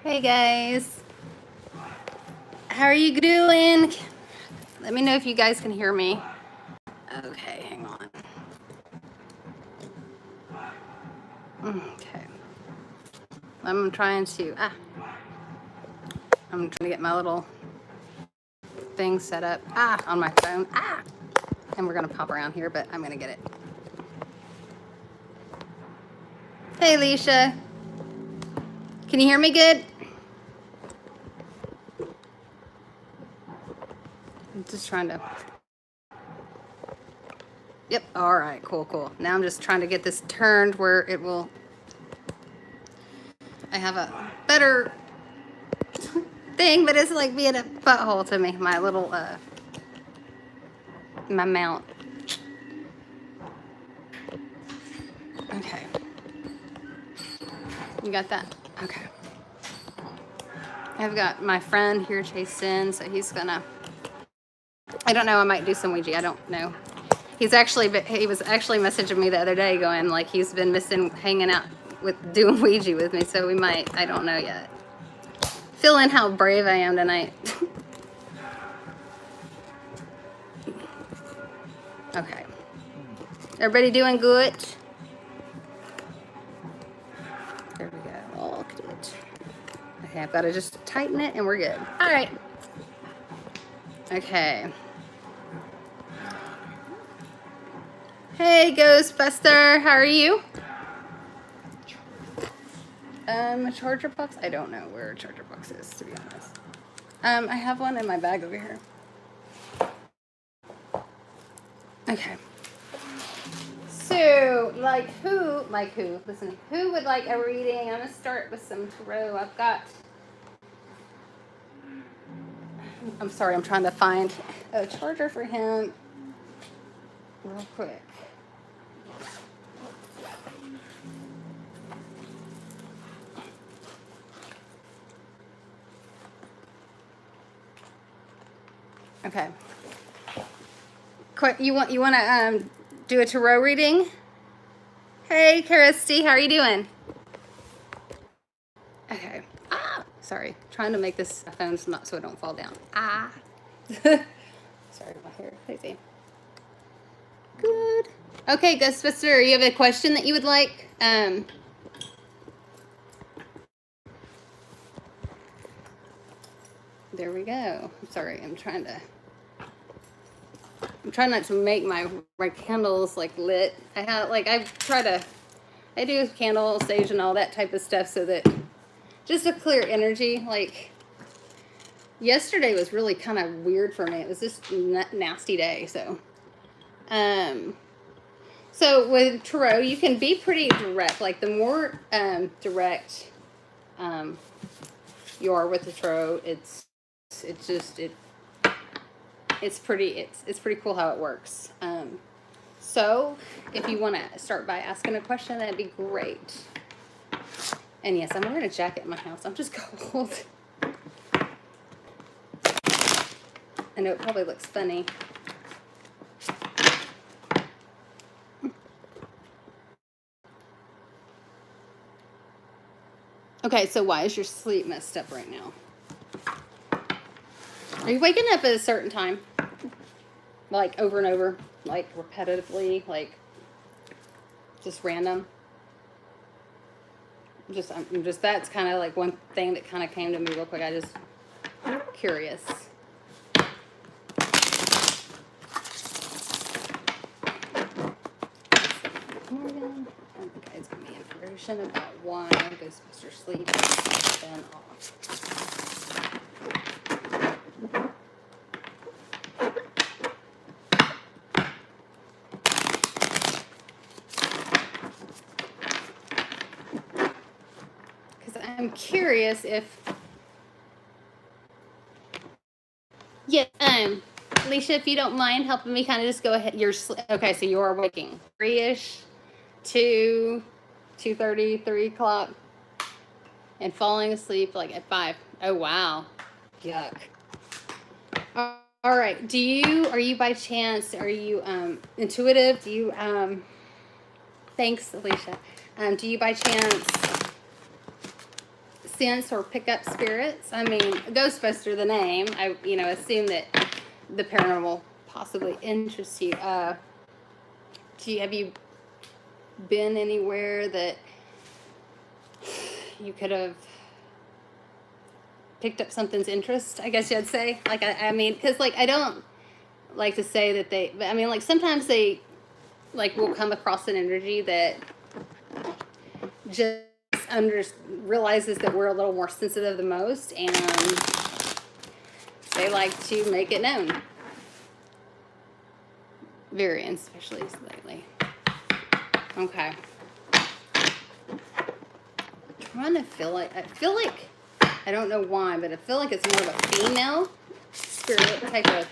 Hey guys, how are you doing? Let me know if you guys can hear me. Okay, hang on. Okay, I'm trying to get my little thing set up on my phone and we're gonna pop around here, but I'm gonna get it. Hey Alicia, can you hear me good? I'm just trying to. Yep, all right, cool. Now I'm just trying to get this turned where it will, I have a better thing, but it's like being a butthole to me, my little, my mount. Okay. You got that? Okay. I've got my friend here, Chase in, so he's gonna, I don't know, I might do some Ouija, I don't know. He was actually messaging me the other day going like he's been missing hanging out with doing Ouija with me, so we might, I don't know yet. Feeling how brave I am tonight. Okay. Everybody doing good? There we go. All good. Okay, I've got to just tighten it and we're good. All right. Okay. Hey, Ghostbuster. How are you? A charger box? I don't know where a charger box is, to be honest. I have one in my bag over here. Okay. So, listen, who would like a reading? I'm going to start with some tarot. I'm sorry, I'm trying to find a charger for him real quick. Okay. You want to do a tarot reading? Hey, Kirsty, how are you doing? Okay. Sorry, trying to make this phone's not so it don't fall down. Sorry, my hair crazy. Good. Okay, Ghostbuster, you have a question that you would like? There we go. Sorry, I'm trying not to make my candles like lit. I do candle sage and all that type of stuff so that just a clear energy. Like yesterday was really kind of weird for me. It was just a nasty day. So with tarot, you can be pretty direct. Like the more direct you are with the tarot, it's pretty cool how it works. So if you want to start by asking a question, that'd be great. And yes, I'm wearing a jacket in my house. I'm just cold. I know it probably looks funny. Okay, so why is your sleep messed up right now? Are you waking up at a certain time? Like over and over? Like repetitively? Like just random? That's kind of like one thing that kind of came to me real quick. I'm curious. Okay, it's going to be information about why Ghostbuster sleep has been off. I'm curious if, Alicia, if you don't mind helping me kind of just go ahead. Okay, so you're waking 3-ish, 2, 2:30, 3 o'clock, and falling asleep like at 5. Oh, wow. Yuck. All right. Are you by chance, are you intuitive? Do you, thanks, Alicia. Do you by chance sense or pick up spirits? I mean, Ghostbuster, the name, I assume that the paranormal possibly interests you. Have you been anywhere that you could have picked up something's interest? I guess you'd say. Like, I mean, because like I don't like to say that they. But I mean, like sometimes they, like, will come across an energy that just realizes that we're a little more sensitive than most, and they like to make it known. Very, especially lately. Okay. I feel like I don't know why, but I feel like it's more of a female spirit type of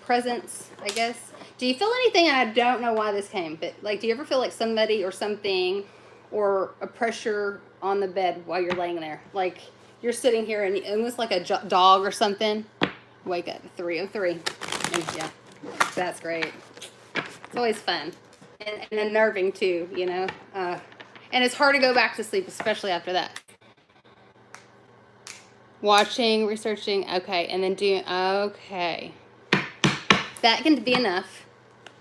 presence, I guess. Do you feel anything? And I don't know why this came, but like, do you ever feel like somebody or something or a pressure on the bed while you're laying there? Like you're sitting here and almost like a dog or something. Wake up, 3:03. And yeah, that's great. It's always fun and unnerving too, you know. And it's hard to go back to sleep, especially after that. Watching, researching, okay, and then doing, okay. That can be enough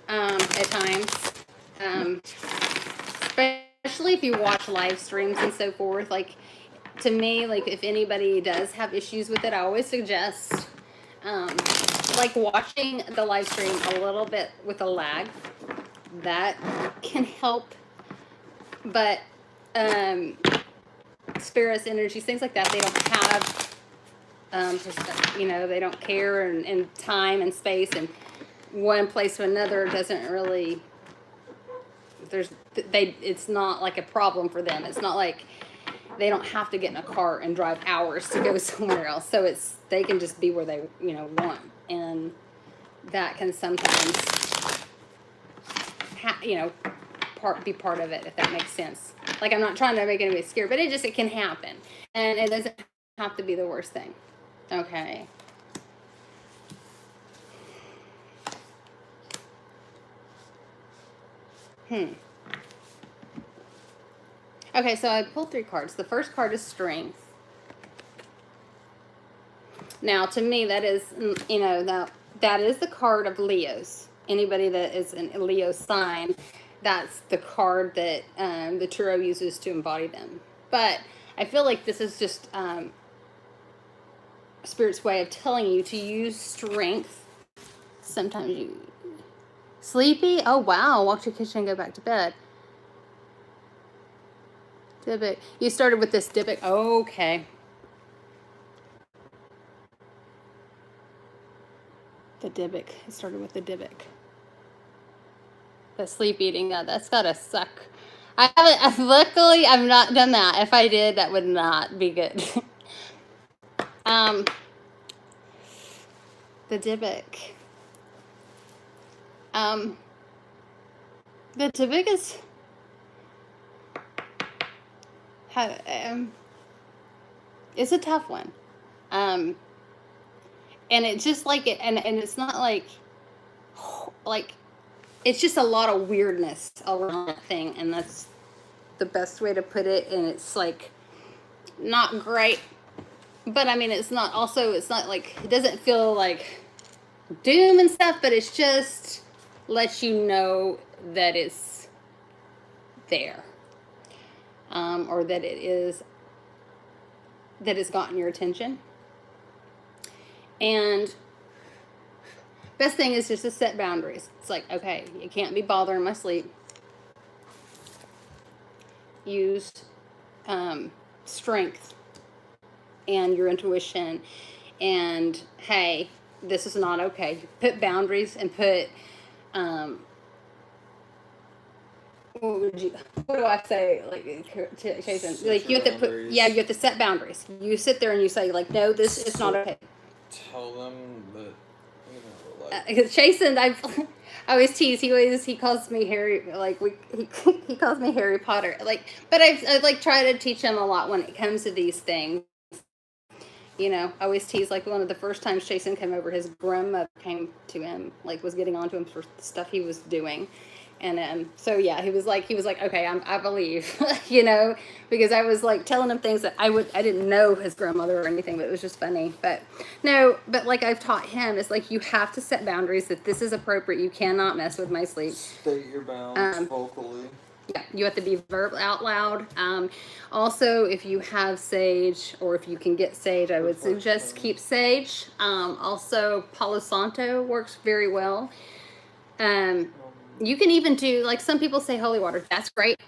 at times, especially if you watch live streams and so forth. Like, to me, like, if anybody does have issues with it, I always suggest, like, watching the live stream a little bit with a lag. That can help. But spirits, energies, things like that, they don't have, they don't care, and time and space and one place to another doesn't really, it's not like a problem for them. It's not like they don't have to get in a car and drive hours to go somewhere else. So they can just be where they, want. And that can sometimes, be part of it, if that makes sense. Like, I'm not trying to make anybody scared, but it can happen. And it doesn't have to be the worst thing. Okay. Okay, so I pulled 3 cards. The first card is Strength. Now, to me, that is, that is the card of Leos. Anybody that is a Leo sign, that's the card that the tarot uses to embody them. But I feel like this is just Spirit's way of telling you to use strength. Sometimes you... Sleepy? Oh, wow. Walk to the kitchen and go back to bed. Dybbuk. You started with this Dybbuk. Okay. The Dybbuk. It started with the Dybbuk. The sleep eating. That's gotta suck. I haven't... Luckily, I've not done that. If I did, that would not be good. The Dybbuk. The Dybbuk is... it's a tough one. And it's just like it, and it's not like it's just a lot of weirdness around that thing, and that's the best way to put it. And it's like not great, but I mean, it's not like, it doesn't feel like doom and stuff, but it's just lets you know that it's there, or that it's gotten your attention. And best thing is just to set boundaries. It's like, okay, you can't be bothering my sleep. Use strength and your intuition, and hey, this is not okay. Put boundaries and put what do I say? Like, Jason, like, you have to put, you have to set boundaries. You sit there and you say, like, no, this is not okay. Tell them that, because Jason, I always tease. He calls me Harry. Like, he calls me Harry Potter. Like, but I like try to teach him a lot when it comes to these things. I always tease, like, one of the first times Jason came over, his grandmother came to him, like, was getting onto him for stuff he was doing. And so yeah, he was like, okay, I believe, you know, because I was like telling him things that I didn't know his grandmother or anything, but it was just funny. But no, but like I've taught him, it's like you have to set boundaries that this is appropriate. You cannot mess with my sleep. State your bounds vocally. Yeah, you have to be verbal out loud. Also, if you have sage or if you can get sage, I would suggest keep sage. Also, Palo Santo works very well. You can even do, like some people say holy water. That's great.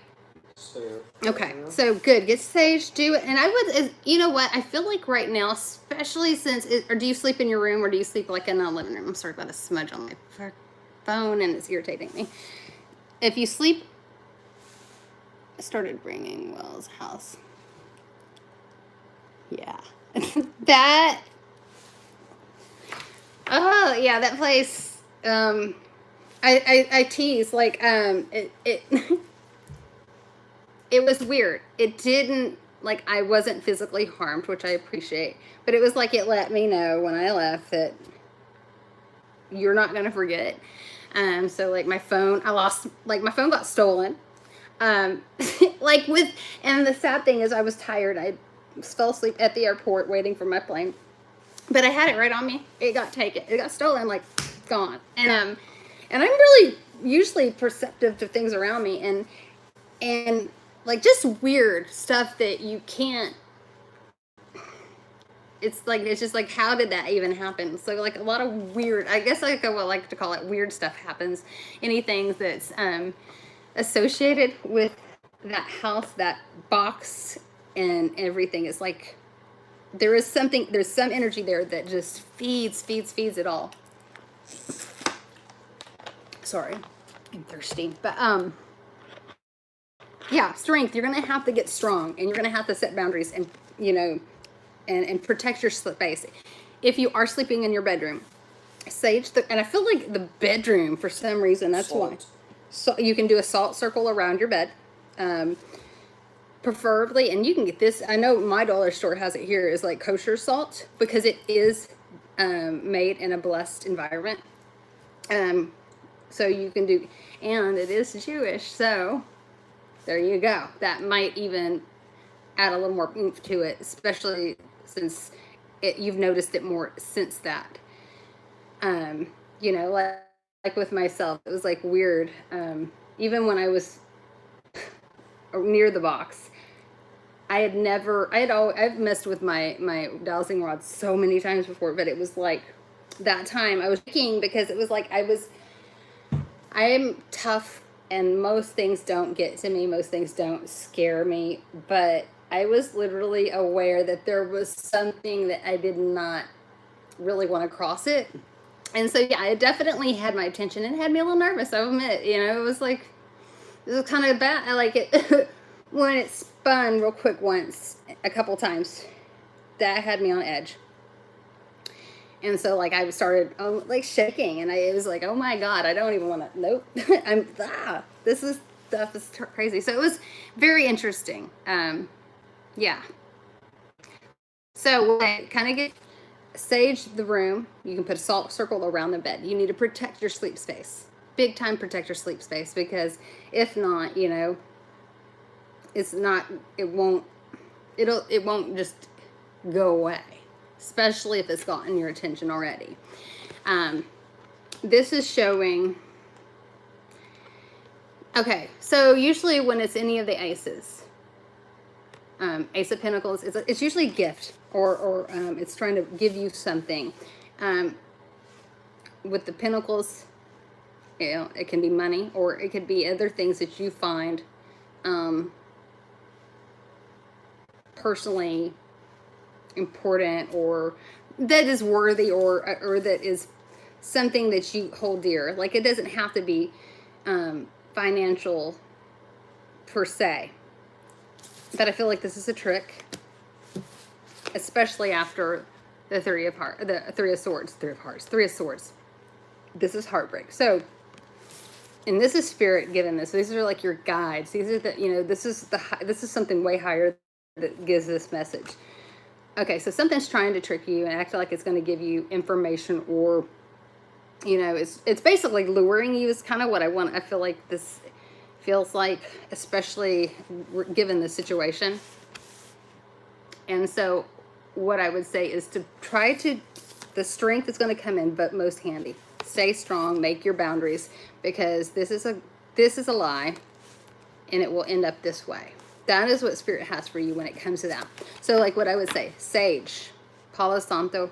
Okay, so good. Get sage, do it. And I would, you know what? I feel like right now, especially since, or do you sleep in your room or do you sleep like in a living room? I'm sorry about a smudge on my phone and it's irritating me. If you sleep, I started ringing Will's house. Yeah. That, oh yeah, that place, I tease, like, it it was weird. It didn't, like, I wasn't physically harmed, which I appreciate, but it was like it let me know when I left that you're not going to forget. So, like, my phone, my phone got stolen. Like, and the sad thing is I was tired. I fell asleep at the airport waiting for my plane, but I had it right on me. It got taken. It got stolen, like, gone. And I'm really usually perceptive to things around me, and like just weird stuff that you can't, it's just like, how did that even happen? So like a lot of weird, I guess I would like to call it weird stuff happens. Anything that's associated with that house, that box and everything is like, there's some energy there that just feeds it all. Sorry, I'm thirsty, but yeah, strength. You're gonna have to get strong, and you're gonna have to set boundaries, and you know, and protect your space. If you are sleeping in your bedroom, sage and I feel like the bedroom, for some reason, that's why. So you can do a salt circle around your bed, preferably, and you can get this. I know my dollar store has it here. Is like kosher salt because it is made in a blessed environment. So you can do, and it is Jewish, so. There you go. That might even add a little more oomph to it, especially since you've noticed it more since that. You know, like with myself, it was like weird. Even when I was near the box, I've messed with my dowsing rod so many times before, but it was like that time I was shaking because it was like I am tough. And most things don't get to me. Most things don't scare me. But I was literally aware that there was something that I did not really want to cross it. And so, yeah, it definitely had my attention and had me a little nervous, I'll admit. You know, it was kind of bad. I like it when it spun real quick a couple times. That had me on edge. And so, like, I started, like, shaking, and it was like, oh, my God, I don't even want to, nope. This stuff is crazy. So, it was very interesting. Yeah. So, when I kind of get sage the room, you can put a salt circle around the bed. You need to protect your sleep space. Big time protect your sleep space, because if not, you know, it won't just go away. Especially if it's gotten your attention already. This is showing, okay, so usually when it's any of the aces, Ace of Pentacles, it's usually a gift, or it's trying to give you something. With the Pentacles, you know, it can be money, or it could be other things that you find personally important, or that is worthy, or that is something that you hold dear. Like, it doesn't have to be financial per se, but I feel like this is a trick, especially after the Three of Swords. This is heartbreak. So, and this is spirit giving this. These are like your guides. These are the, you know, this is something way higher that gives this message. Okay, so something's trying to trick you and act like it's going to give you information or you know, it's basically luring you is kind of what I want. I feel like this feels like, especially given the situation. And so what I would say is to try to, the strength is going to come in, but most handy. Stay strong, make your boundaries, because this is a lie, and it will end up this way. That is what Spirit has for you when it comes to that. So like what I would say, sage, Palo Santo,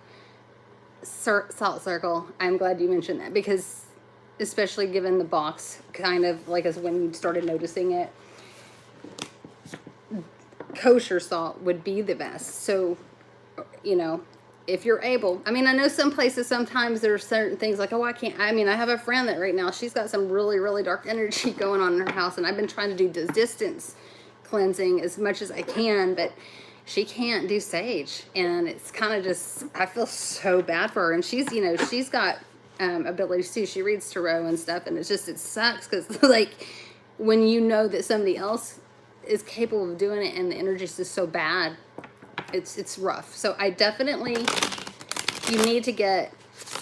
salt circle. I'm glad you mentioned that, because especially given the box, kind of like as when you started noticing it, kosher salt would be the best. So, you know, if you're able, I mean, I know some places sometimes there's certain things like, oh, I can't, I mean, I have a friend that right now, she's got some really, really dark energy going on in her house, and I've been trying to do distance cleansing as much as I can, but she can't do sage, and it's kind of just, I feel so bad for her. And she's, you know, she's got abilities too. She reads tarot and stuff, and it's just, it sucks because like when you know that somebody else is capable of doing it and the energy is just so bad, it's rough. So I definitely, you need to get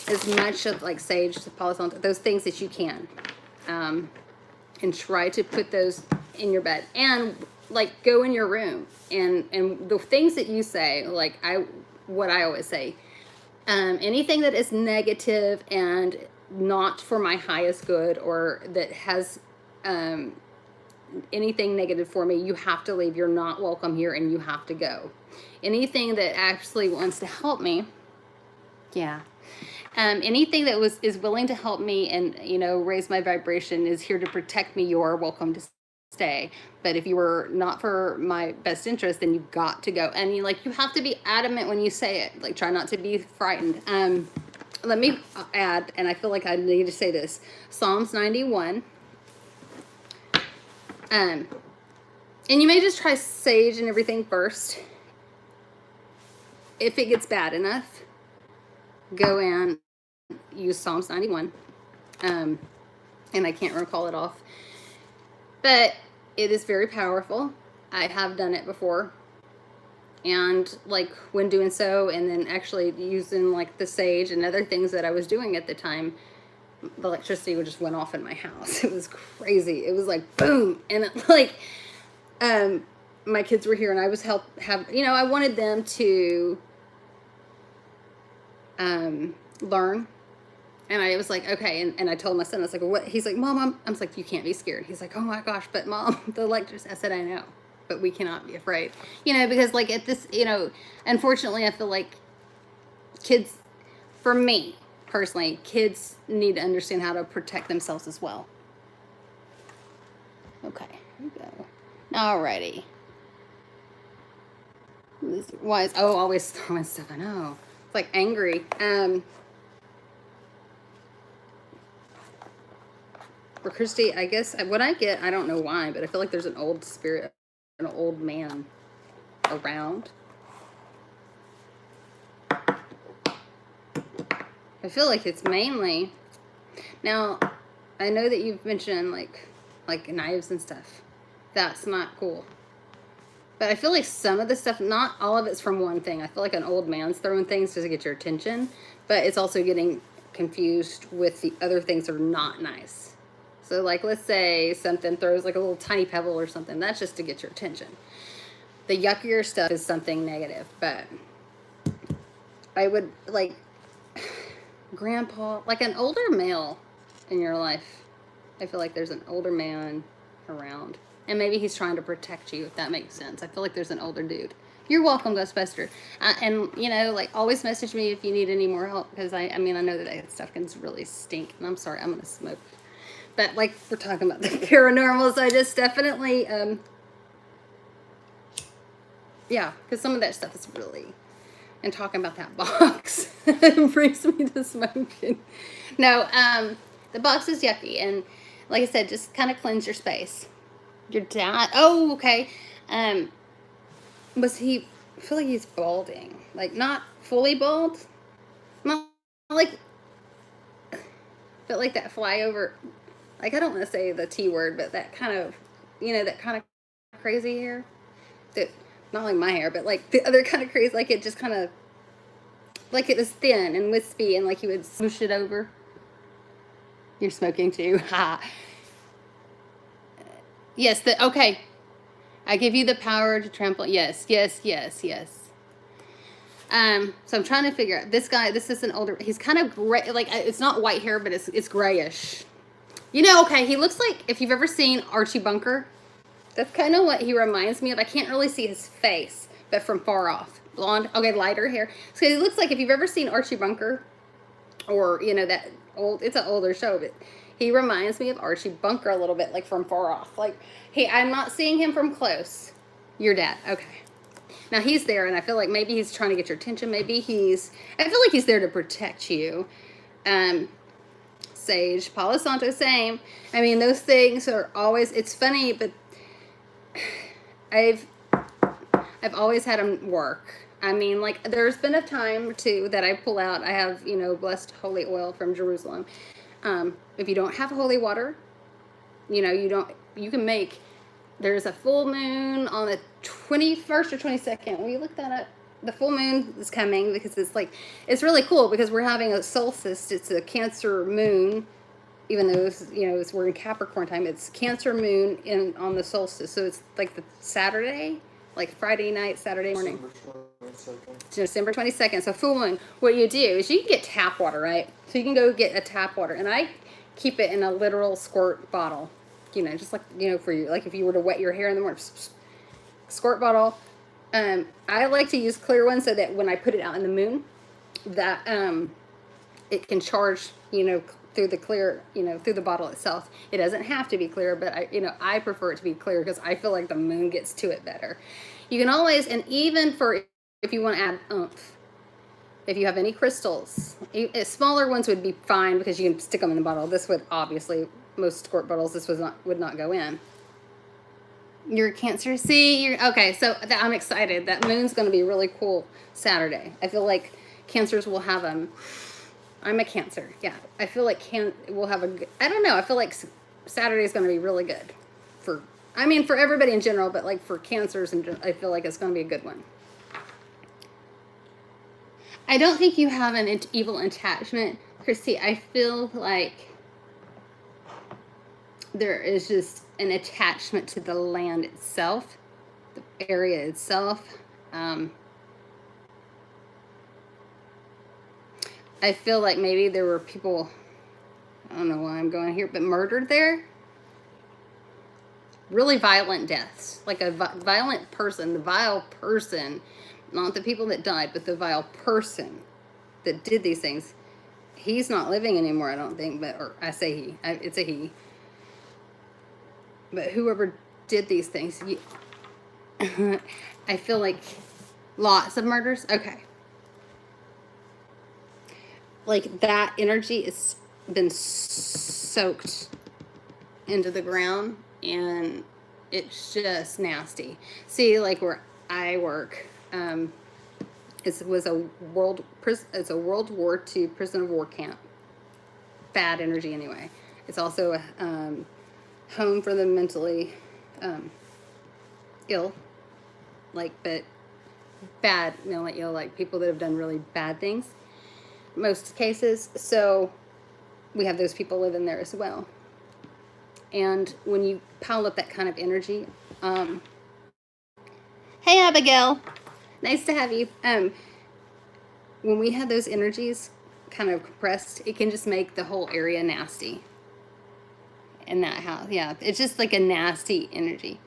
as much of like sage, Palo Santo, those things that you can, and try to put those in your bed, and like go in your room, and the things that you say, like what I always say, anything that is negative and not for my highest good, or that has anything negative for me, you have to leave. You're not welcome here, and you have to go. Anything that actually wants to help me, yeah, anything that is willing to help me and, you know, raise my vibration is here to protect me. You're welcome to stay. But if you were not for my best interest, then you've got to go. And you have to be adamant when you say it. Like, try not to be frightened. Let me add, and I feel like I need to say this, Psalms 91. And you may just try sage and everything first. If it gets bad enough, go and use Psalms 91. And I can't recall it off. But it is very powerful. I have done it before. And like when doing so, and then actually using like the sage and other things that I was doing at the time, the electricity just went off in my house. It was crazy. It was like boom. And it, like, my kids were here, and I was I wanted them to learn. And I was like, okay. And I told my son, I was like, what? He's like, Mom, I was like, you can't be scared. He's like, oh my gosh, but Mom, the electricity. I said, I know, but we cannot be afraid, you know, because like at this, you know, unfortunately, I feel like kids, for me personally, kids need to understand how to protect themselves as well. Okay, here we go. Alrighty. Why is, oh, always throwing stuff, I know. It's like angry. For Christy, I guess what I get, I don't know why, but I feel like there's an old spirit, an old man around. I feel like it's mainly, now, I know that you've mentioned like knives and stuff. That's not cool. But I feel like some of the stuff, not all of it's from one thing. I feel like an old man's throwing things just to get your attention, but it's also getting confused with the other things that are not nice. So like, let's say something throws like a little tiny pebble or something. That's just to get your attention. The yuckier stuff is something negative, but I would like grandpa, like an older male in your life. I feel like there's an older man around, and maybe he's trying to protect you, if that makes sense. I feel like there's an older dude. You're welcome, Ghostbuster. And, you know, like, always message me if you need any more help, because I mean, I know that stuff can really stink, and I'm sorry, I'm going to smoke. But, like, we're talking about the paranormal, so I just definitely, yeah, because some of that stuff is really, and talking about that box brings me to smoking. No, the box is yucky, and like I said, just kind of cleanse your space. Your dad, oh, okay. Was he, I feel like he's balding. Like, not fully bald. Not like, but like that flyover, like, I don't want to say the T word, but that kind of, you know, that kind of crazy hair. That, not like my hair, but like the other kind of crazy, like it just kind of, like it was thin and wispy, and like he would smoosh it over. You're smoking too. Ha. Yes, okay. I give you the power to trample. Yes, yes, yes, yes. So I'm trying to figure out this guy. This is an older. He's kind of gray. Like it's not white hair, but it's grayish. You know, okay. He looks like if you've ever seen Archie Bunker. That's kind of what he reminds me of. I can't really see his face, but from far off, blonde. Okay, lighter hair. So he looks like if you've ever seen Archie Bunker, or you know that old. It's an older show, but he reminds me of Archie Bunker a little bit, like from far off. Like, hey, I'm not seeing him from close. Your dad. Okay. Now he's there, and I feel like maybe he's trying to get your attention. Maybe I feel like he's there to protect you. Sage, Palo Santo, same. I mean, those things are always, it's funny, but I've always had them work. I mean, like, there's been a time, or two, that I pull out. I have, you know, blessed holy oil from Jerusalem. If you don't have holy water, you know, you can make, there's a full moon on the 21st or 22nd. Will you look that up? The full moon is coming because it's really cool because we're having a solstice. It's a Cancer moon, even though we're in Capricorn time. It's Cancer moon on the solstice. So it's like the Saturday, like Friday night, Saturday morning. December 22nd. So full moon. What you do is you can get tap water, right? So you can go get a tap water. And I keep it in a literal squirt bottle. You know, just like, you know, for you, like if you were to wet your hair in the morning, squirt bottle. I like to use clear ones so that when I put it out in the moon, that it can charge, you know, through the clear, you know, through the bottle itself. It doesn't have to be clear, but I prefer it to be clear because I feel like the moon gets to it better. You can always, and even for if you want to add oomph, if you have any crystals, smaller ones would be fine because you can stick them in the bottle. This would obviously, most squirt bottles, this would not go in. You're a Cancer. See, okay. So I'm excited. That moon's going to be really cool Saturday. I feel like Cancers will have I'm a Cancer. Yeah, I feel like we'll have I don't know. I feel like Saturday is going to be really good for everybody in general, but like for Cancers, and I feel like it's going to be a good one. I don't think you have an evil attachment, Christy. I feel like there is just an attachment to the land itself, the area itself. I feel like maybe there were people, I don't know why I'm going here, but murdered there. Really violent deaths. Like a violent person, the vile person, not the people that died, but the vile person that did these things. He's not living anymore, I don't think, or I say he, it's a he. But whoever did these things, I feel like lots of murders. Okay. Like that energy has been soaked into the ground and it's just nasty. See, like where I work, it's a World War II prison of war camp. Bad energy anyway. It's also a home for the mentally ill, but bad mentally ill, like people that have done really bad things, most cases. So we have those people living there as well. And when you pile up that kind of energy, hey Abigail, nice to have you. When we have those energies kind of compressed, it can just make the whole area nasty. In that house, yeah, it's just like a nasty energy.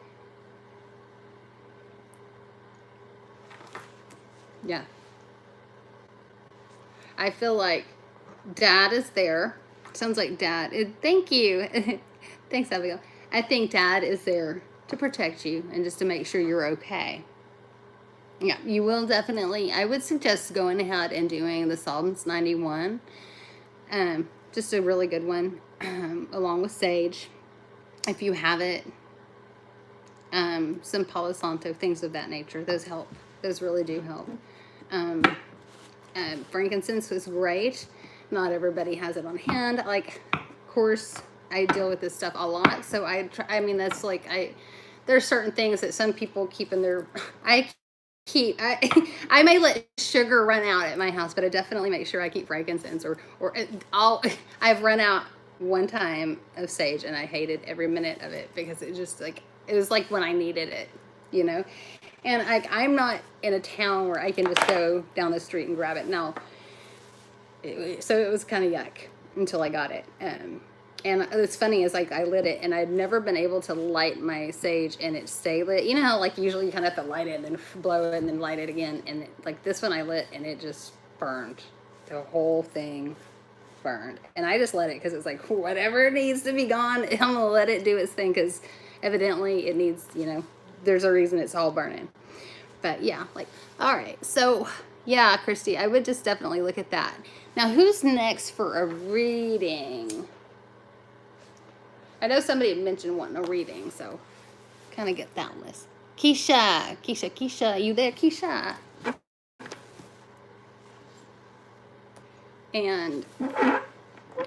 Yeah, I feel like Dad is there. Sounds like Dad. Thank you. Thanks, Abigail. I think Dad is there to protect you and just to make sure you're okay. Yeah, you will definitely. I would suggest going ahead and doing the Psalms 91. Just a really good one, along with Sage, if you have it. Some Palo Santo, things of that nature. Those help. Those really do help. Frankincense was great. Not everybody has it on hand. Like, of course, I deal with this stuff a lot, so that's like, there's certain things that some people keep in their, I may let sugar run out at my house, but I definitely make sure I keep frankincense, or I've run out one time of sage, and I hated every minute of it because it just like it was like when I needed it, you know. And I'm not in a town where I can just go down the street and grab it. No, so it was kind of yuck until I got it. And it's funny is like I lit it, and I'd never been able to light my sage and it stay lit. You know how like usually you kind of have to light it and then blow it and then light it again. And like this one I lit and it just burned. The whole thing burned. And I just let it because it's like whatever needs to be gone, I'm gonna let it do its thing because evidently it needs, you know, there's a reason it's all burning. But yeah, like, all right. So yeah, Christy, I would just definitely look at that. Now, who's next for a reading? I know somebody had mentioned wanting a reading, so kind of get that list. Keisha, you there, Keisha? And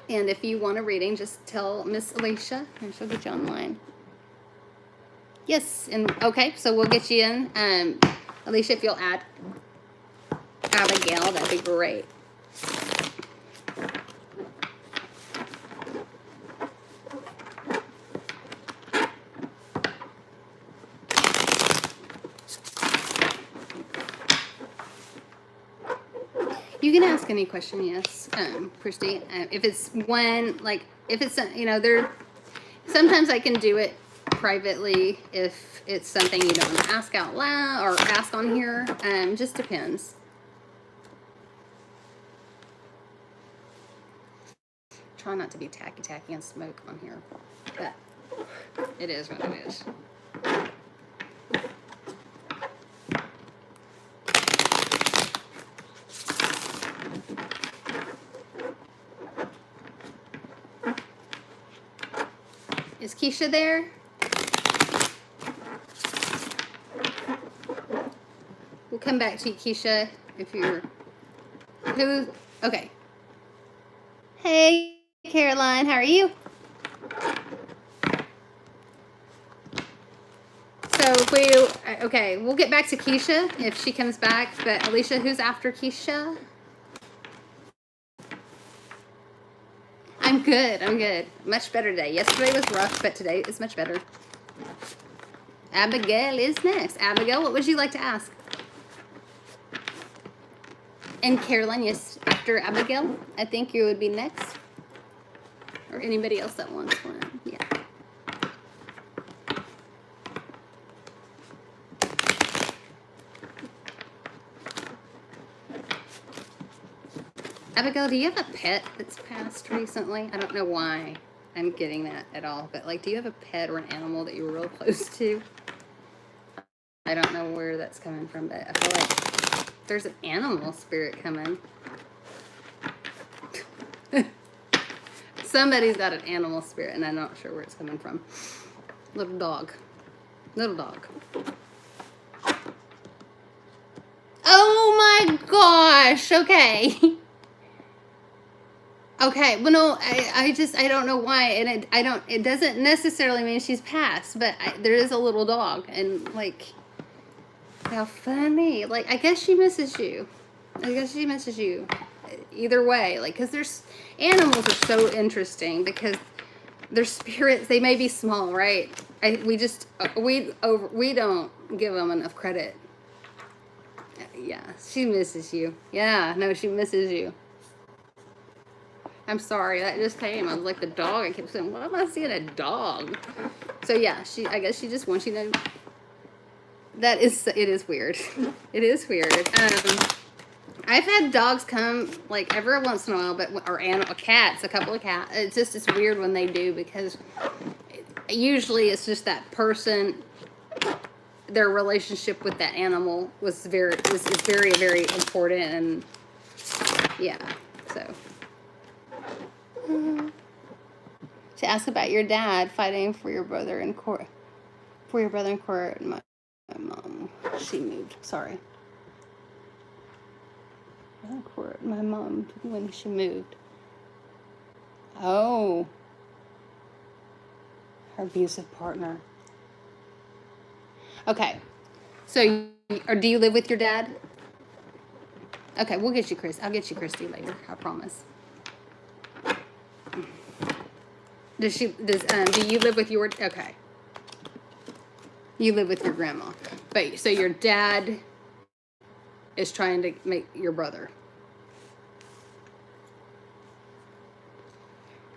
if you want a reading, just tell Miss Alicia, and she'll get you online. Yes, and okay, so we'll get you in. Alicia, if you'll add Abigail, that'd be great. You can ask any question, yes, Christy. If it's one, like, if it's, you know, sometimes I can do it privately if it's something you don't want to ask out loud or ask on here. Just depends. Try not to be tacky and smoke on here, but it is what it is. Is Keisha there? We'll come back to you, Keisha, if you're... Who? Okay. Hey, Caroline, how are you? So okay, we'll get back to Keisha if she comes back, but Alicia, who's after Keisha? I'm good. Much better today. Yesterday was rough, but today is much better. Abigail is next. Abigail, what would you like to ask? And Caroline, yes, after Abigail, I think you would be next. Or anybody else that wants one. Yeah. Abigail, do you have a pet that's passed recently? I don't know why I'm getting that at all, but like, do you have a pet or an animal that you were real close to? I don't know where that's coming from, but I feel like there's an animal spirit coming. Somebody's got an animal spirit, and I'm not sure where it's coming from. Little dog. Oh my gosh, okay. Okay, well, no, I don't know why, and it doesn't necessarily mean she's passed, but there is a little dog, and, like, how funny. Like, I guess she misses you. Either way, like, because animals are so interesting, because their spirits, they may be small, right? We don't give them enough credit. Yeah, she misses you. Yeah, no, she misses you. I'm sorry, that just came. I was like the dog. I kept saying, "Why am I seeing a dog?" So yeah, I guess she just wants you to. It is weird. It is weird. I've had dogs come like every once in a while, but or cats, a couple of cats. It's weird when they do because usually it's just that person. Their relationship with that animal is very very important, and yeah, so. To ask about your dad fighting for your brother in court. My mom, she moved. Sorry. Court. My mom when she moved. Oh. Her abusive partner. Okay. So, or do you live with your dad? Okay, we'll get you Chris. I'll get you Christy later. I promise. do you live with your, okay. You live with your grandma. But, so your dad is trying to make your brother.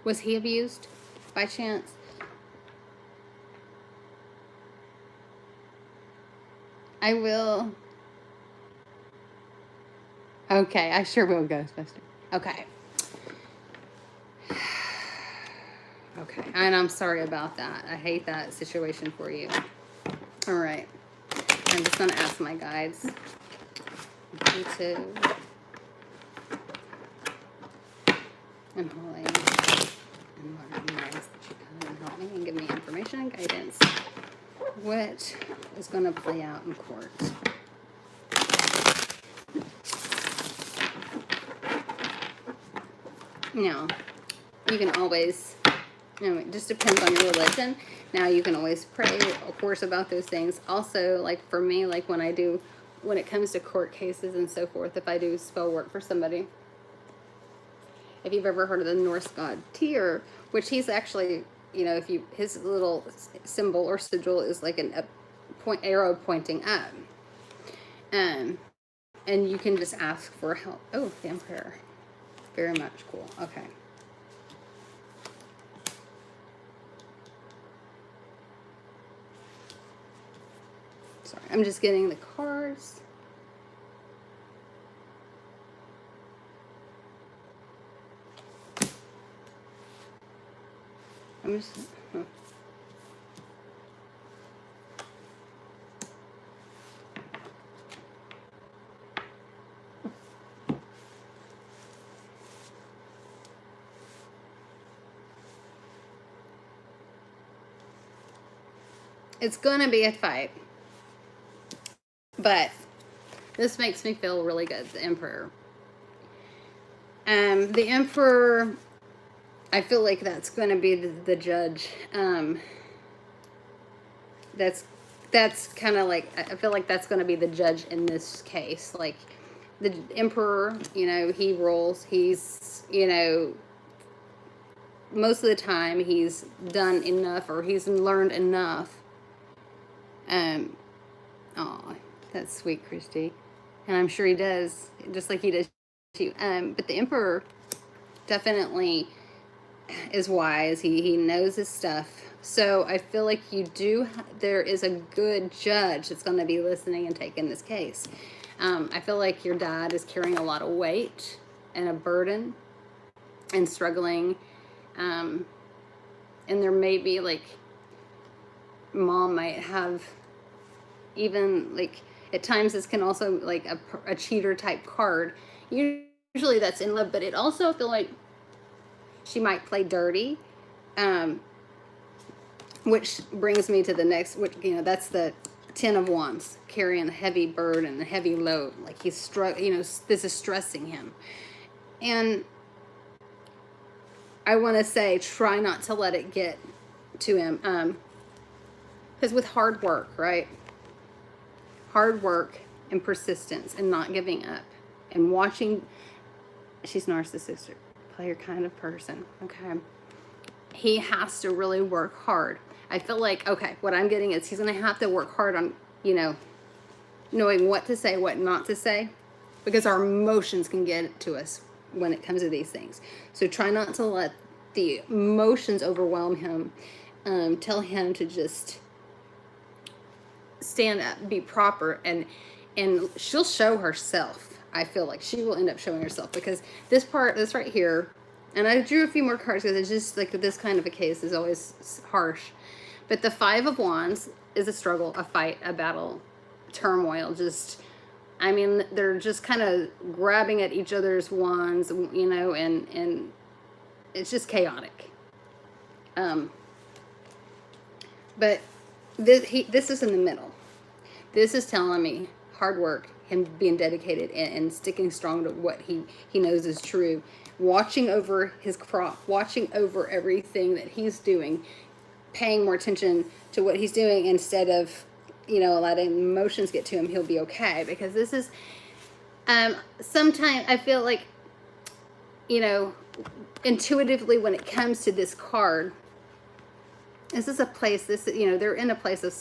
Was he abused by chance? I will. Okay, I sure will, Ghostbuster. Okay. Okay, and I'm sorry about that. I hate that situation for you. All right. I'm just going to ask my guides. You too. And Holly. And Lauren, guys, that you come and help me and give me information and guidance. What is going to play out in court? Now, you can always, it just depends on your religion. Now, you can always pray, of course, about those things. Also, like for me, like when it comes to court cases and so forth, if I do spell work for somebody, if you've ever heard of the Norse god Tyr, which he's actually, his little symbol or sigil is like an arrow pointing up. And you can just ask for help. Oh, the Emperor. Very much cool. Okay. Sorry, I'm just getting the cards. I'm just... It's gonna be a fight. But this makes me feel really good, the Emperor. The Emperor, I feel like that's going to be the judge. That's kind of like, I feel like that's going to be the judge in this case. Like, the Emperor, he rules. He's, most of the time he's done enough, or he's learned enough. Oh, that's sweet, Christy. And I'm sure he does, just like he does you. But the Emperor definitely is wise. He knows his stuff. So I feel like there is a good judge that's going to be listening and taking this case. I feel like your dad is carrying a lot of weight and a burden and struggling. And there may be, like, mom might have even, like, at times this can also, like, a cheater type card. Usually that's in love, but it also feel like she might play dirty. Which brings me to the next, which, that's the 10 of Wands, carrying a heavy burden and a heavy load. Like he's this is stressing him. And I want to say, try not to let it get to him. Because with hard work, right? Hard work and persistence and not giving up and watching, she's narcissistic, player kind of person, okay? He has to really work hard. I feel like, okay, what I'm getting is he's going to have to work hard on, knowing what to say, what not to say, because our emotions can get to us when it comes to these things. So try not to let the emotions overwhelm him. Tell him to just stand up, be proper, and she'll show herself. I feel like she will end up showing herself, because this right here, and I drew a few more cards because it's just like this kind of a case is always harsh. But the 5 of Wands is a struggle, a fight, a battle, turmoil. They're just kind of grabbing at each other's wands, and it's just chaotic. But this is in the middle. This is telling me hard work, him being dedicated and sticking strong to what he knows is true. Watching over his crop, watching over everything that he's doing, paying more attention to what he's doing instead of, letting emotions get to him. He'll be okay, because this is, sometimes I feel like, intuitively when it comes to this card, This is a place, they're in a place of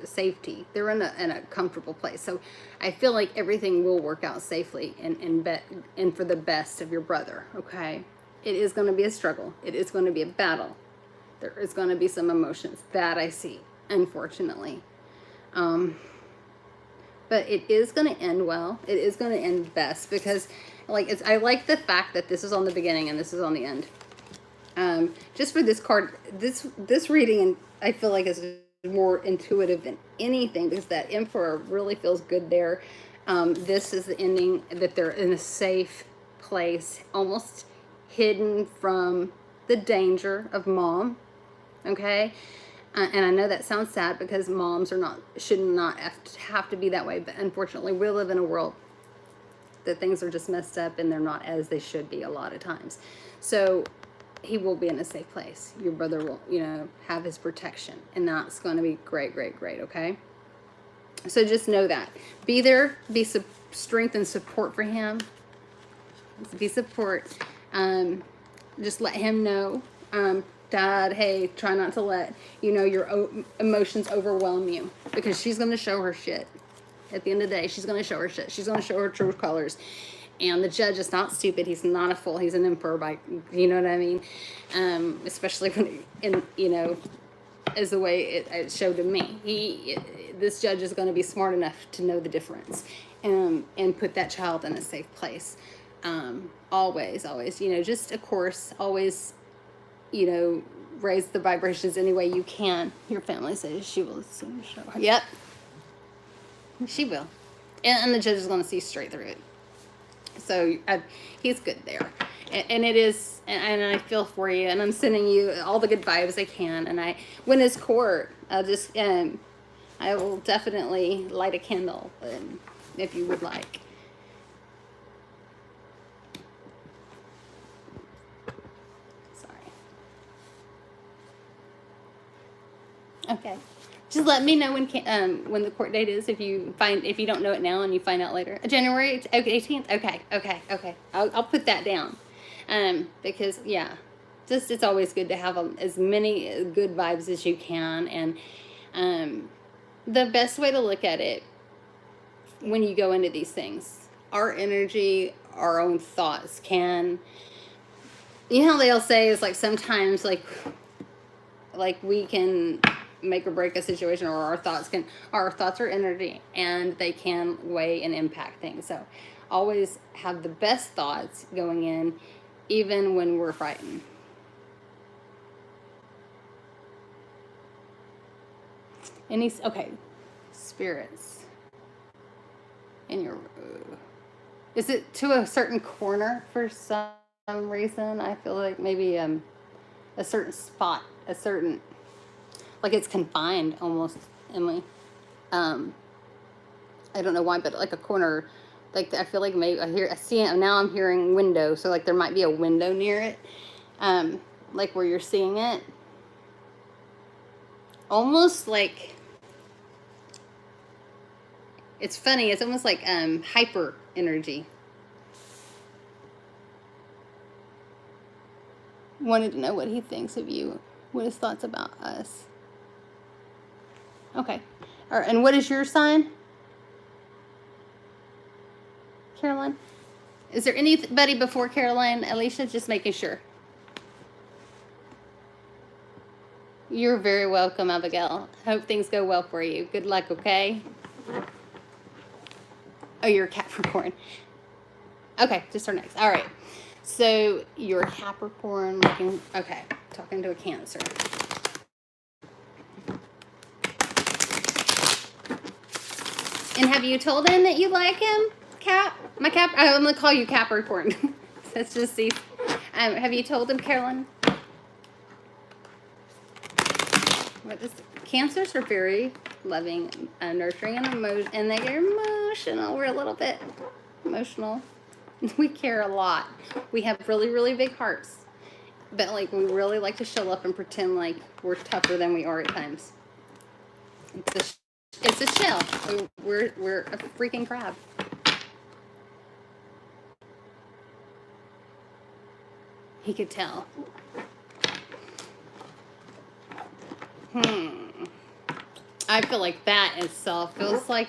safety. They're in a comfortable place. So I feel like everything will work out safely and for the best of your brother, okay? It is going to be a struggle. It is going to be a battle. There is going to be some emotions that I see, unfortunately. But it is going to end well. It is going to end best because, I like the fact that this is on the beginning and this is on the end. Just for this card, this reading, I feel like is more intuitive than anything because that Emperor really feels good there. This is the ending, that they're in a safe place, almost hidden from the danger of mom. Okay. And I know that sounds sad because moms should not have to be that way. But unfortunately, we live in a world that things are just messed up and they're not as they should be a lot of times. So he will be in a safe place. Your brother will, have his protection. And that's going to be great, great, great, okay? So just know that. Be there. Be strength and support for him. Be support. Just let him know. Dad, hey, try not to let, your emotions overwhelm you. Because she's going to show her shit. At the end of the day, she's going to show her shit. She's going to show her true colors. And the judge is not stupid. He's not a fool. He's an emperor, you know what I mean? Especially when, as the way it showed to me. This judge is going to be smart enough to know the difference. And put that child in a safe place. Always, just, of course, always, raise the vibrations any way you can. Your family says she will soon show her. Yep. She will. And the judge is going to see straight through it. So he's good there. And it is, and I feel for you, and I'm sending you all the good vibes I can. And when it's court, I will definitely light a candle if you would like. Okay, just let me know when the court date is if you don't know it now and you find out later. January 18th. Okay. I'll put that down, because it's always good to have as many good vibes as you can, and the best way to look at it when you go into these things, our energy, our own thoughts can. How they'll say is sometimes we can make or break a situation, or our thoughts are energy and they can weigh and impact things. So always have the best thoughts going in, even when we're frightened. Spirits in your, is it to a certain corner for some reason? I feel like maybe a certain spot, it's confined almost, Emily. I don't know why, but a corner, I feel like maybe I see it now. I'm hearing window, so there might be a window near it, where you're seeing it, almost it's funny. It's almost like hyper energy. Wanted to know what he thinks of you, what his thoughts about us. Okay. All right. And what is your sign, Caroline? Is there anybody before Caroline, Alicia? Just making sure. You're very welcome, Abigail. Hope things go well for you. Good luck, okay? Oh, you're a Capricorn. Okay, just her next. All right. So you're a Capricorn looking, okay, talking to a Cancer. And have you told him that you like him, I'm going to call you Capricorn. Let's just see. Have you told him, Carolyn? Cancers are very loving, nurturing, and they get emotional. We're a little bit emotional. We care a lot. We have really, really big hearts. But we really like to show up and pretend like we're tougher than we are at times. It's a shell. We're a freaking crab. He could tell. I feel like that itself feels like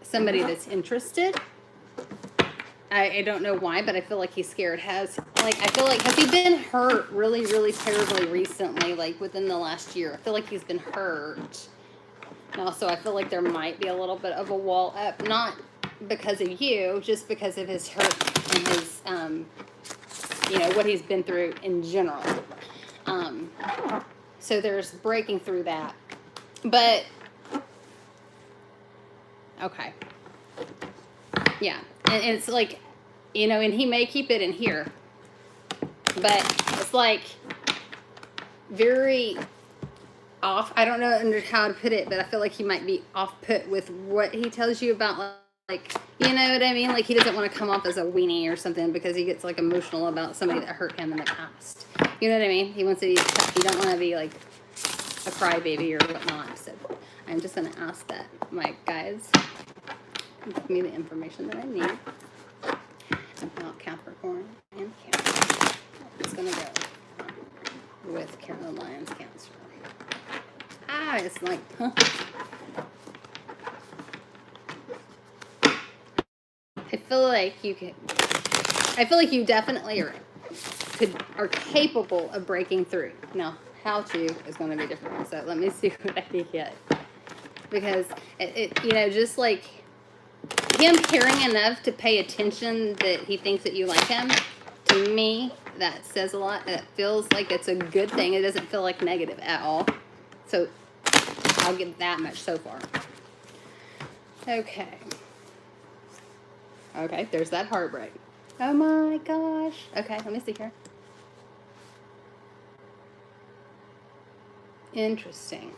somebody that's interested. I don't know why, but I feel like he's scared. I feel like, has he been hurt really, really terribly recently, like within the last year? I feel like he's been hurt. And also, I feel like there might be a little bit of a wall up, not because of you, just because of his hurt and his, what he's been through in general. So there's breaking through that. But, okay. Yeah. And it's like, and he may keep it in here. But it's like very off. I don't know how to put it, but I feel like he might be off put with what he tells you about, like, you know what I mean? Like, he doesn't want to come off as a weenie or something because he gets, like, emotional about somebody that hurt him in the past. You know what I mean? He wants to be tough. He don't want to be, like, a crybaby or whatnot. So I'm just going to ask that my guides give me the information that I need about Capricorn and Cancer. It's going to go with Caroline's Cancer. It's like, I feel like you definitely are capable of breaking through. Now, how to is going to be different. So let me see what I get. Because just like him caring enough to pay attention that he thinks that you like him, to me, that says a lot. It feels like it's a good thing. It doesn't feel like negative at all. So I'll give that much so far. Okay. Okay, there's that heartbreak. Oh my gosh. Okay, let me see here. Interesting.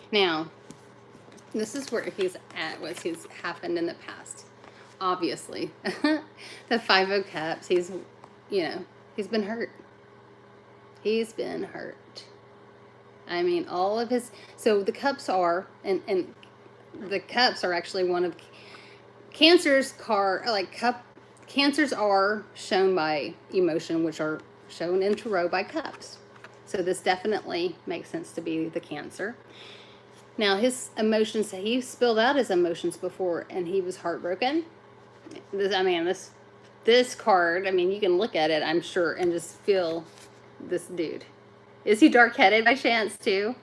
Now, this is where he's at, what's happened in the past. Obviously, the Five of Cups, he's been hurt. He's been hurt. I mean, all of his, so the cups are, and the cups are actually one of Cancer's Cancers are shown by emotion, which are shown in tarot by cups. So this definitely makes sense to be the Cancer. Now, his emotions, he spilled out his emotions before, and he was heartbroken. This card, you can look at it, I'm sure, and just feel this dude. Is he dark-headed by chance, too?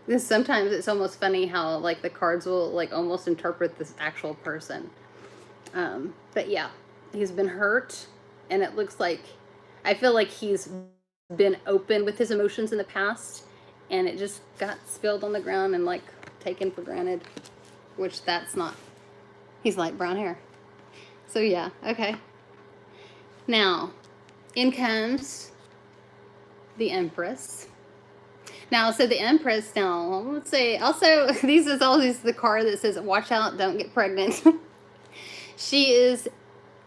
Because sometimes it's almost funny how, like, the cards will, like, almost interpret this actual person. But, yeah, he's been hurt, and it looks like, I feel like he's been open with his emotions in the past, and it just got spilled on the ground and, like, taken for granted, which that's not. He's light brown hair. So, yeah, okay. Now, in comes the Empress. Now, so the Empress, now, let's say, also, the card that says, watch out, don't get pregnant. She is,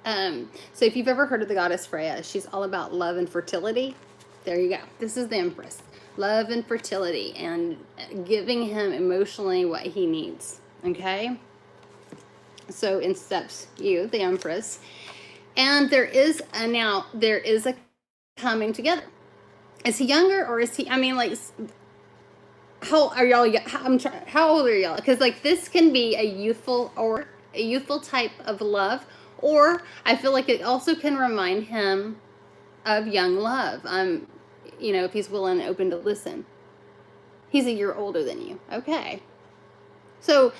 so if you've ever heard of the goddess Freya, she's all about love and fertility. There you go. This is the Empress. Love and fertility and giving him emotionally what he needs. Okay? So in steps you, the Empress. And there is a coming together. Is he younger or is he, how are y'all, how old are y'all? Because like this can be a youthful type of love, or I feel like it also can remind him of young love. If he's willing and open to listen. He's a year older than you. Okay. So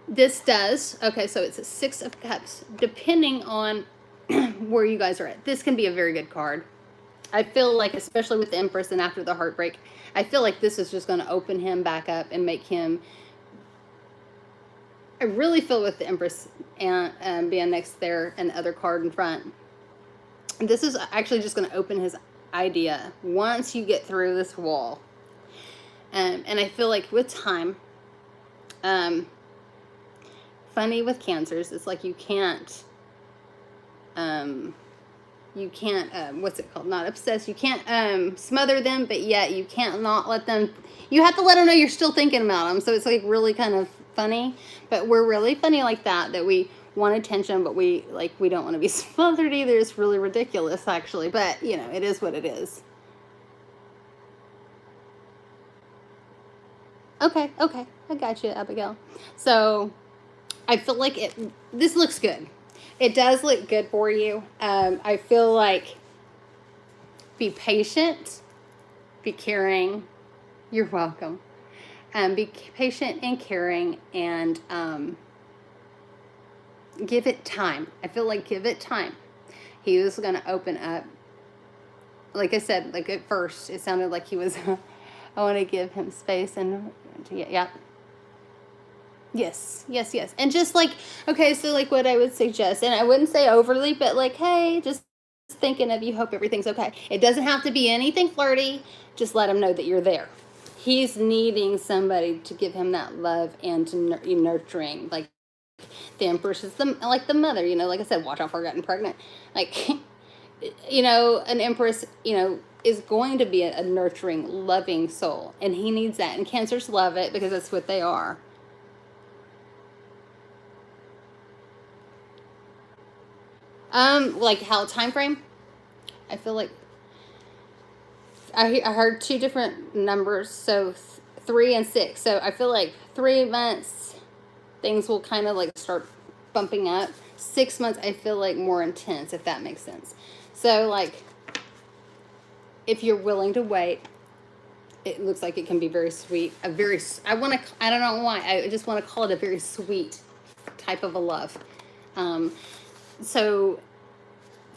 this does, okay, so it's a Six of Cups, depending on where you guys are at. This can be a very good card. I feel like, especially with the Empress and after the heartbreak, I feel like this is just going to open him back up and make him, I really feel with the Empress and being next there and the other card in front, this is actually just going to open his idea once you get through this wall. And I feel like with time, funny with Cancers, it's like you can't, you can't, what's it called? Not obsess. You can't smother them, but yet you can't not let them, you have to let them know you're still thinking about them. So it's like really kind of funny, but we're really funny like that we want attention, but we don't want to be smothered either. It's really ridiculous actually, but you know, it is what it is. Okay, I got you, Abigail. So I feel like this looks good. It does look good for you. I feel like be patient, be caring. You're welcome. Be patient and caring, and give it time. I feel like give it time. He was going to open up. Like I said, like at first, it sounded like he was, I want to give him space and, yeah. Yes. And just like, okay, so like what I would suggest, and I wouldn't say overly, but like, hey, just thinking of you, hope everything's okay. It doesn't have to be anything flirty. Just let him know that you're there. He's needing somebody to give him that love and to nurturing. Like the Empress is like the mother, you know, like I said, watch out for getting pregnant. Like, you know, an Empress, you know, is going to be a nurturing, loving soul. And he needs that. And Cancers love it because that's what they are. Like how time frame? I feel like I heard two different numbers, so 3 and 6. So I feel like 3 months, things will kind of like start bumping up. 6 months, I feel like more intense, if that makes sense. So like, if you're willing to wait, it looks like it can be very sweet. I don't know why, I just want to call it a very sweet type of a love. So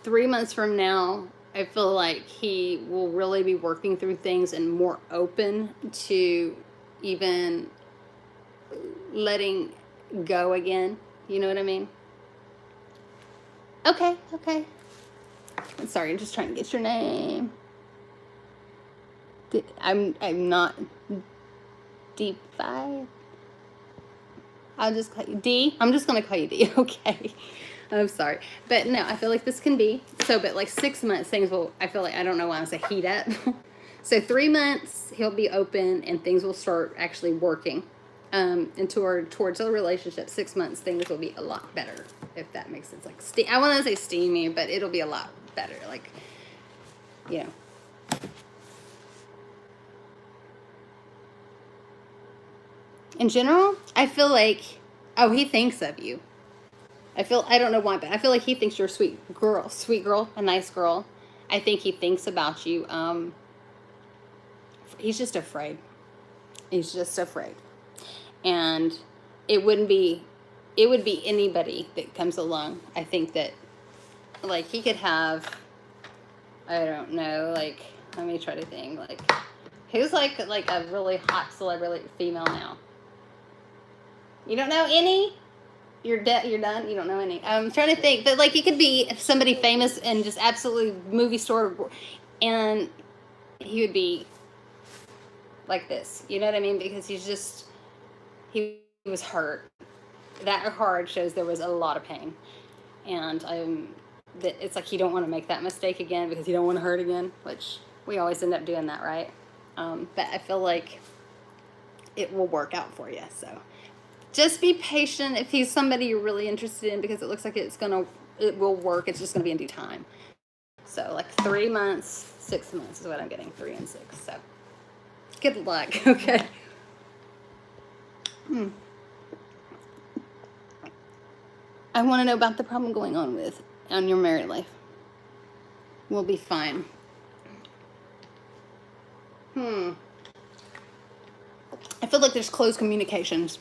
3 months from now, I feel like he will really be working through things and more open to even letting go again. You know what I mean? Okay. I'm sorry, I'm just trying to get your name. I'm not deep 5. I'll just call you D. I'm just going to call you D. Okay. I'm sorry. But no, I feel like this can be. So, but like 6 months, things will, I feel like, I don't know why I say heat up. So 3 months, he'll be open and things will start actually working towards a relationship. 6 months, things will be a lot better, if that makes sense. Like, I want to say steamy, but it'll be a lot better. Like, you know. In general, I feel like, oh, he thinks of you. I don't know why, but I feel like he thinks you're a sweet girl, a nice girl. I think he thinks about you. He's just afraid. And it would be anybody that comes along. I think that, like, he could have, I don't know, like, let me try to think, like, who's like a really hot celebrity female now? You don't know any? You're done? You don't know any? I'm trying to think, but like it could be somebody famous and just absolutely movie star, and he would be like this. You know what I mean? Because he was hurt. That card shows there was a lot of pain, and it's like he don't want to make that mistake again because he don't want to hurt again, which we always end up doing that, right? But I feel like it will work out for you. So just be patient if he's somebody you're really interested in, because it looks like it will work. It's just gonna be in due time. So like 3 months, 6 months is what I'm getting. 3 and 6. So good luck. Okay. I want to know about the problem going on your married life. We'll be fine. I feel like there's closed communications.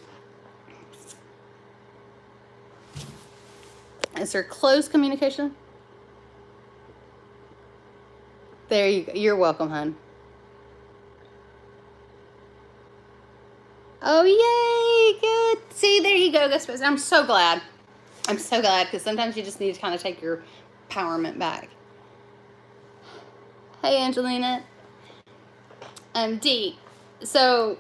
Is there closed communication? There you go. You're welcome, hon. Oh, yay. Good. See, there you go, Gus. I'm so glad. Because sometimes you just need to kind of take your empowerment back. Hey, Angelina. D. So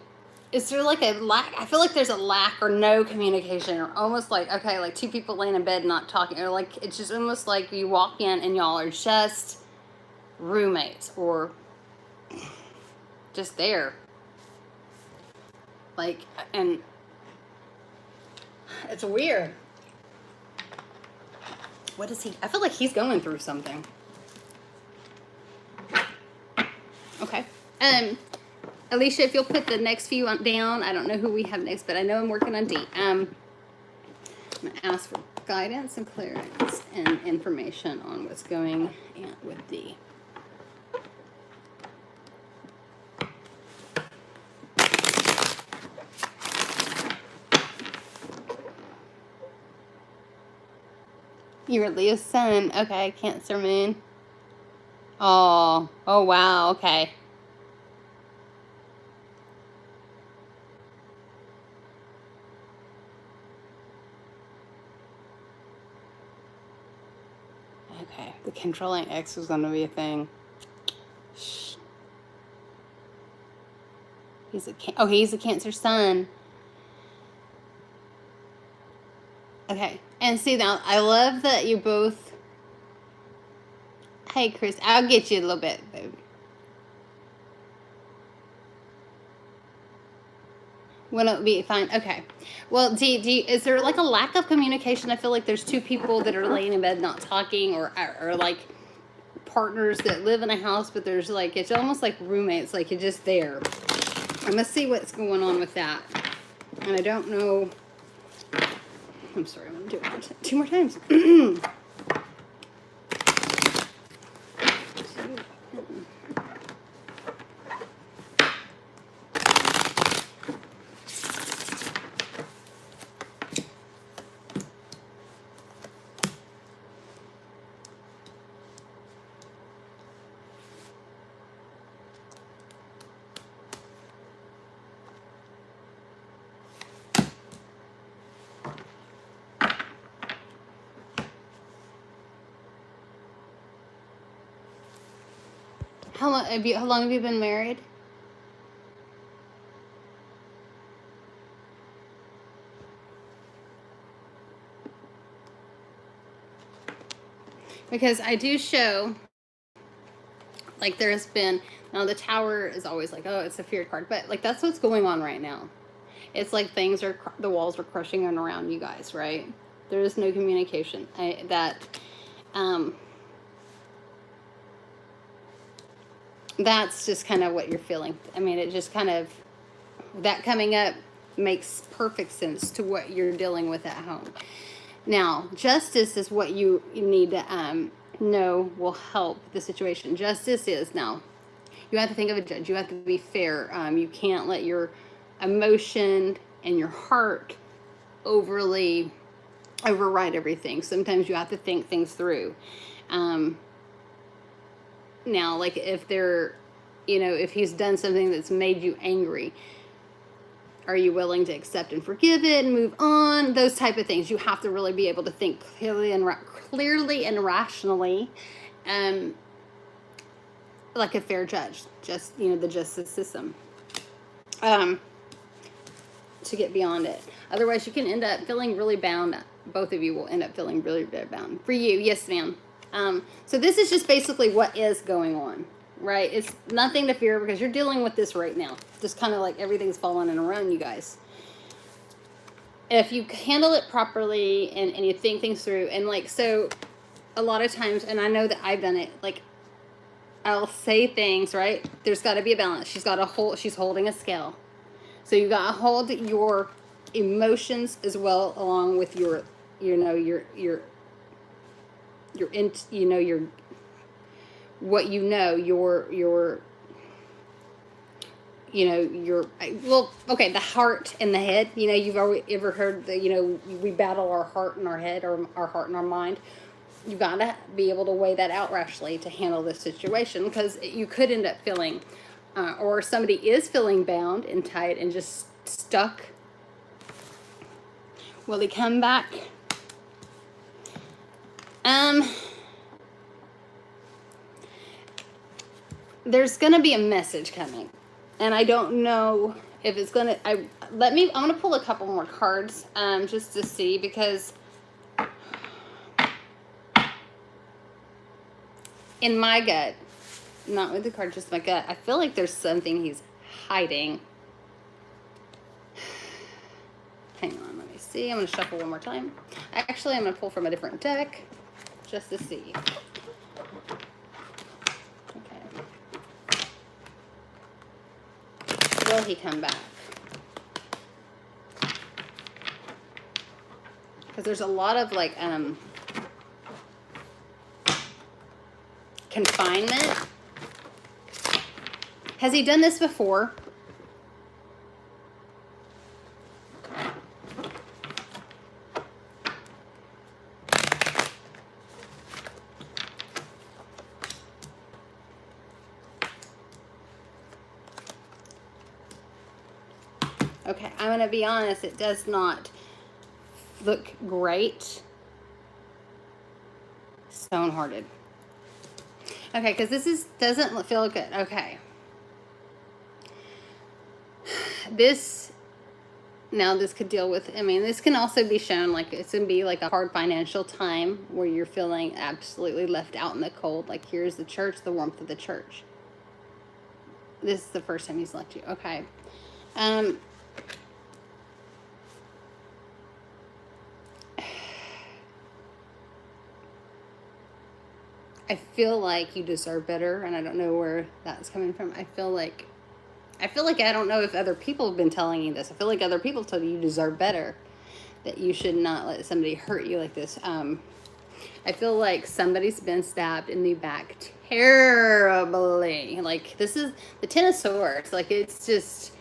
is there like a lack? I feel like there's a lack or no communication, or almost like, okay, like two people laying in bed not talking, or like it's just almost like you walk in and y'all are just roommates or just there. Like, and it's weird. What is he? I feel like he's going through something. Okay. Alicia, if you'll put the next few down, I don't know who we have next, but I know I'm working on D. I'm going to ask for guidance and clearance and information on what's going on with D. You're Leo's son. Okay, Cancer Moon. Oh wow, okay. Okay, the controlling X is going to be a thing. Shh. He's a Cancer sun. Okay, and see now, I love that you both. Hey, Chris, I'll get you a little bit, baby. When it be fine. Okay. Well, is there like a lack of communication? I feel like there's two people that are laying in bed not talking, or like partners that live in a house, but there's like, it's almost like roommates, like you're just there. I'm gonna see what's going on with that. And I don't know. I'm sorry, I'm gonna do it two more times. How long have you been married? Because I do show, like there's been, now the Tower is always like, oh, it's a fear card, but like that's what's going on right now. It's like the walls are crushing in around you guys, right? There is no communication. That's just kind of what you're feeling. I mean, it just kind of, that coming up makes perfect sense to what you're dealing with at home. Now, justice is what you need to know will help the situation. Justice is, now, you have to think of a judge. You have to be fair. You can't let your emotion and your heart override everything. Sometimes you have to think things through. Now, like if if he's done something that's made you angry, are you willing to accept and forgive it and move on? Those type of things. You have to really be able to think clearly and rationally, like a fair judge. Just, the justice system. To get beyond it. Otherwise, you can end up feeling really bound. Both of you will end up feeling really, really bound. For you, yes, ma'am. So this is just basically what is going on, right? It's nothing to fear because you're dealing with this right now. Just kind of like everything's falling in around you guys. If you handle it properly and you think things through, and like, so a lot of times, and I know that I've done it, like I'll say things, right? There's got to be a balance. She's holding a scale. So you got to hold your emotions as well along with your the heart and the head. You've ever heard that, we battle our heart and our head, or our heart and our mind. You've got to be able to weigh that out rationally to handle this situation, because you could end up feeling, or somebody is feeling bound and tight and just stuck. Will he come back? There's going to be a message coming. And I don't know if it's gonna. I'm gonna pull a couple more cards, just to see, because in my gut, not with the card, just my gut, I feel like there's something he's hiding. Hang on, let me see. I'm gonna shuffle one more time. Actually, I'm gonna pull from a different deck, just to see. Will he come back? Because there's a lot of like confinement. Has he done this before? Okay, I'm going to be honest, it does not look great. Stone-hearted. Okay, because doesn't feel good. Okay. This could deal with, this can also be shown like it's going to be like a hard financial time where you're feeling absolutely left out in the cold. Like, here's the church, the warmth of the church. This is the first time he's left you. Okay. I feel like you deserve better, and I don't know where that's coming from. I feel like I don't know if other people have been telling you this. I feel like other people told you deserve better, that you should not let somebody hurt you like this. I feel like somebody's been stabbed in the back terribly. Like, this is the Ten of Swords. Like, it's just,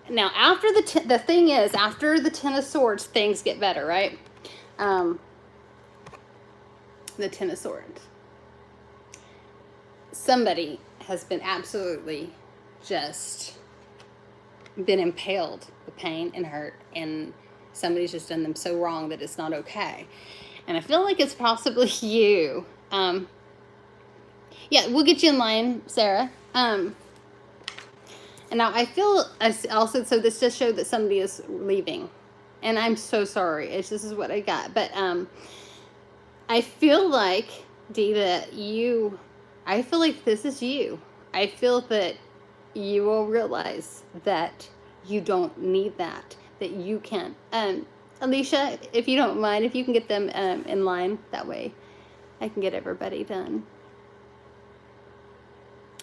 now after the thing is, after the Ten of Swords, things get better, right? The Ten of Swords. Somebody has been absolutely just been impaled with pain and hurt, and somebody's just done them so wrong that it's not okay. And I feel like it's possibly you. Yeah, we'll get you in line, Sarah. And now I feel also, so this just showed that somebody is leaving, and I'm so sorry. This is what I got, but I feel like, Dee, that I feel like this is you. I feel that you will realize that you don't need that you can. Alicia, if you don't mind, if you can get them in line, that way I can get everybody done.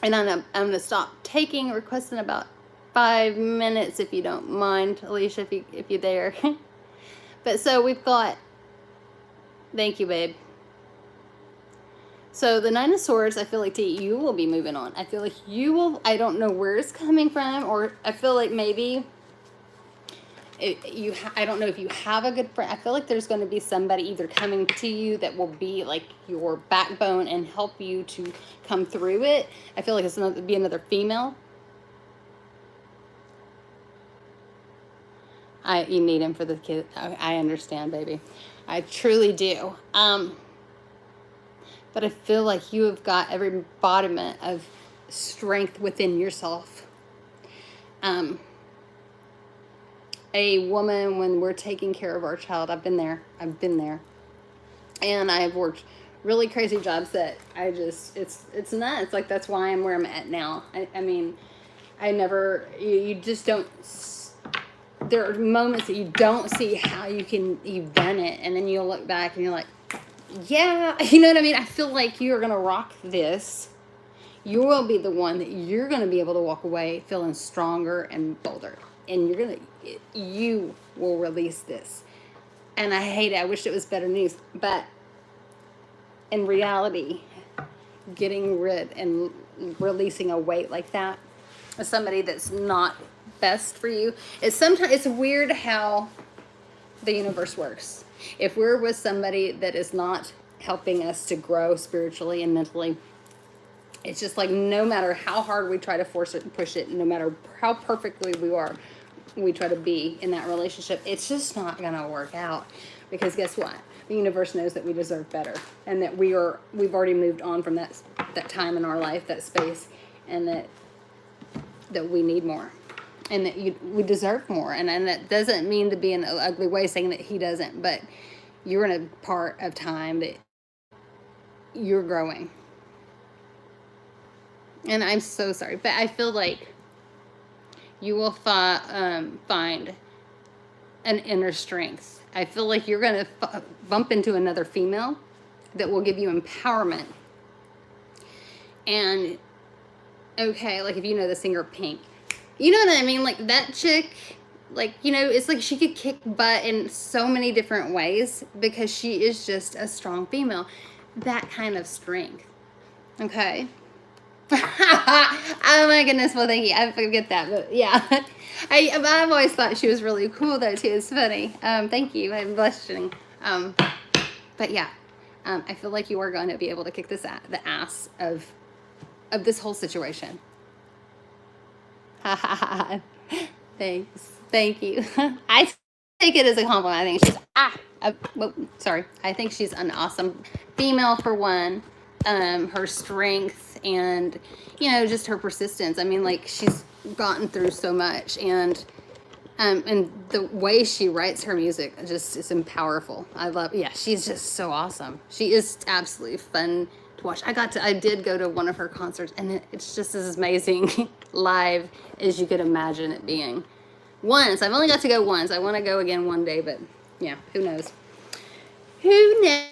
And I'm going to stop taking requests in about 5 minutes, if you don't mind, Alicia, if you're there. But so we've got, thank you, babe. So the Nine of Swords, I feel like, you will be moving on. I feel like you will, I don't know where it's coming from, or I feel like maybe I don't know if you have a good friend. I feel like there's going to be somebody either coming to you that will be like your backbone and help you to come through it. I feel like it's going to be another female. You need him for the kid. I understand, baby. I truly do. But I feel like you have got every embodiment of strength within yourself. A woman, when we're taking care of our child, I've been there. And I've worked really crazy jobs that it's nuts. Like, that's why I'm where I'm at now. You just don't, there are moments that you don't see how you've done it. And then you'll look back and you're like, yeah, you know what I mean? I feel like you're going to rock this. You will be the one that you're going to be able to walk away feeling stronger and bolder. And you will release this. And I hate it. I wish it was better news. But in reality, getting rid and releasing a weight like that of somebody that's not best for you, it's weird how the universe works. If we're with somebody that is not helping us to grow spiritually and mentally, it's just like, no matter how hard we try to force it and push it, no matter how perfectly we try to be in that relationship, it's just not going to work out. Because guess what? The universe knows that we deserve better, and that we've already moved on from that time in our life, that space, and that that we need more, and that we deserve more. And that doesn't mean to be in an ugly way saying that he doesn't, but you're in a part of time that you're growing. And I'm so sorry, but I feel like you will find an inner strength. I feel like you're going to bump into another female that will give you empowerment. And, okay, like if you know the singer Pink, you know what I mean? Like that chick, like, you know, it's like she could kick butt in so many different ways because she is just a strong female. That kind of strength. Okay? Oh my goodness, well thank you. I forget that, but yeah. I've always thought she was really cool though too. It's funny. Thank you. I'm blushing. But yeah, I feel like you are going to be able to kick the ass of this whole situation. Thanks. Thank you. I take it as a compliment. I think she's sorry. I think she's an awesome female for one. Her strength and, you know, just her persistence. I mean, like, she's gotten through so much, and the way she writes her music just is powerful. She's just so awesome. She is absolutely fun to watch. I did go to one of her concerts, and it's just as amazing live as you could imagine it being. Once. I've only got to go once. I want to go again one day, but yeah, who knows? Who knows?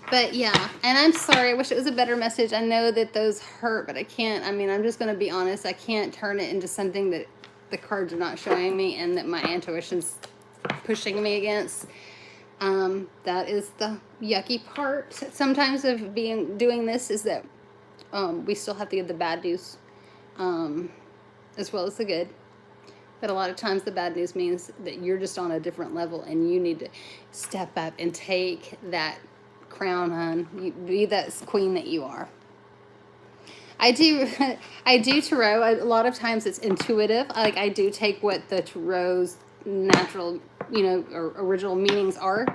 But yeah, and I'm sorry. I wish it was a better message. I know that those hurt, but I can't. I mean, I'm just going to be honest. I can't turn it into something that the cards are not showing me and that my intuition's pushing me against. That is the yucky part sometimes of doing this, is that we still have to get the bad news as well as the good. But a lot of times the bad news means that you're just on a different level and you need to step up and take that crown, hon. You be that queen that you are. I do tarot. A lot of times it's intuitive. Like, I do take what the tarot's natural, you know, or original meanings are.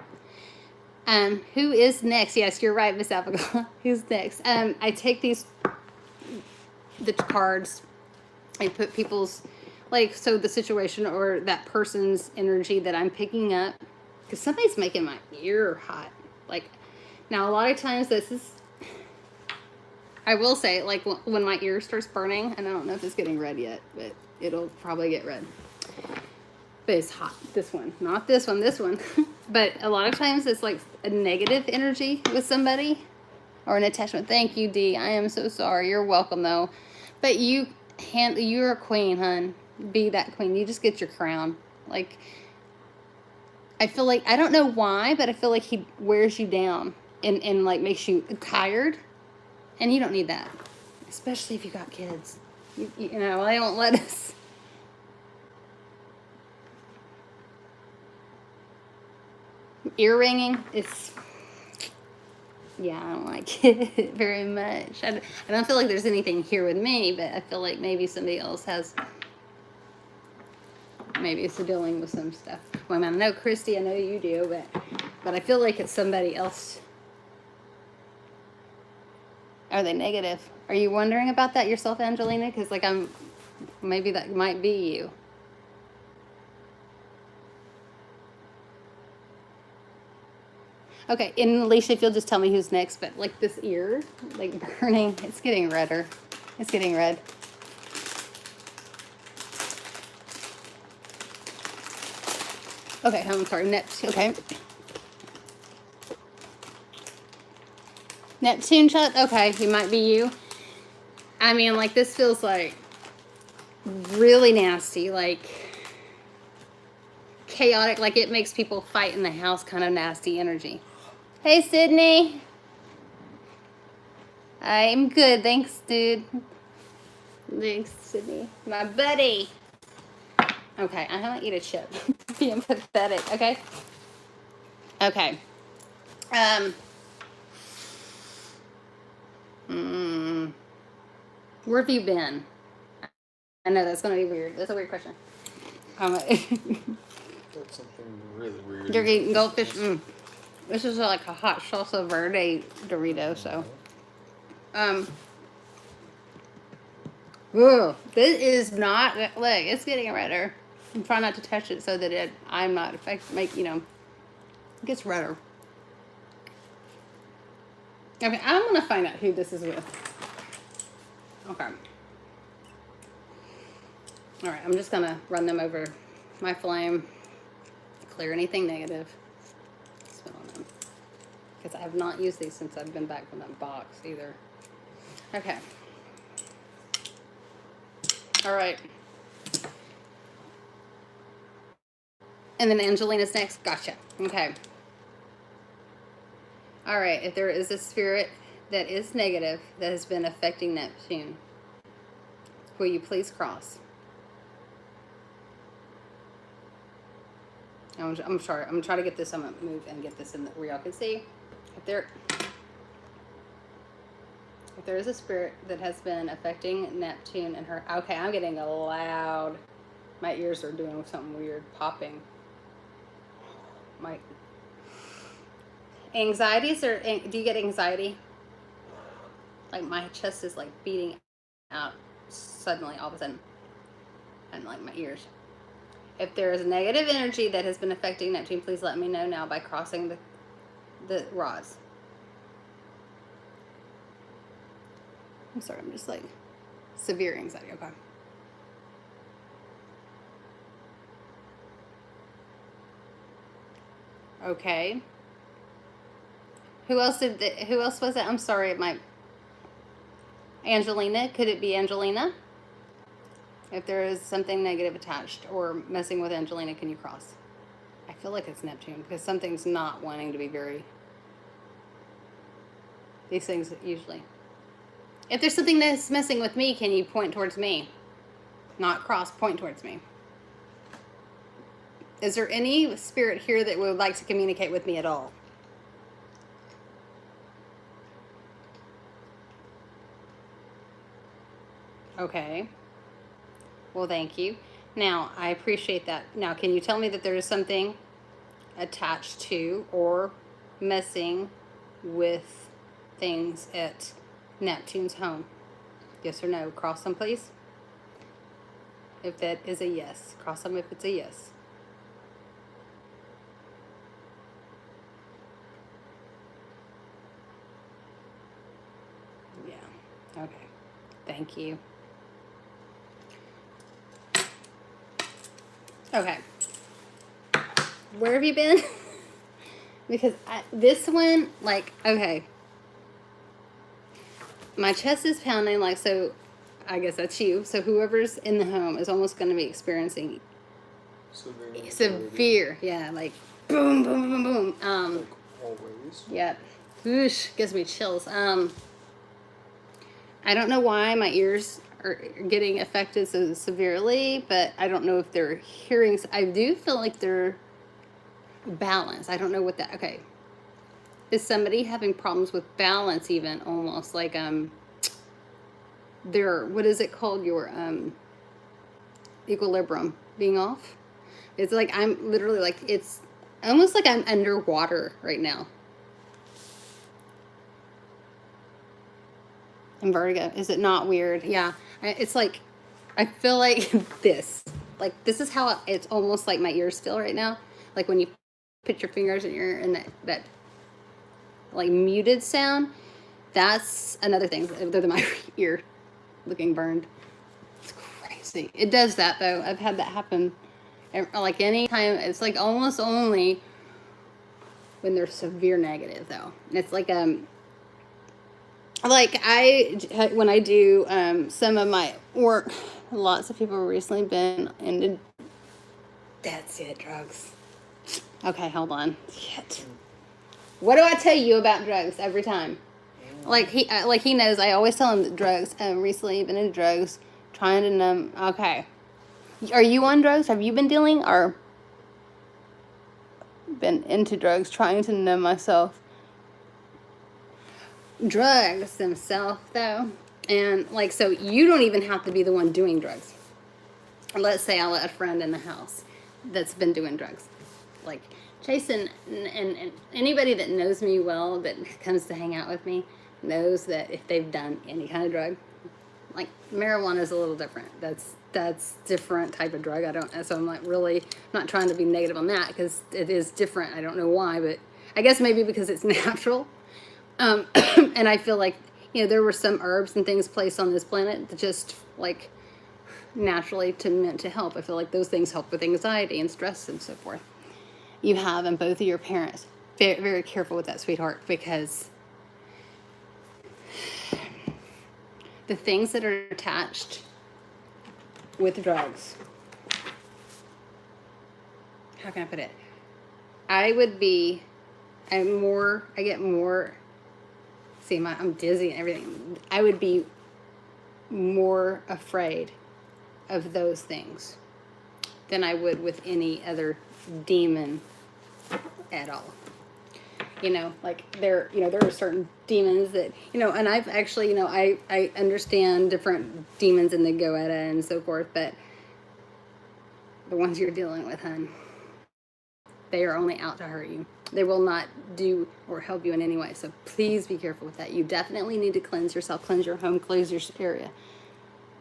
Who is next? Yes, you're right, Miss Abigail. Who's next? I take the cards. I put people's, like, so the situation or that person's energy that I'm picking up, because somebody's making my ear hot. Like, now a lot of times this is, I will say, like, when my ear starts burning, and I don't know if it's getting red yet, but it'll probably get red. But it's hot. This one, not this one, this one. But a lot of times it's like a negative energy with somebody or an attachment. Thank you, Dee. I am so sorry. You're welcome, though. But you're a queen, hun. Be that queen. You just get your crown. Like, I feel like, I don't know why, but I feel like he wears you down and like makes you tired. And you don't need that. Especially if you got kids. You know, I don't let us. Ear ringing, yeah, I don't like it very much. I don't feel like there's anything here with me, but I feel like maybe somebody else has, maybe it's dealing with some stuff. Well, I know, Christy, I know you do, but I feel like it's somebody else. Are they negative? Are you wondering about that yourself, Angelina? Because, like, maybe that might be you. Okay, and Alicia, if you'll just tell me who's next, but like this ear, like burning, it's getting redder. It's getting red. Okay, I'm sorry, Neptune, okay. Neptune shot, okay, it might be you. I mean, like, this feels like really nasty, like chaotic, like it makes people fight in the house kind of nasty energy. Hey, Sydney. I'm good. Thanks, dude. Thanks, Sydney. My buddy. Okay, I'm going to eat a chip. Being pathetic, okay? Okay. Where have you been? I know that's going to be weird. That's a weird question. That's something really weird. You're eating goldfish? This is like a hot salsa verde Dorito, so. Ooh, this is not, look, it's getting redder. I'm trying not to touch it so that I'm not it gets redder. Okay, I'm going to find out who this is with. Okay. All right, I'm just going to run them over my flame, clear anything negative. Spit on them. Because I have not used these since I've been back from that box either. Okay. All right. And then Angelina's next. Gotcha. Okay. All right. If there is a spirit that is negative that has been affecting Neptune, will you please cross? I'm sorry. I'm going to try to get this. I'm going to move and get this in where y'all can see. If there is a spirit that has been affecting Neptune and her... Okay, I'm getting a loud... My ears are doing something weird, popping. My... Anxieties or... Do you get anxiety? Like my chest is like beating out suddenly all of a sudden. And like my ears. If there is negative energy that has been affecting Neptune, please let me know now by crossing the rods. I'm sorry, I'm just like severe anxiety. Okay. Okay. Who else was it? I'm sorry, Angelina. Could it be Angelina? If there is something negative attached or messing with Angelina, can you cross? I feel like it's Neptune because something's not wanting to be very... These things usually... If there's something that's messing with me, can you point towards me? Not cross, point towards me. Is there any spirit here that would like to communicate with me at all? Okay. Well, thank you. Now, I appreciate that. Now, can you tell me that there is something attached to or messing with things at Neptune's home? Yes or no? Cross them, please. If that is a yes. Cross them if it's a yes. Yeah. Okay. Thank you. Okay. Where have you been? Because this one, like, okay. My chest is pounding, like, so I guess that's you. So whoever's in the home is almost going to be experiencing severe, yeah, like boom, boom, boom, boom. Like always. Yeah. Whoosh, gives me chills. I don't know why my ears are getting affected so severely, but I don't know if they're hearing. I do feel like they're balanced. I don't know what that. Okay. Is somebody having problems with balance even almost like their, what is it called, your equilibrium being off? It's like I'm literally like, it's almost like I'm underwater right now. And vertigo. Is it not weird? Yeah. It's like, I feel like this is how it's almost like my ears feel right now. Like when you put your fingers in your ear and that like muted sound, that's another thing. Other than my ear looking burned. It's crazy. It does that though. I've had that happen. Like any time, it's like almost only when they're severe negative though. It's like when I do some of my work, lots of people have recently been into, that's it, drugs. Okay, hold on. Shit. What do I tell you about drugs every time? Like he knows. I always tell him that drugs. Recently been into drugs, trying to numb. Okay, are you on drugs? Have you been dealing or been into drugs, trying to numb myself? Drugs themselves, though, and like so, you don't even have to be the one doing drugs. Let's say I let a friend in the house that's been doing drugs, like Jason and anybody that knows me well that comes to hang out with me knows that if they've done any kind of drug, like marijuana is a little different. That's different type of drug. I don't, so I'm like really not trying to be negative on that because it is different. I don't know why, but I guess maybe because it's natural. And I feel like, there were some herbs and things placed on this planet that just like naturally meant to help. I feel like those things help with anxiety and stress and so forth. You have, and both of your parents, very, very careful with that, sweetheart, because the things that are attached with drugs, how can I put it? I get more, see, I'm dizzy and everything. I would be more afraid of those things than I would with any other demon at all. Like there are certain demons that, and I've actually, I understand different demons and the goetta and so forth, but the ones you're dealing with, hun, they are only out to hurt you. They will not do or help you in any way. So please be careful with that. You definitely need to cleanse yourself, cleanse your home, cleanse your area.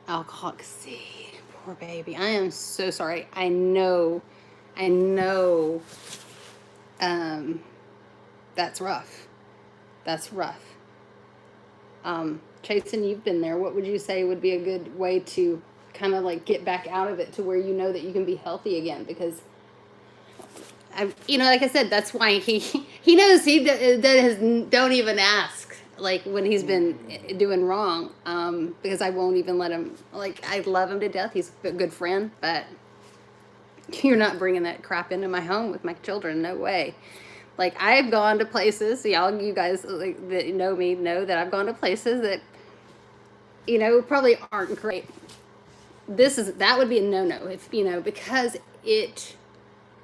Alcoholic, see, poor baby. I am so sorry. I know, that's rough. That's rough. Chasen, you've been there. What would you say would be a good way to kind of like get back out of it to where you know that you can be healthy again? Because like I said, that's why he knows don't even ask, like when he's been doing wrong, because I won't even let him, like I love him to death. He's a good friend, but you're not bringing that crap into my home with my children. No way. Like I've gone to places, you guys like, that know me know that I've gone to places that, probably aren't great. That would be a no-no if, because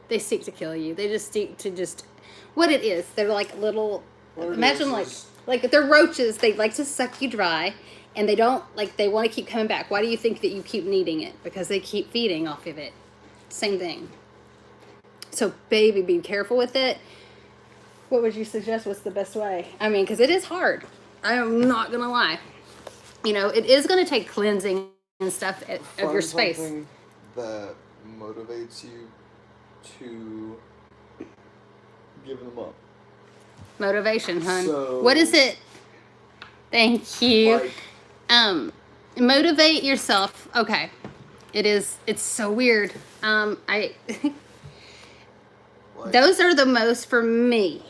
they seek to kill you. They just seek to what it is. They're like little, imagine like they're roaches. They like to suck you dry, and they don't, like, they want to keep coming back. Why do you think that you keep needing it? Because they keep feeding off of it. Same thing. So baby, be careful with it. What would you suggest? What's the best way? I mean, because it is hard. I am not going to lie. It is going to take cleansing and stuff of your space. Something that motivates you to give them up. Motivation, hun. So, what is it? Thank you. Like, Motivate yourself. Okay. It's so weird. like, Those are the most for me.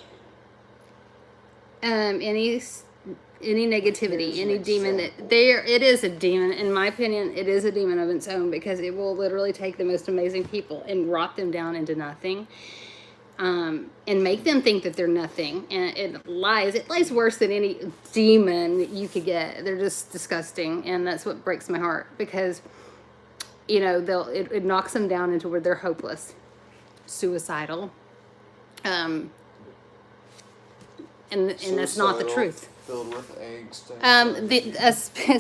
Any negativity, any demon it is a demon. In my opinion, it is a demon of its own, because it will literally take the most amazing people and rot them down into nothing, and make them think that they're nothing. And it lies worse than any demon you could get. They're just disgusting, and that's what breaks my heart, because it knocks them down into where they're hopeless, suicidal, and that's not the truth. Filled with angst.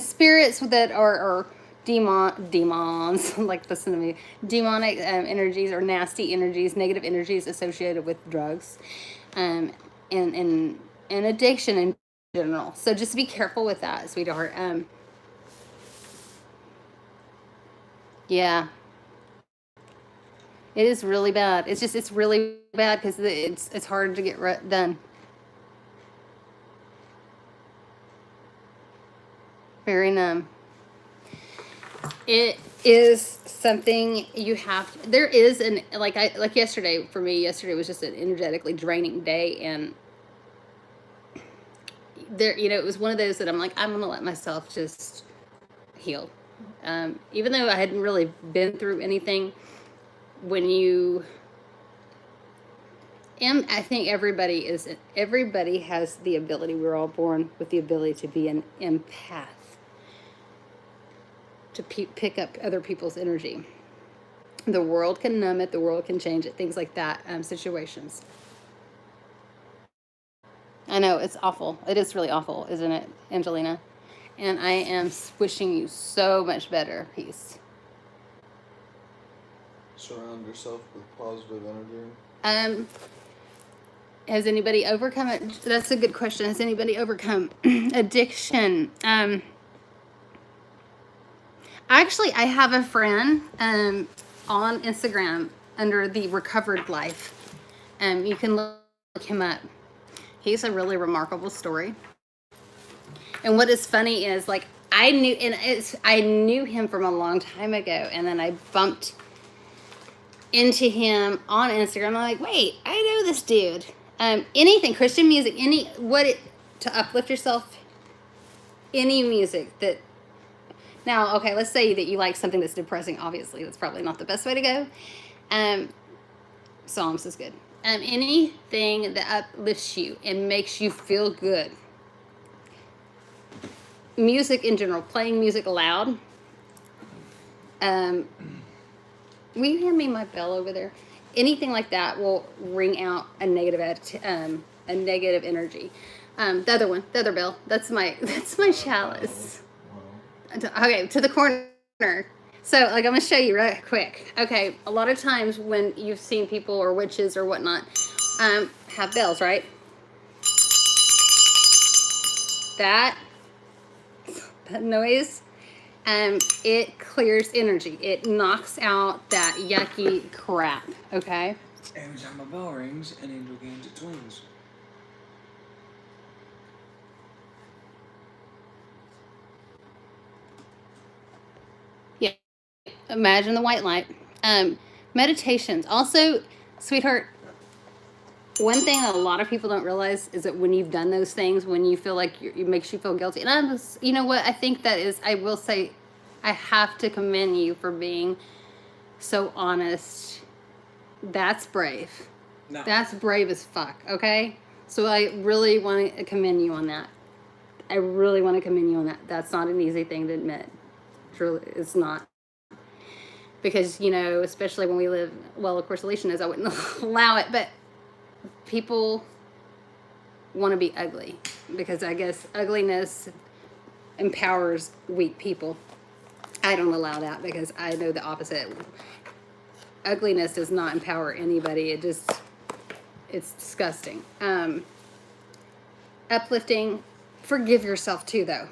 Spirits that are demons, like, listen to me, demonic energies or nasty energies, negative energies associated with drugs, and addiction in general. So just be careful with that, sweetheart. Yeah. It is really bad. It's really bad because it's hard to get done. Very numb. It is something you have to, there is like yesterday, for me, yesterday was just an energetically draining day, and there, it was one of those that I'm like, I'm going to let myself just heal. Even though I hadn't really been through anything, I think everybody has the ability, we're all born with the ability to be an empath, to pick up other people's energy. The world can numb it, the world can change it, things like that, situations. I know, it's awful. It is really awful, isn't it, Angelina? And I am wishing you so much better peace. Surround yourself with positive energy. Has anybody overcome it? That's a good question. Has anybody overcome addiction? Actually, I have a friend on Instagram under the Recovered Life. You can look him up. He's a really remarkable story. And what is funny is, like, I knew him from a long time ago, and then I bumped into him on Instagram. I'm like, wait, I know this dude. Anything, Christian music, to uplift yourself, any music that. Now, okay, let's say that you like something that's depressing. Obviously, that's probably not the best way to go. Psalms is good. Anything that uplifts you and makes you feel good. Music in general, playing music loud. Will you hand me my bell over there? Anything like that will ring out a negative energy. The other bell. That's my chalice. Okay, to the corner. So, like, I'm gonna show you right quick. Okay, a lot of times when you've seen people or witches or whatnot have bells, right? That noise, it clears energy. It knocks out that yucky crap. Okay. Every time a bell rings, an angel gains its wings. Yeah. Imagine the white light. Meditations. Also, sweetheart, one thing that a lot of people don't realize is that when you've done those things, when you feel like it makes you feel guilty. And you know what? I think that is, I will say, I have to commend you for being so honest. That's brave. No. That's brave as fuck, okay? So I really want to commend you on that. I really want to commend you on that. That's not an easy thing to admit. Truly, it's not. Because, you know, especially when we live, well, of course, Alicia knows I wouldn't allow it, but people want to be ugly. Because I guess ugliness empowers weak people. I don't allow that because I know the opposite. Ugliness does not empower anybody. It's disgusting. Uplifting. Forgive yourself too, though.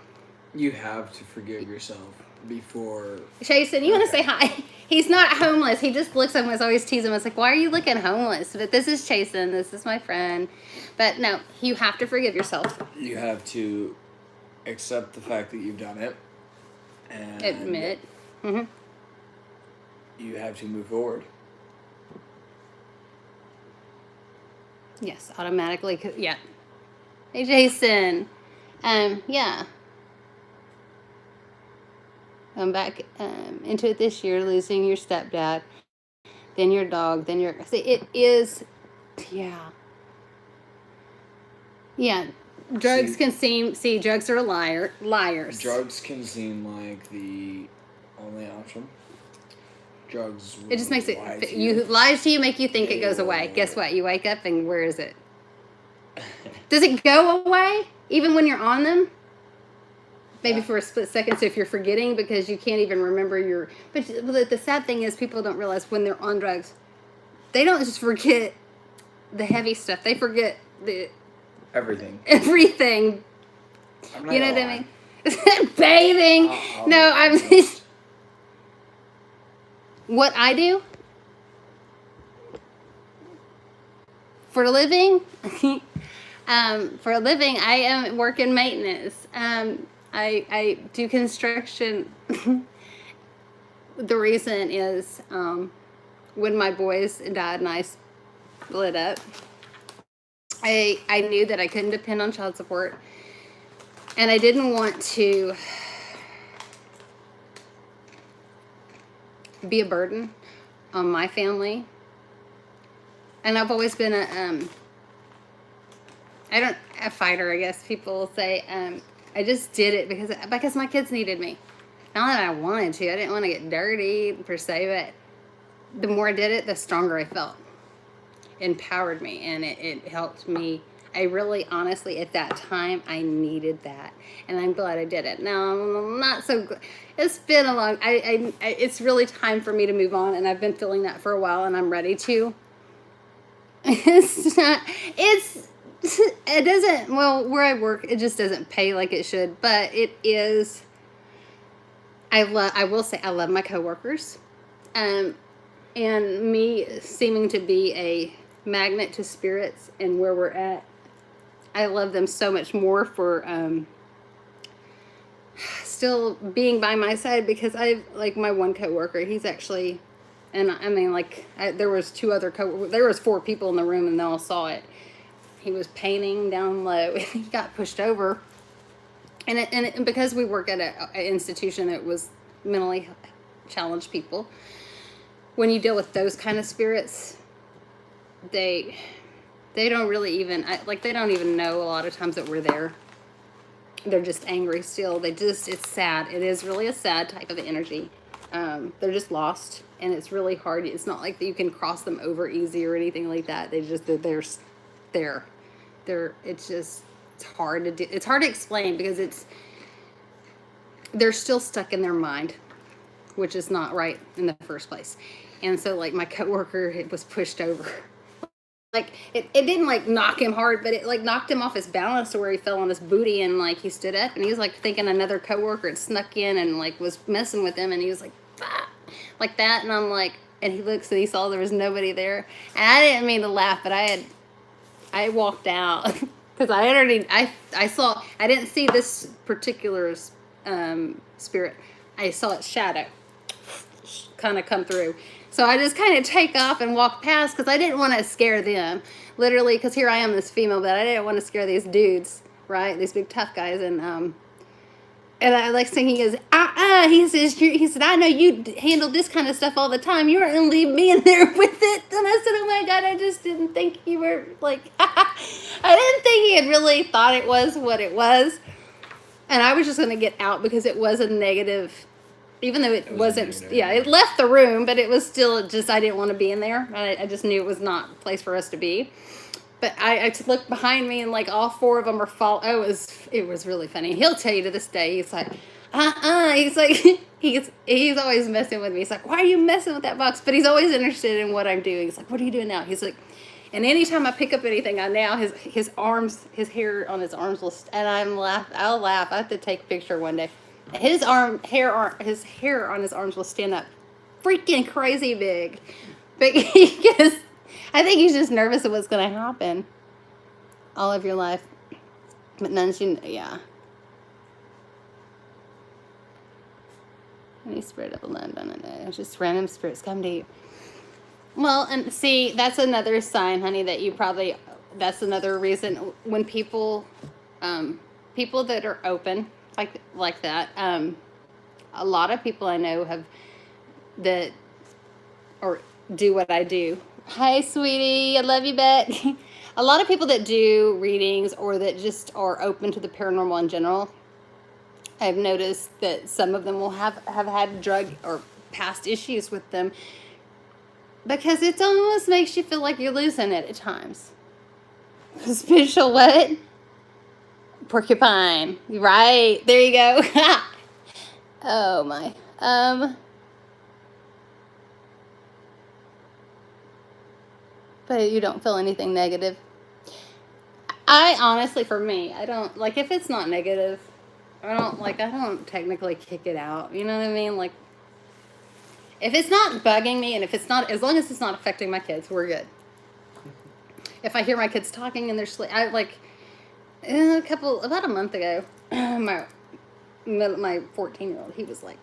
You have to forgive yourself before. Jason, you want to say hi? He's not homeless. He just looks homeless. I always tease him. It's like, why are you looking homeless? But this is Jason. This is my friend. But no, you have to forgive yourself. You have to accept the fact that you've done it. And Admit. Mm-hmm. You have to move forward. Yes, automatically. Yeah. Hey, Jason. Yeah. I'm back into it this year, losing your stepdad, then your dog, then your... See, it is... Yeah. Yeah. Drugs can seem... See, drugs are liars. Drugs can seem like the only option. Drugs... It just makes it... Lies to you make you think it goes away. Guess what? You wake up and where is it? Does it go away even when you're on them? Maybe for a split second, so if you're forgetting because you can't even remember your... But the sad thing is people don't realize when they're on drugs, they don't just forget the heavy stuff. They forget the... Everything. Everything. You know what I mean? Bathing. No, I'm... What I do? For a living? For a living, I am working maintenance. I do construction. The reason is when my boys died and I split up, I knew that I couldn't depend on child support. And I didn't want to be a burden on my family. And I've always been a fighter, I guess people will say. I just did it because my kids needed me. Not that I wanted to. I didn't want to get dirty per se, but the more I did it, the stronger I felt. It empowered me, and it helped me. I really, honestly, at that time, I needed that, and I'm glad I did it. Now, I'm not so good. It's been a long... it's really time for me to move on, and I've been feeling that for a while, and I'm ready to. It doesn't, well, where I work, it just doesn't pay like it should, but it is I will say I love my coworkers, and me seeming to be a magnet to spirits and where we're at. I love them so much more for still being by my side, because I like my one coworker. He's actually, and I mean, like there was two other there was 4 people in the room and they all saw it. He was painting down low and he got pushed over. And because we work at an institution that was mentally challenged people, when you deal with those kind of spirits, they don't really even they don't even know a lot of times that we're there. They're just angry still. It's sad. It is really a sad type of energy. They're just lost, and it's really hard. It's not like that you can cross them over easy or anything like that. They're there. It's hard to do. It's hard to explain because they're still stuck in their mind, which is not right in the first place. And so like my coworker, it was pushed over. Like it didn't like knock him hard, but it like knocked him off his balance to where he fell on his booty, and like he stood up and he was like thinking another coworker had snuck in and like was messing with him, and he was like, ah! Like that, and I'm like, and he looks and he saw there was nobody there, and I didn't mean to laugh, but I walked out because I didn't see this particular spirit. I saw its shadow kind of come through. So I just kind of take off and walk past because I didn't want to scare them. Literally, because here I am, this female, but I didn't want to scare these dudes, right? These big tough guys. And I like thinking, he goes, he said, I know you handle this kind of stuff all the time. You weren't going to leave me in there with it. And I said, oh my God, I just didn't think you were like, I didn't think he had really thought it was what it was. And I was just going to get out because it was a negative. Even though it wasn't, it left the room, but it was still just, I didn't want to be in there. I just knew it was not a place for us to be. But I looked behind me and like all 4 of them were it was really funny. He'll tell you to this day, he's like, he's like, he's always messing with me. He's like, why are you messing with that box? But he's always interested in what I'm doing. He's like, what are you doing now? He's like, and anytime I pick up anything, his hair on his arms will, and I'll laugh. I have to take a picture one day. His hair on his arms will stand up freaking crazy big. Because I think he's just nervous of what's going to happen all of your life. But yeah. Any spirit of alone, just random spirits come to you. Well, and see, that's another sign, honey, that that's another reason when people that are open, like that. A lot of people I know or do what I do. Hi, sweetie. I love you, Bet. A lot of people that do readings or that just are open to the paranormal in general, I've noticed that some of them will have had drug or past issues with them because it almost makes you feel like you're losing it at times. Spiritual what? Porcupine. Right. There you go. Oh my. But you don't feel anything negative. I honestly, for me, I don't like if it's not negative. I don't technically kick it out. You know what I mean? Like if it's not bugging me and if it's not, as long as it's not affecting my kids, we're good. If I hear my kids talking in their sleep, about a month ago, my 14-year-old, he was like,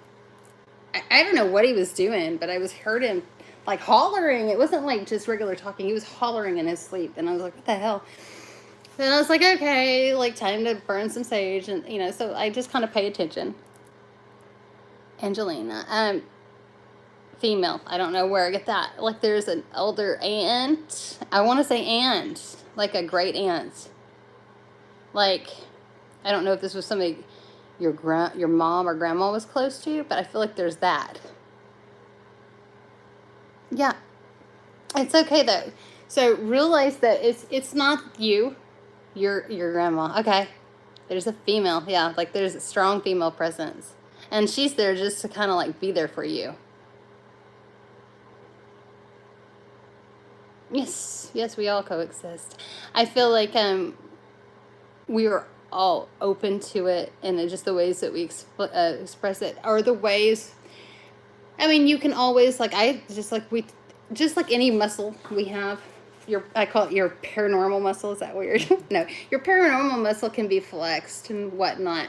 I don't know what he was doing, but I heard him like hollering. It wasn't like just regular talking. He was hollering in his sleep, and I was like, what the hell? Then I was like, okay, like time to burn some sage, and so I just kind of pay attention. Angelina, female. I don't know where I get that. Like there's an older aunt. I want to say aunt, like a great aunt. Like, I don't know if this was somebody your mom or grandma was close to, but I feel like there's that. Yeah. It's okay though. So realize that it's not your grandma. Okay. There's a female. Yeah, like there's a strong female presence. And she's there just to kind of like be there for you. Yes, we all coexist. I feel like we are all open to it, and it's just the ways that we express it are the ways. I mean, you can always like just like any muscle we have. I call it your paranormal muscle. Is that weird? No, your paranormal muscle can be flexed and whatnot.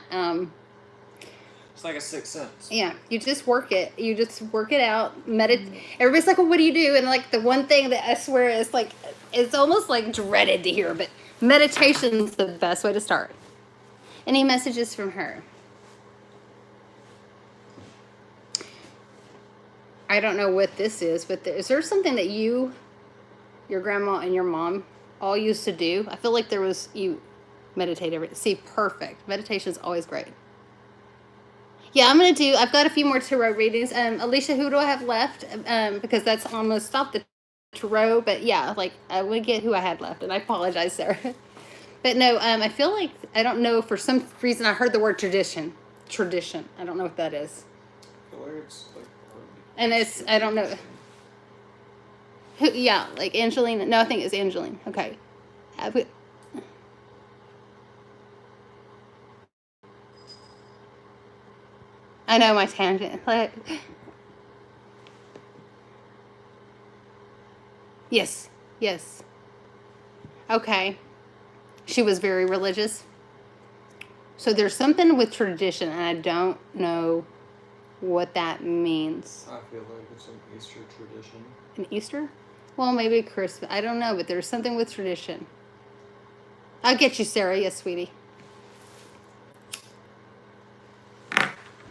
It's like a sixth sense. Yeah, you just work it. You just work it out. Everybody's like, well, what do you do? And like the one thing that I swear is like, it's almost like dreaded to hear, but meditation's the best way to start. Any messages from her? I don't know what this is, but is there something that your grandma and your mom all used to do? I feel like you meditate every day. See, perfect. Meditation is always great. Yeah, I've got a few more tarot readings. Alicia, who do I have left? Because that's almost stopped the tarot, but yeah, like I would get who I had left, and I apologize, Sarah. But no, I feel like, I don't know, for some reason I heard the word tradition. Tradition. I don't know what that is. I feel like it's like. And I don't know. Yeah, like Angelina. No, I think it's Angeline. Okay. I know my tangent. Yes. Yes. Okay. She was very religious. So there's something with tradition, and I don't know what that means. I feel like it's an Easter tradition. An Easter? Well, maybe Christmas. I don't know, but there's something with tradition. I'll get you, Sarah. Yes, sweetie.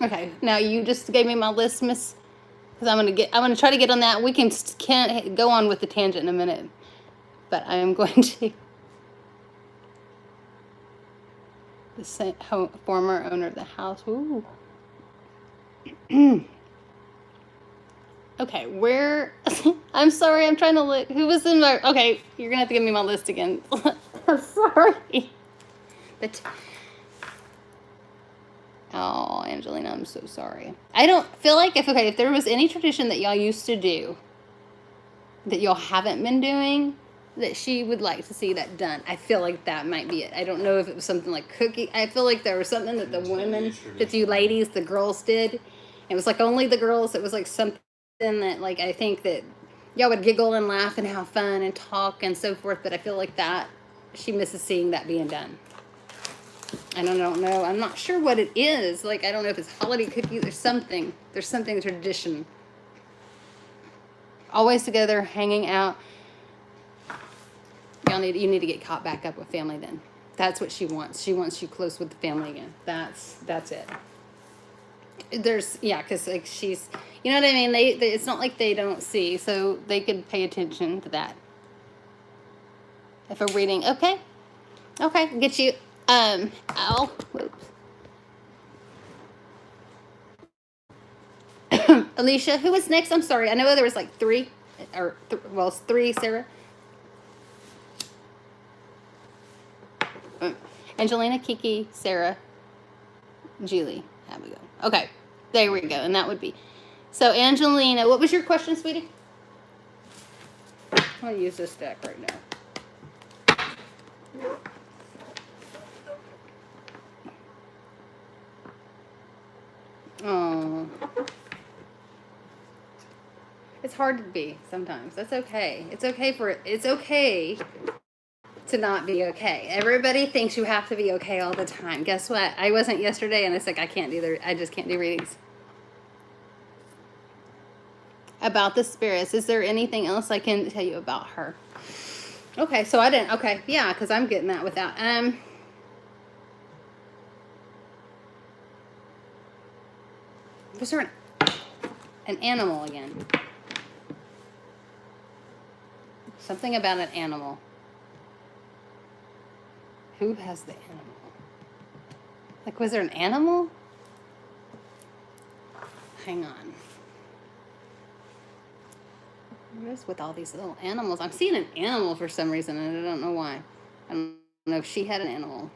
Okay, now you just gave me my list, Miss, because I'm gonna try to get on that. We can't go on with the tangent in a minute, but I am going to. The former owner of the house. Ooh. Okay, where? I'm sorry, I'm trying to look. Who was in my? Okay, you're gonna have to give me my list again. I'm sorry. Oh, Angelina, I'm so sorry. I don't feel like if there was any tradition that y'all used to do that y'all haven't been doing, that she would like to see that done. I feel like that might be it. I don't know if it was something like cooking. I feel like there was something that the women, that you ladies, the girls did. It was like only the girls. It was like something that like I think that y'all would giggle and laugh and have fun and talk and so forth. But I feel like that she misses seeing that being done. And I don't know. I'm not sure what it is. Like I don't know if it's holiday cookies. There's something tradition. Always together, hanging out. You need to get caught back up with family then. That's what she wants. She wants you close with the family again. That's it. Because like she's, you know what I mean? They it's not like they don't see, so they could pay attention to that. If a reading, okay, get you, whoops. Alicia, who was next? I'm sorry. I know there was like three, it's three, Sarah. Angelina, Kiki, Sarah, Julie. There we go. Okay, there we go. And that would be. So, Angelina, what was your question, sweetie? I'm going to use this deck right now. Oh. It's hard to be sometimes. That's okay. It's okay to not be okay. Everybody thinks you have to be okay all the time. Guess what? I wasn't yesterday, and it's like I just can't do readings. About the spirits, is there anything else I can tell you about her? Okay, so I didn't. Okay, yeah, because I'm getting that without. Was there an animal again? Something about an animal. Who has the animal? Like, was there an animal? Hang on. What is with all these little animals? I'm seeing an animal for some reason, and I don't know why. I don't know if she had an animal.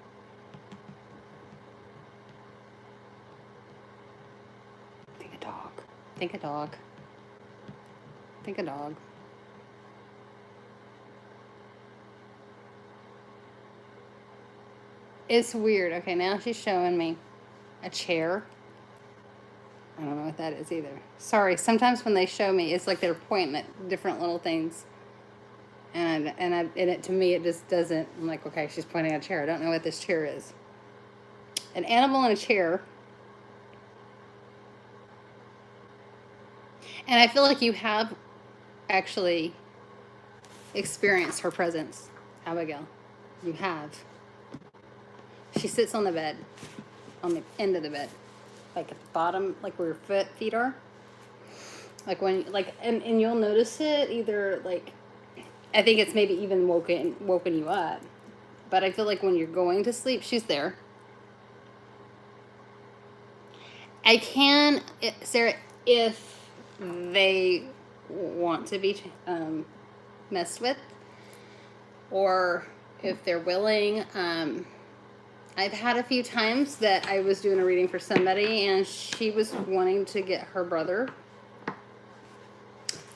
Think a dog. Think a dog. Think a dog. It's weird. Okay, now she's showing me a chair. I don't know what that is either. Sorry, sometimes when they show me, it's like they're pointing at different little things. And it, to me, it just doesn't. I'm like, okay, she's pointing at a chair. I don't know what this chair is. An animal in a chair. And I feel like you have actually experienced her presence, Abigail. You have. She sits on the bed, on the end of the bed, like at the bottom, like where your feet are. Like when, like, and you'll notice it either like, I think it's maybe even woken you up, but I feel like when you're going to sleep, she's there. I can, Sarah, if they want to be messed with, or if they're willing. I've had a few times that I was doing a reading for somebody and she was wanting to get her brother.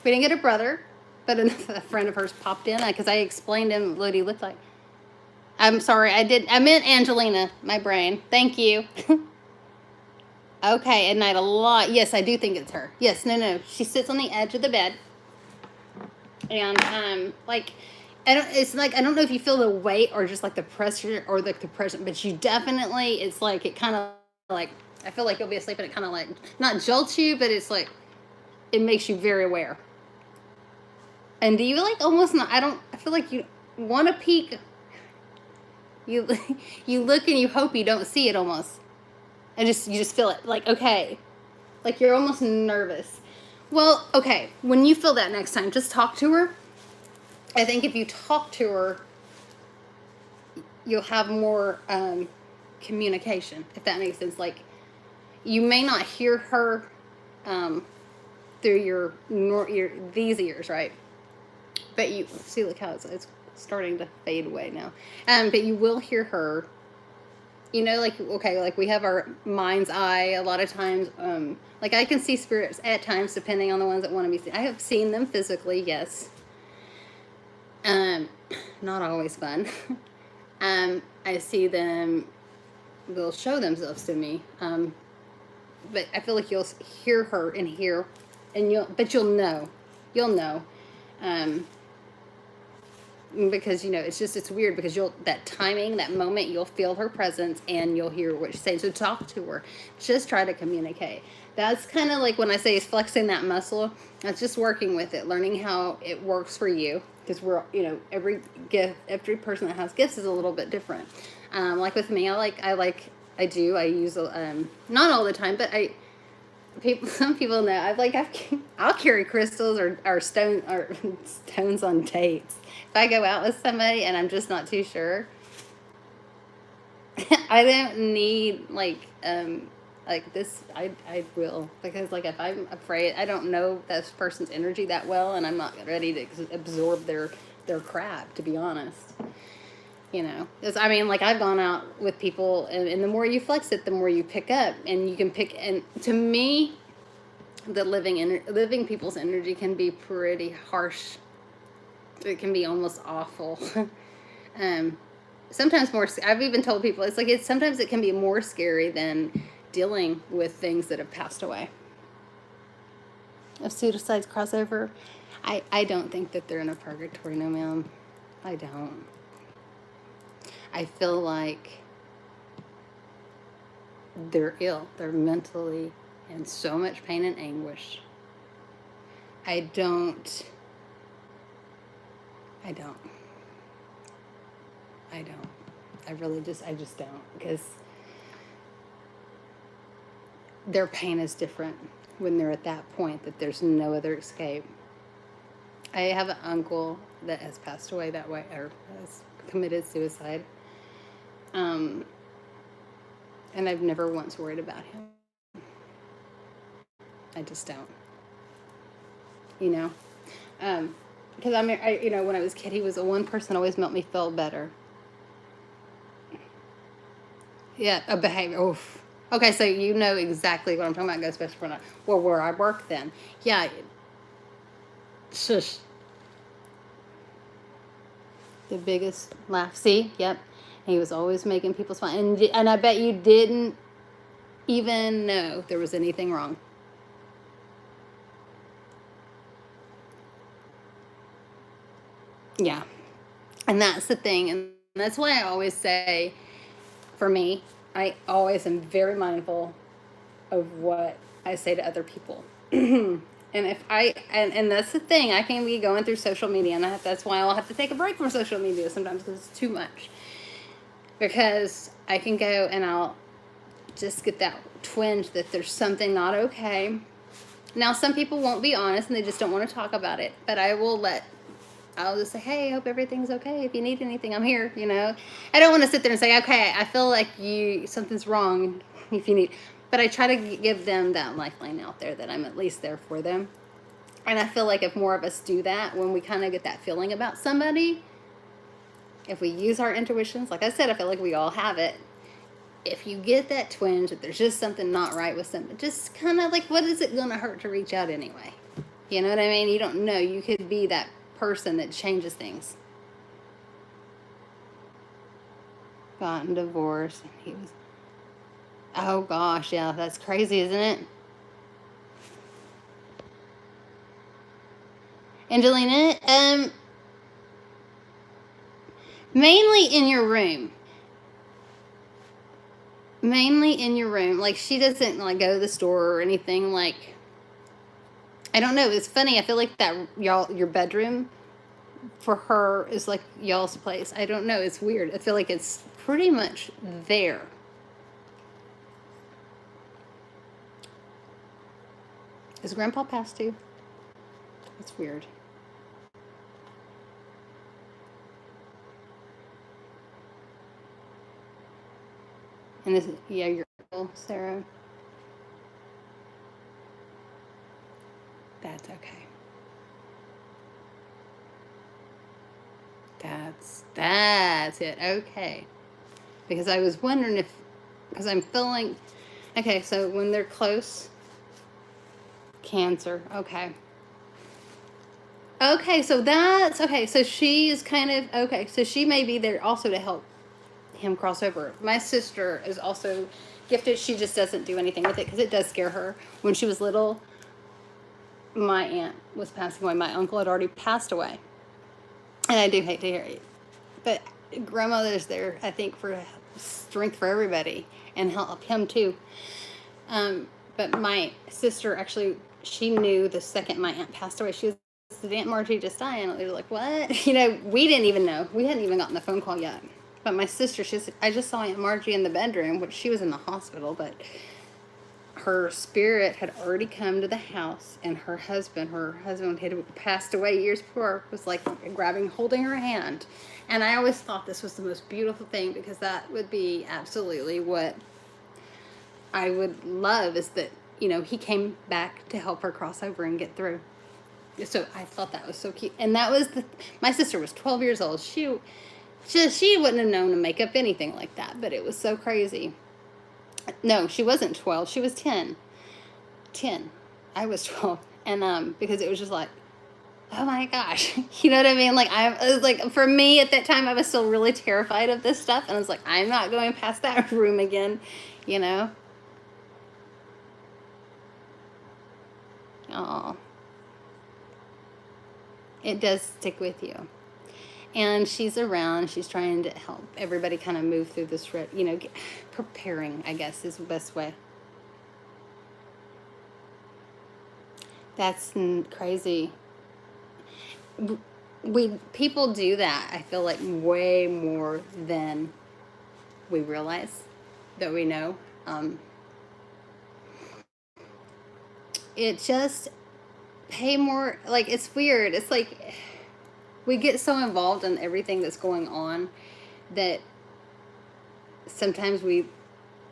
We didn't get a brother, but a friend of hers popped in because I explained to him what he looked like. I'm sorry, I meant Angelina, my brain. Thank you. Okay, at night a lot. Yes, I do think it's her. Yes, no. She sits on the edge of the bed. And like, it's like, I don't know if you feel the weight or just like the pressure or like the pressure, but you definitely, it's like, it kind of like, I feel like you'll be asleep and it kind of like, not jolts you, but it's like, it makes you very aware. And do you like almost not, I feel like you want to peek, you look and you hope you don't see it almost. And you just feel it, like, okay, like you're almost nervous. Well, okay, when you feel that next time, just talk to her. I think if you talk to her, you'll have more communication, if that makes sense. Like, you may not hear her through your these ears, right? But you see, look how it's starting to fade away now. But you will hear her. You know, like, okay, like we have our mind's eye a lot of times. Like I can see spirits at times, depending on the ones that want to be seen. I have seen them physically, yes. Not always fun. I see them, they'll show themselves to me. But I feel like you'll hear her and hear, and you'll know. Because, you know, it's weird because that timing, that moment, you'll feel her presence and you'll hear what she's saying. So talk to her. Just try to communicate. That's kind of like when I say it's flexing that muscle. That's just working with it, learning how it works for you. Because we're, you know, every person that has gifts is a little bit different. Like with me, I use, not all the time, but some people know, I'll carry crystals or stones on dates. If I go out with somebody and I'm just not too sure, I don't need like this. I will, because like if I'm afraid, I don't know this person's energy that well, and I'm not ready to absorb their crap, to be honest. You know, I mean, like I've gone out with people, and the more you flex it, the more you pick up, and you can pick. And to me, the living people's energy can be pretty harsh. It can be almost awful. Sometimes more. I've even told people sometimes it can be more scary than dealing with things that have passed away. A pseudocides crossover. I don't think that they're in a purgatory, no ma'am. I don't. I feel like they're ill. They're mentally in so much pain and anguish. I don't. I just don't. Because their pain is different when they're at that point that there's no other escape. I have an uncle that has passed away that way, or has committed suicide. And I've never once worried about him. I just don't. You know? Because when I was a kid, he was the one person always made me feel better. Yeah, a behavior. Oof. Okay, so you know exactly what I'm talking about, especially for where I work then. Yeah. Shush. The biggest laugh. See? Yep. He was always making people smile. And I bet you didn't even know there was anything wrong. Yeah. And that's the thing. And that's why I always say, for me, I always am very mindful of what I say to other people. And if and that's the thing, I can be going through social media, and that's why I'll have to take a break from social media sometimes, because it's too much. Because I can go and I'll just get that twinge that there's something not okay. Now, some people won't be honest and they just don't want to talk about it, but I'll just say, hey, I hope everything's okay. If you need anything, I'm here, you know. I don't want to sit there and say, okay, I feel like something's wrong if you need. But I try to give them that lifeline out there that I'm at least there for them. And I feel like if more of us do that, when we kind of get that feeling about somebody, if we use our intuitions, like I said, I feel like we all have it. If you get that twinge, that there's just something not right with something, just kind of like, what is it going to hurt to reach out anyway? You know what I mean? You don't know. You could be that person that changes things. Gotten divorced. He was... Oh gosh, yeah, that's crazy, isn't it? Angelina, mainly in your room. Mainly in your room. Like, she doesn't, like, go to the store or anything. Like, I don't know. It's funny. I feel like that your bedroom for her is like y'all's place. I don't know. It's weird. I feel like it's pretty much there. Is Grandpa passed too? That's weird. And this, yeah, your uncle, Sarah. That's okay. That's it. Okay. Because I was wondering because I'm feeling, okay, so when they're close, Cancer. Okay. Okay, so she is kind of, okay, so she may be there also to help him cross over. My sister is also gifted. She just doesn't do anything with it because it does scare her. When she was little, my aunt was passing away. My uncle had already passed away. And I do hate to hear it. But grandmother's there, I think, for strength for everybody and help him too. But my sister actually, she knew the second my aunt passed away. She was, did Aunt Margie just die? And they were like, what? You know, we didn't even know. We hadn't even gotten the phone call yet. But my sister, I just saw Aunt Margie in the bedroom, which she was in the hospital, but her spirit had already come to the house, and her husband had passed away years before, was like holding her hand. And I always thought this was the most beautiful thing, because that would be absolutely what I would love, is that, you know, he came back to help her cross over and get through. So I thought that was so cute. And that was my sister was 12 years old. She wouldn't have known to make up anything like that, but it was so crazy. No, she wasn't 12. She was 10. 10. I was 12. And because it was just like, oh my gosh. You know what I mean? Like, it was like, for me at that time, I was still really terrified of this stuff. And I was like, I'm not going past that room again, you know? Oh. It does stick with you. And she's around. She's trying to help everybody kind of move through this, you know, preparing, I guess, is the best way. That's crazy. People do that, I feel like, way more than we realize that we know. It just pay more, like, it's weird. It's like we get so involved in everything that's going on that sometimes we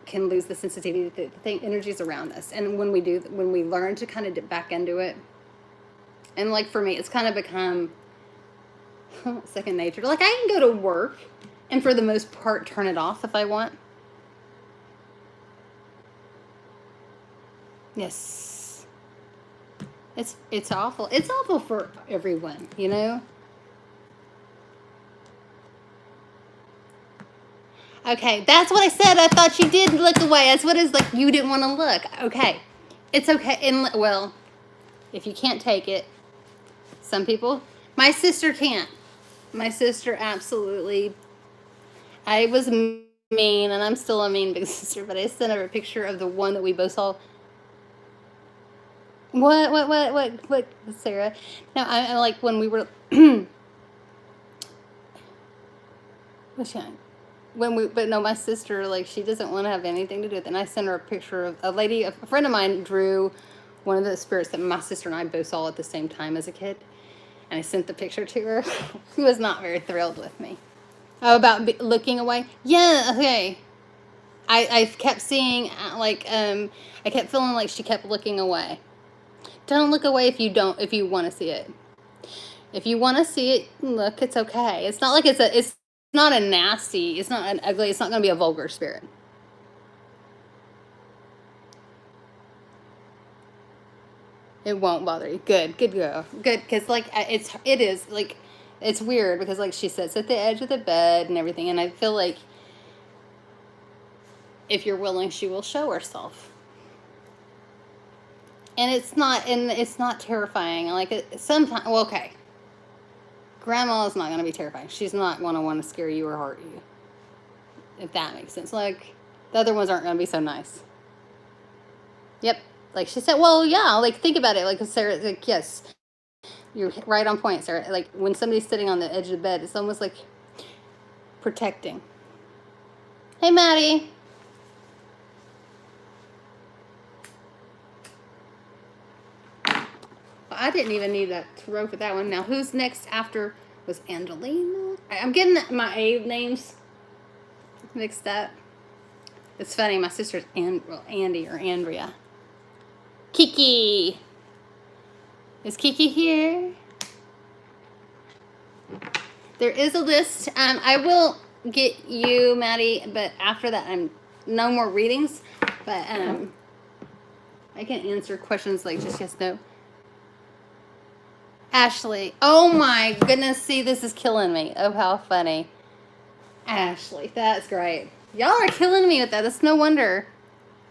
can lose the sensitivity to the energies around us. And when we learn to kind of dip back into it, and like for me, it's kind of become second nature. Like, I can go to work and for the most part turn it off if I want. Yes. It's awful. It's awful for everyone, you know? Okay, that's what I said. I thought you did look away. That's what it's like. You didn't want to look. Okay, it's okay. And well, if you can't take it, some people. My sister can't. My sister absolutely. I was mean, and I'm still a mean big sister. But I sent her a picture of the one that we both saw. What, Sarah? No, I like when we were. What's that? But no, my sister, like, she doesn't want to have anything to do with it. And I sent her a picture of a lady, a friend of mine drew one of the spirits that my sister and I both saw at the same time as a kid. And I sent the picture to her. She was not very thrilled with me. Oh, about looking away? Yeah, okay. I kept seeing, I kept feeling like she kept looking away. Don't look away if you want to see it. If you want to see it, look, it's okay. It's not like it's not a nasty, it's not an ugly, it's not going to be a vulgar spirit. It won't bother you. Good girl. Good, because like it is like it's weird because like she sits at the edge of the bed and everything, and I feel like if you're willing, she will show herself. And it's not terrifying. Like sometimes, well, okay. Grandma is not going to be terrifying. She's not going to want to scare you or hurt you. If that makes sense. Like, the other ones aren't going to be so nice. Yep. Like she said, well, yeah, like think about it. Like Sarah, like, yes, you're right on point, Sarah. Like when somebody's sitting on the edge of the bed, it's almost like protecting. Hey, Maddie. I didn't even need that to row for that one. Now, who's next after was Angelina? I'm getting my A names mixed up. It's funny. My sister's Andy or Andrea. Kiki. Is Kiki here? There is a list. I will get you, Maddie, but after that, I'm no more readings. But I can answer questions like just yes, no. Ashley. Oh my goodness. See, this is killing me. Oh, how funny. Ashley. That's great. Y'all are killing me with that. That's no wonder.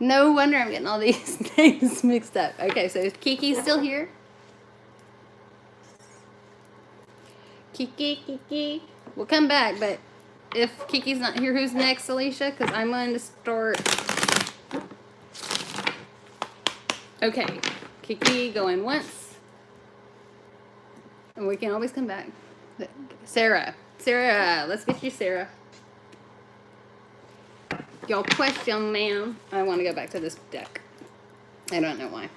No wonder I'm getting all these names mixed up. Okay, so is Kiki still here? Kiki. We'll come back, but if Kiki's not here, who's next, Alicia? Because I'm going to start. Okay. Kiki going once. And we can always come back. Sarah, let's get you, Sarah. Your question, ma'am. I want to go back to this deck. I don't know why.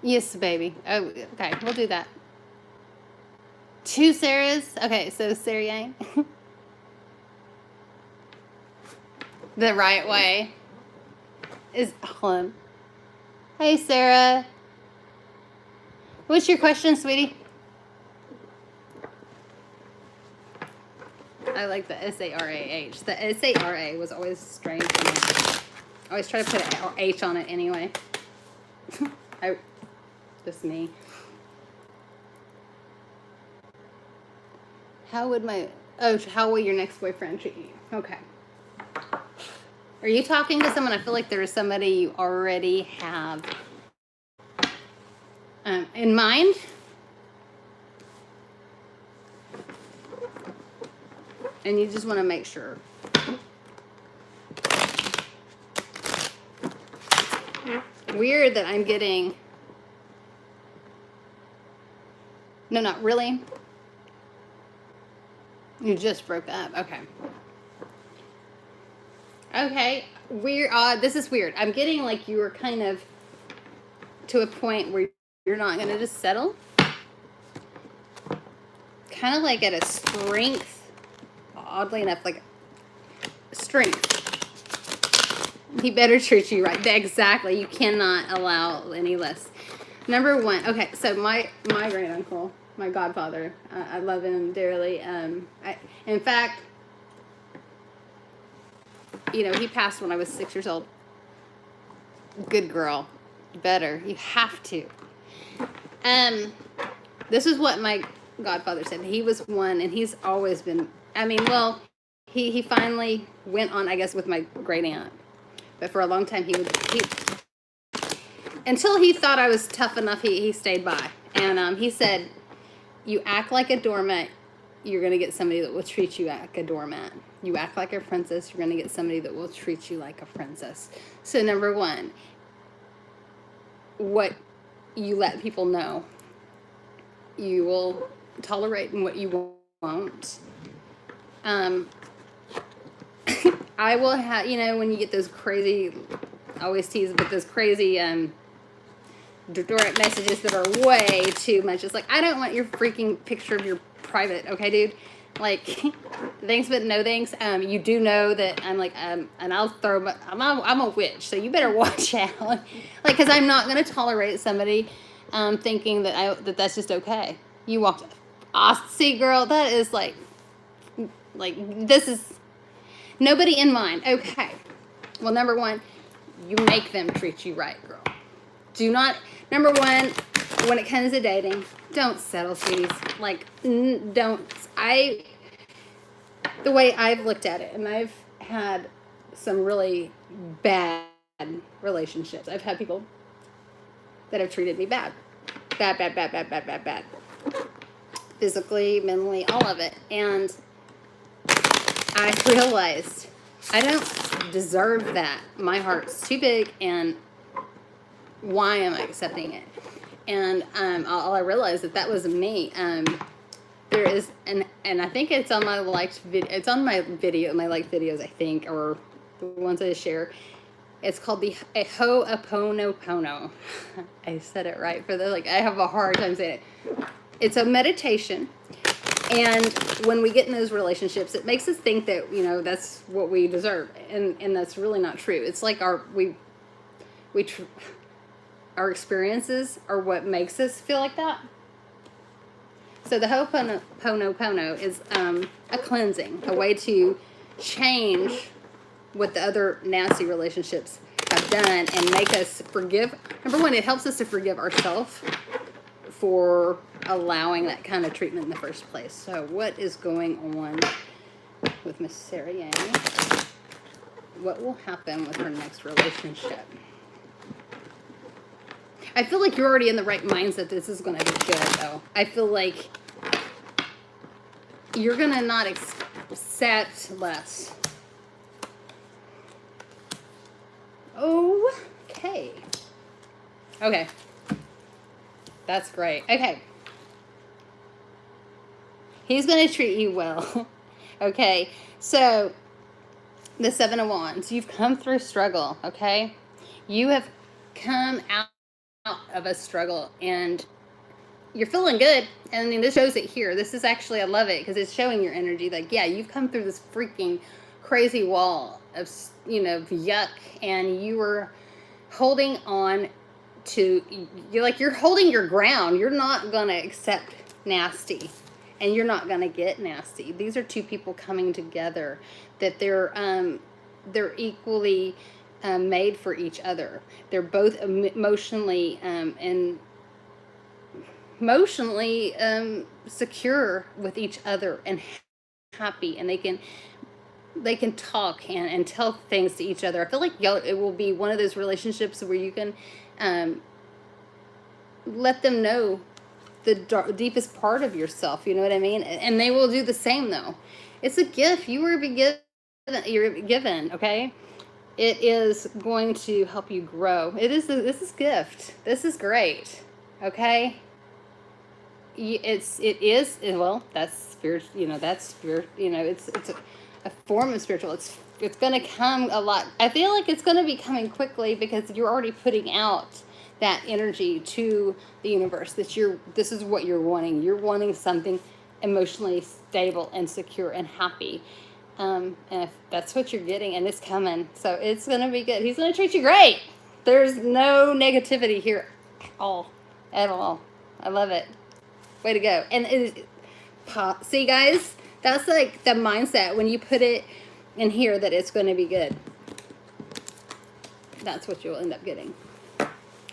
Yes, baby. Oh, okay. We'll do that. 2 Sarahs. Okay, so Sarah Yang. The right way is on. Hey, Sarah. What's your question, sweetie? I like the S-A-R-A-H. The S-A-R-A was always strange to me. I always try to put an H on it anyway. Just me. How will your next boyfriend treat you? Okay. Are you talking to someone? I feel like there is somebody you already have in mind. And you just want to make sure. Weird that I'm getting... No, not really. You just broke up. Okay. Okay. Weird. This is weird. I'm getting like you were kind of to a point where you're not going to just settle. Kind of like at a strength. Oddly enough, like strength. He better treat you right. Exactly. You cannot allow any less. Number 1. Okay, so my great uncle, my godfather, I love him dearly. In fact, you know, he passed when I was 6 years old. Good girl. Better. You have to. This is what my godfather said. He was one, and he's always been, I mean, well, he finally went on, I guess, with my great aunt. But for a long time, he until he thought I was tough enough, he stayed by. And he said, you act like a doormat, you're going to get somebody that will treat you like a doormat. You act like a princess, you're going to get somebody that will treat you like a princess. So number one, what you let people know, you will tolerate, and what you won't. I will have, you know, when you get those crazy, I always tease, but those crazy direct messages that are way too much. It's like, I don't want your freaking picture of your private, okay, dude? Like, thanks but no thanks. You do know that I'm like, and I'll throw, I'm a witch, so you better watch out. Like, because I'm not going to tolerate somebody thinking that that's just okay. You walked, see, girl, that is like, this is, nobody in mind. Okay. Well, number one, you make them treat you right, girl. Do not, number one, when it comes to dating, don't settle, sweeties. Like, don't, the way I've looked at it, and I've had some really bad relationships. I've had people that have treated me bad. Bad. Physically, mentally, all of it. And I realized I don't deserve that. My heart's too big, and why am I accepting it? And all I realized that was me. There is, and I think it's on my liked video. It's on my liked videos, I think, or the ones I share. It's called the Ho'oponopono. I said it right for the, like, I have a hard time saying it. It's a meditation. And when we get in those relationships, it makes us think that, you know, that's what we deserve. And that's really not true. It's like our experiences are what makes us feel like that. So the Ho'oponopono is a cleansing, a way to change what the other nasty relationships have done and make us forgive. Number one, it helps us to forgive ourselves for allowing that kind of treatment in the first place. So what is going on with Miss Sarah Yang? What will happen with her next relationship? I feel like you're already in the right mindset. This is going to be good, though. I feel like you're going to not accept less. Okay. Okay. That's great. Okay. He's going to treat you well. Okay. So, the Seven of Wands. You've come through struggle, okay? You have come out of a struggle, and you're feeling good. And I mean, this shows it here. This is actually, I love it, because it's showing your energy. Like, yeah, you've come through this freaking crazy wall of, you know, yuck, and you were holding on to, you're holding your ground. You're not going to accept nasty, and you're not going to get nasty. These are two people coming together that they're equally made for each other. They're both emotionally secure with each other and happy, and they can talk and tell things to each other. I feel like it will be one of those relationships where you can let them know the deepest part of yourself. You know what I mean? And they will do the same, though. It's a gift. You're given, okay? It is going to help you grow. This is gift. This is great, okay? It is, well, that's spirit, you know, that's spirit, you know, it's a form of spiritual. It's going to come a lot. I feel like it's going to be coming quickly, because you're already putting out that energy to the universe that this is what you're wanting. You're wanting something emotionally stable and secure and happy. And if that's what you're getting, and it's coming, so it's going to be good. He's going to treat you great. There's no negativity here at all. I love it. Way to go. And see, guys, that's like the mindset when you put it and hear that it's going to be good. That's what you'll end up getting.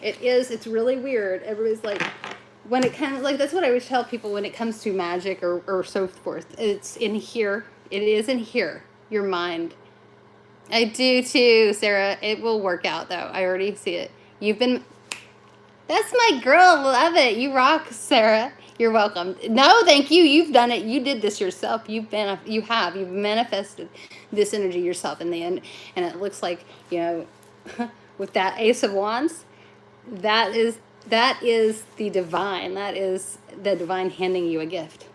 It's really weird. Everybody's like, when it comes, like, that's what I always tell people when it comes to magic or so forth. It's in here. It is in here. Your mind. I do too, Sarah. It will work out, though. I already see it. That's my girl. Love it. You rock, Sarah. You're welcome. No, thank you. You've done it. You did this yourself. You've manifested this energy yourself in the end. And it looks like, with that Ace of Wands, that is the divine. That is the divine handing you a gift.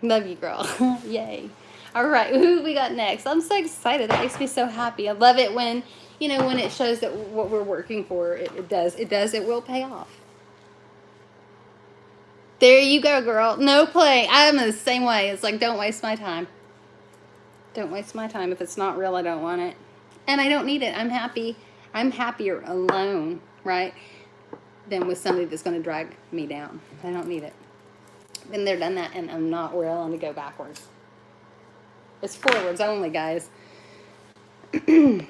Love you, girl. Yay. All right, who we got next? I'm so excited. That makes me so happy. I love it when, when it shows that what we're working for, it will pay off. There you go, girl. No play. I'm the same way. It's like, don't waste my time. Don't waste my time. If it's not real, I don't want it. And I don't need it. I'm happy. I'm happier alone, right, than with somebody that's going to drag me down. I don't need it. Been there, done that, and I'm not willing to go backwards. It's forwards only, guys. He's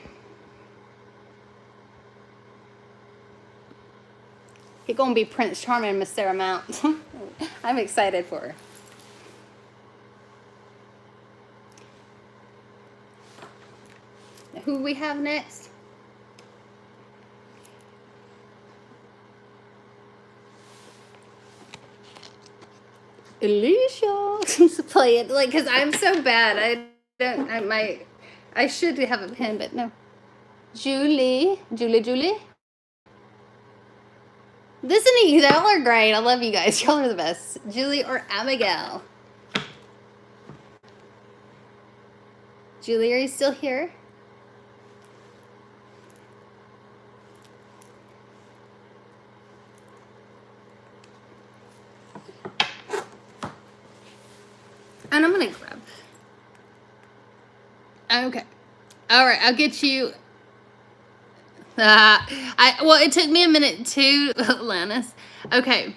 going to be Prince Charming, Miss Sarah Mount. I'm excited for her. Who we have next? Alicia. Play it, like, because I'm so bad. I should have a pen, but no. Julie. Listen to you. Y'all are great. I love you guys. Y'all are the best. Julie or Abigail? Julie, are you still here? And I'm going to grab. Okay. All right. I'll get you. Well, it took me a minute too, Lannis. Okay.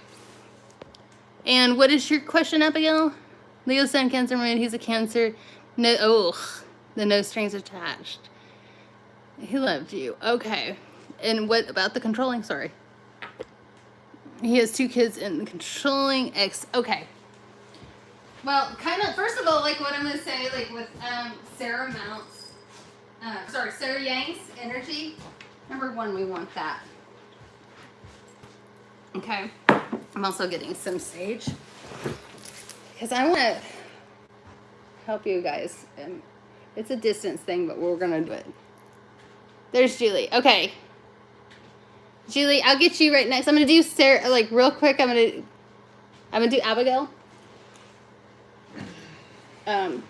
And what is your question, Abigail? Leo, Sun, Cancer, Moon. He's a Cancer. No strings attached. He loved you. Okay. And what about the controlling? Sorry. He has 2 kids and the controlling ex. Okay. Well, kind of, first of all, like what I'm going to say, like with Sarah Mount's, Sarah Yang's energy. Number 1, we want that. Okay. I'm also getting some sage. Because I want to help you guys. It's a distance thing, but we're going to do it. There's Julie. Okay. Julie, I'll get you right next. I'm going to do Sarah, like real quick. I'm going to do Abigail. But I'm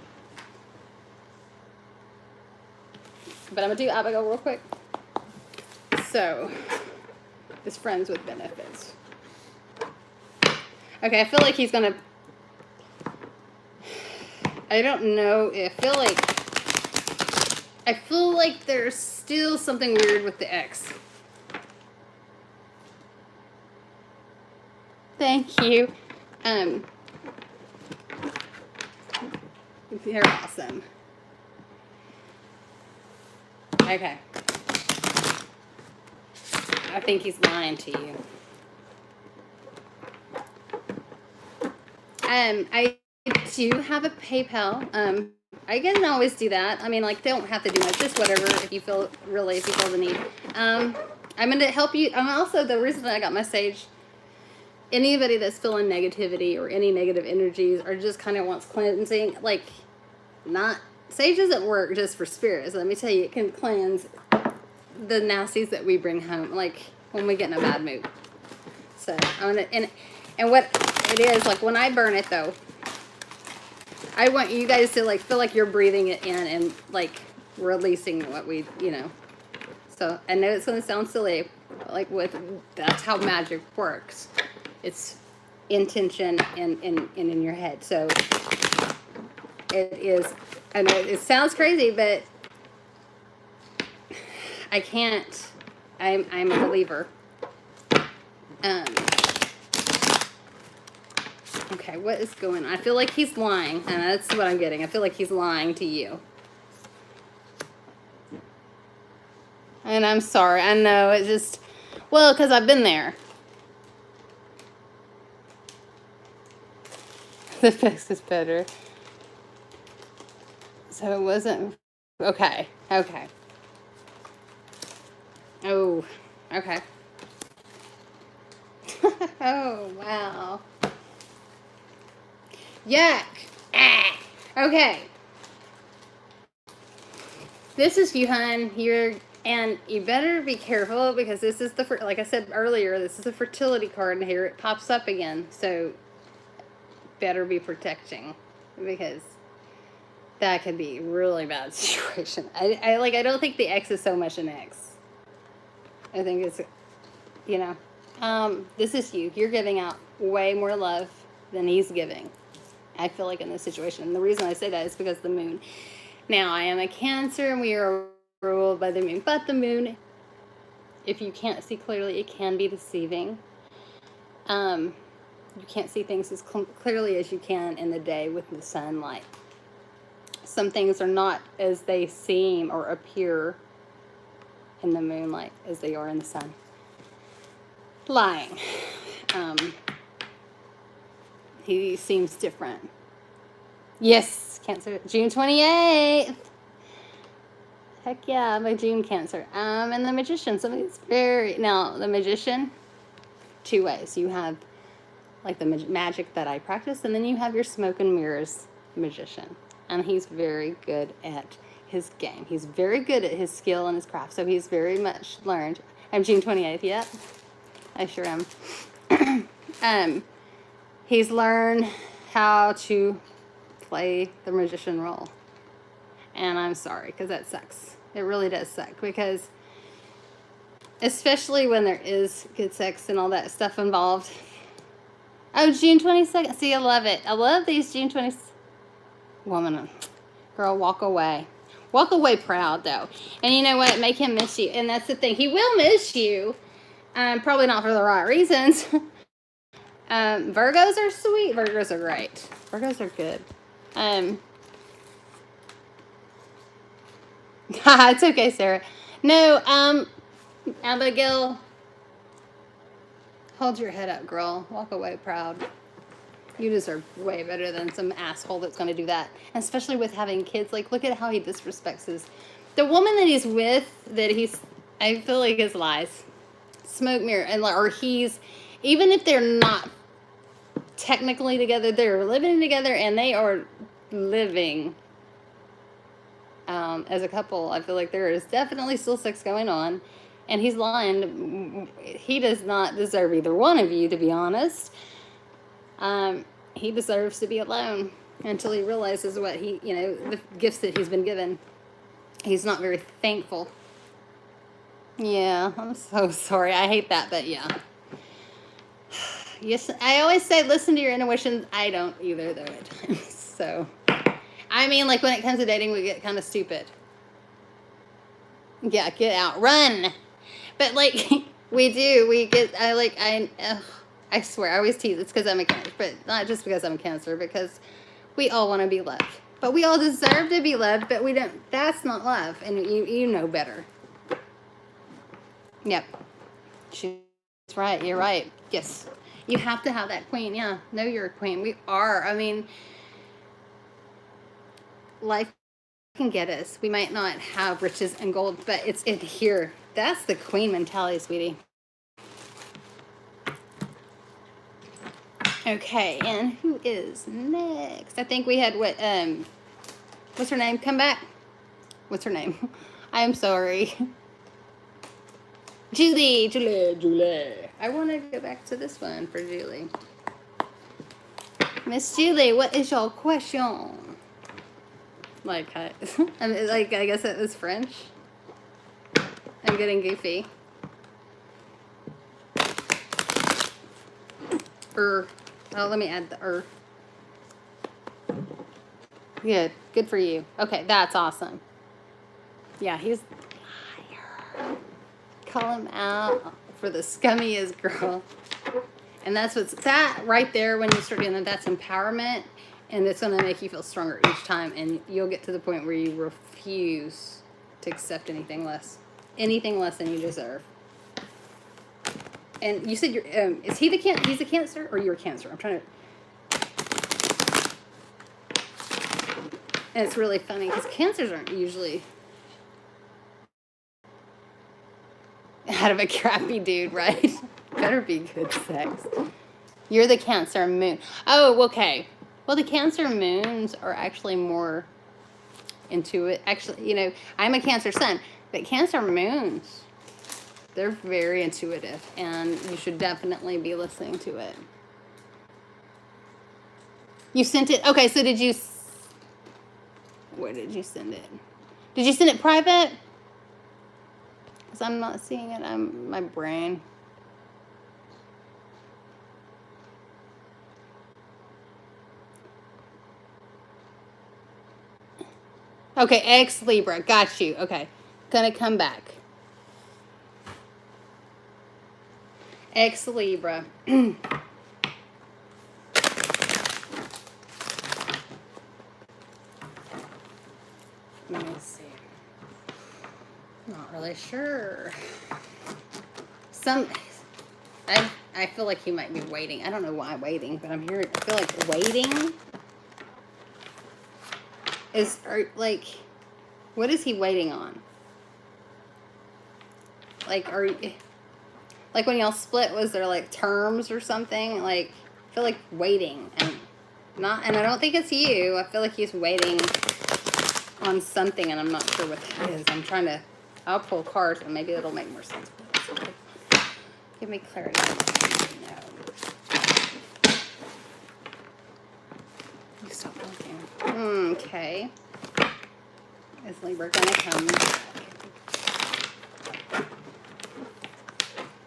going to do Abigail real quick. So, is friends with benefits. Okay, I feel like he's going to... I don't know. I feel like there's still something weird with the ex. Thank you. You're awesome. Okay. I think he's lying to you. I do have a PayPal. I can always do that. I mean, like, don't have to do much. Just whatever if you feel the need. I'm going to help you. I'm also, the reason that I got my sage, anybody that's feeling negativity or any negative energies or just kind of wants cleansing, like, sage doesn't work just for spirits. Let me tell you, it can cleanse the nasties that we bring home, like when we get in a bad mood. So I'm gonna, and what it is, like when I burn it though, I want you guys to like feel like you're breathing it in and like releasing what we, So I know it's gonna sound silly, but like that's how magic works. It's intention and in your head. So it is. I know it sounds crazy, but I can't. I'm a believer. Okay, what is going on? I feel like he's lying, and that's what I'm getting. I feel like he's lying to you. And I'm sorry. I know, it just, well, because I've been there. The fix is better. So it wasn't, okay. Oh, okay. Oh, wow. Yuck. Ah. Okay. This is you, hun. And you better be careful because this is like I said earlier, this is a fertility card, and here it pops up again. So better be protecting because that could be a really bad situation. I don't think the X is so much an X. I think it's, this is you. You're giving out way more love than he's giving. I feel like in this situation. And the reason I say that is because the moon. Now, I am a Cancer, and we are ruled by the moon. But the moon, if you can't see clearly, it can be deceiving. You can't see things as clearly as you can in the day with the sunlight. Some things are not as they seem or appear in the moonlight as they are in the sun. Lying. He seems different. Yes, Cancer, June 28th. Heck yeah, I'm a June Cancer. And the Magician, somebody's now the Magician, two ways. You have like the magic that I practice, and then you have your smoke and mirrors Magician. And he's very good at his game. He's very good at his skill and his craft, so he's very much learned. I'm June 28th, yep. I sure am. He's learned how to play the magician role. And I'm sorry, because that sucks. It really does suck, because especially when there is good sex and all that stuff involved. Oh, June 22nd. See, I love it. I love these June 20th. Woman, girl, walk away. Walk away proud, though. And you know what? Make him miss you. And that's the thing. He will miss you. Probably not for the right reasons. Virgos are sweet. Virgos are great. Virgos are good. It's okay, Sarah. No, Abigail, hold your head up, girl. Walk away proud. You deserve way better than some asshole that's going to do that. And especially with having kids. Like, look at how he disrespects the woman that he's with, I feel like is lies. Smoke mirror. Or even if they're not technically together, they're living together, and they are living as a couple. I feel like there is definitely still sex going on, and he's lying. He does not deserve either one of you, to be honest. He deserves to be alone until he realizes what the gifts that he's been given. He's not very thankful. Yeah, I'm so sorry. I hate that, but yeah. Yes, I always say listen to your intuitions. I don't either, though, at times. So, I mean, like when it comes to dating, we get kind of stupid. Yeah, get out, run. But like we do, I swear, I always tease. It's because I'm a Cancer, but not just because I'm a Cancer, because we all want to be loved. But we all deserve to be loved, but we don't. That's not love, and you know better. Yep, she's right. You're right. Yes. You have to have that queen. Yeah, know you're a queen. We are. I mean, life can get us. We might not have riches and gold, but it's in here. That's the queen mentality, sweetie. Okay, and who is next? I think we had what's her name? Come back. What's her name? I'm sorry. Julie. I want to go back to this one for Julie. Miss Julie, what is your question? I guess it was French. I'm getting goofy. Oh, let me add the Good for you. Okay, that's awesome. Yeah, he's a liar. Call him out for the scummiest girl. And that right there, when you start doing that, that's empowerment. And it's going to make you feel stronger each time. And you'll get to the point where you refuse to accept anything less. anything less than you deserve. And you said you're, is he he's a Cancer or you're a Cancer? I'm trying to. And it's really funny because Cancers aren't usually out of a crappy dude, right? Better be good sex. You're the Cancer moon. Oh, okay. Well, the Cancer moons are actually more intuitive. Actually, you know, I'm a Cancer sun, but Cancer moons, they're very intuitive, and you should definitely be listening to it. You sent it? Okay, so did you... Where did you send it? Did you send it private? Because I'm not seeing it. My brain. Okay, ex Libra. Got you. Okay. Gonna come back. Ex Libra. Let me see. Not really sure. I feel like he might be waiting. I don't know why waiting, but I'm hearing. I feel like waiting is like, what is he waiting on? Like, like when y'all split, was there like terms or something? Like, I feel like waiting and I don't think it's you. I feel like he's waiting on something, and I'm not sure what that is. I'll pull cards, and maybe it'll make more sense. Give me clarity. No. You stop looking. Okay. Is Libra gonna come?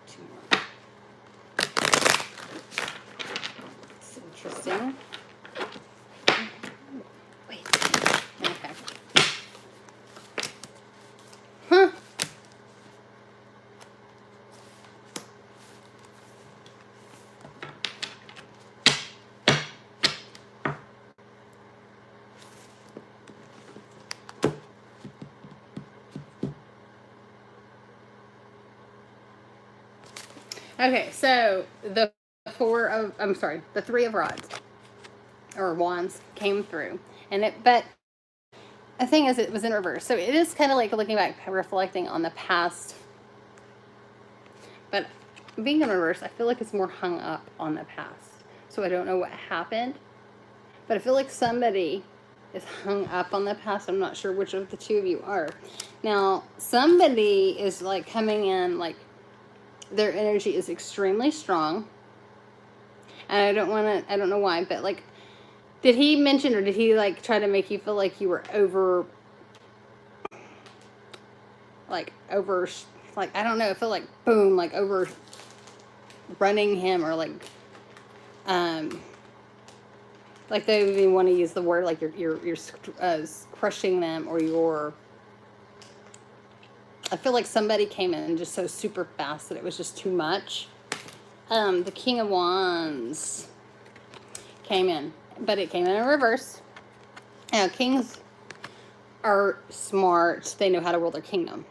Two more. It's interesting. Wait. Okay. Huh. Okay, so the three of rods or wands came through, but the thing is, it was in reverse. So it is kind of like looking back, reflecting on the past. But being in reverse, I feel like it's more hung up on the past. So I don't know what happened, but I feel like somebody is hung up on the past. I'm not sure which of the two of you are. Now, somebody is like coming in, like their energy is extremely strong. And I don't know why, but like, did he mention, or did he like try to make you feel like you were like, I don't know, I feel like, boom, like over running him, or like they even want to use the word, like you're crushing them, or I feel like somebody came in just so super fast that it was just too much. The King of Wands came in, but it came in reverse. Now, kings are smart. They know how to rule their kingdom,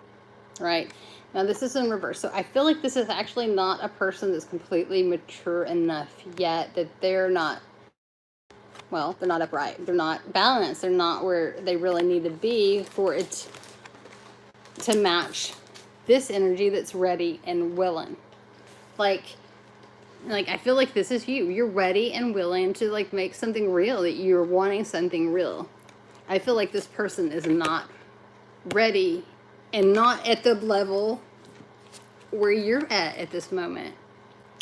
right? Now, this is in reverse. So I feel like this is actually not a person that's completely mature enough yet, that they're not upright. They're not balanced. They're not where they really need to be for it to match this energy that's ready and willing. Like I feel like this is you. You're ready and willing to like make something real, that you're wanting something real. I feel like this person is not ready and not at the level where you're at this moment.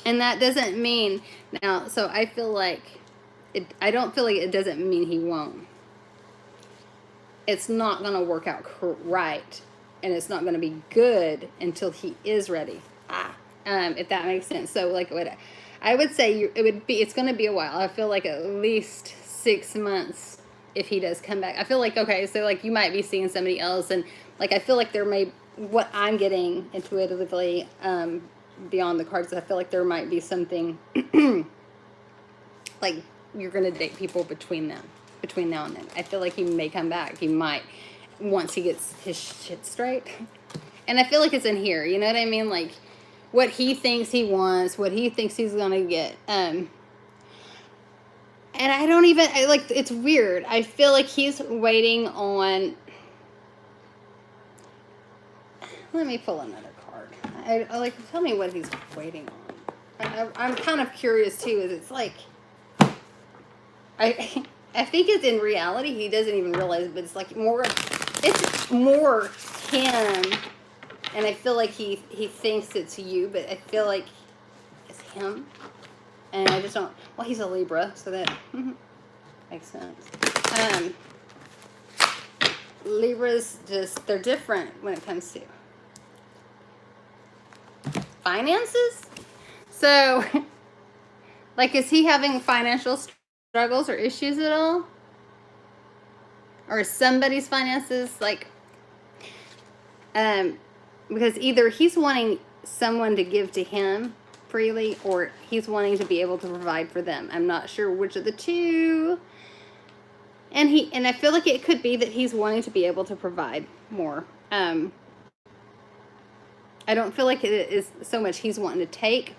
And that doesn't mean now, so I feel like I don't feel like it doesn't mean he won't. It's not going to work out right, and it's not going to be good until he is ready. If that makes sense. So like what I would say, it's going to be a while. I feel like at least 6 months if he does come back. I feel like, okay, so like you might be seeing somebody else, and like I feel like what I'm getting intuitively beyond the cards, I feel like there might be something like you're going to date people between now and then. I feel like he may come back. He might, once he gets his shit straight. And I feel like it's in here. You know what I mean? Like, what he thinks he wants, what he thinks he's going to get. And I don't even, like, it's weird. I feel like he's waiting on, let me pull another card. I like, tell me what he's waiting on. I'm kind of curious, too, is it's like, I think it's in reality, he doesn't even realize, but it's like it's more him, and I feel like he thinks it's you, but I feel like it's him, and I just don't, well, he's a Libra, so that makes sense. Libras just, they're different when it comes to finances. So, like, is he having financial struggles or issues at all? Or is somebody's finances, like, because either he's wanting someone to give to him freely, or he's wanting to be able to provide for them. I'm not sure which of the two. And I feel like it could be that he's wanting to be able to provide more. I don't feel like it is so much he's wanting to take.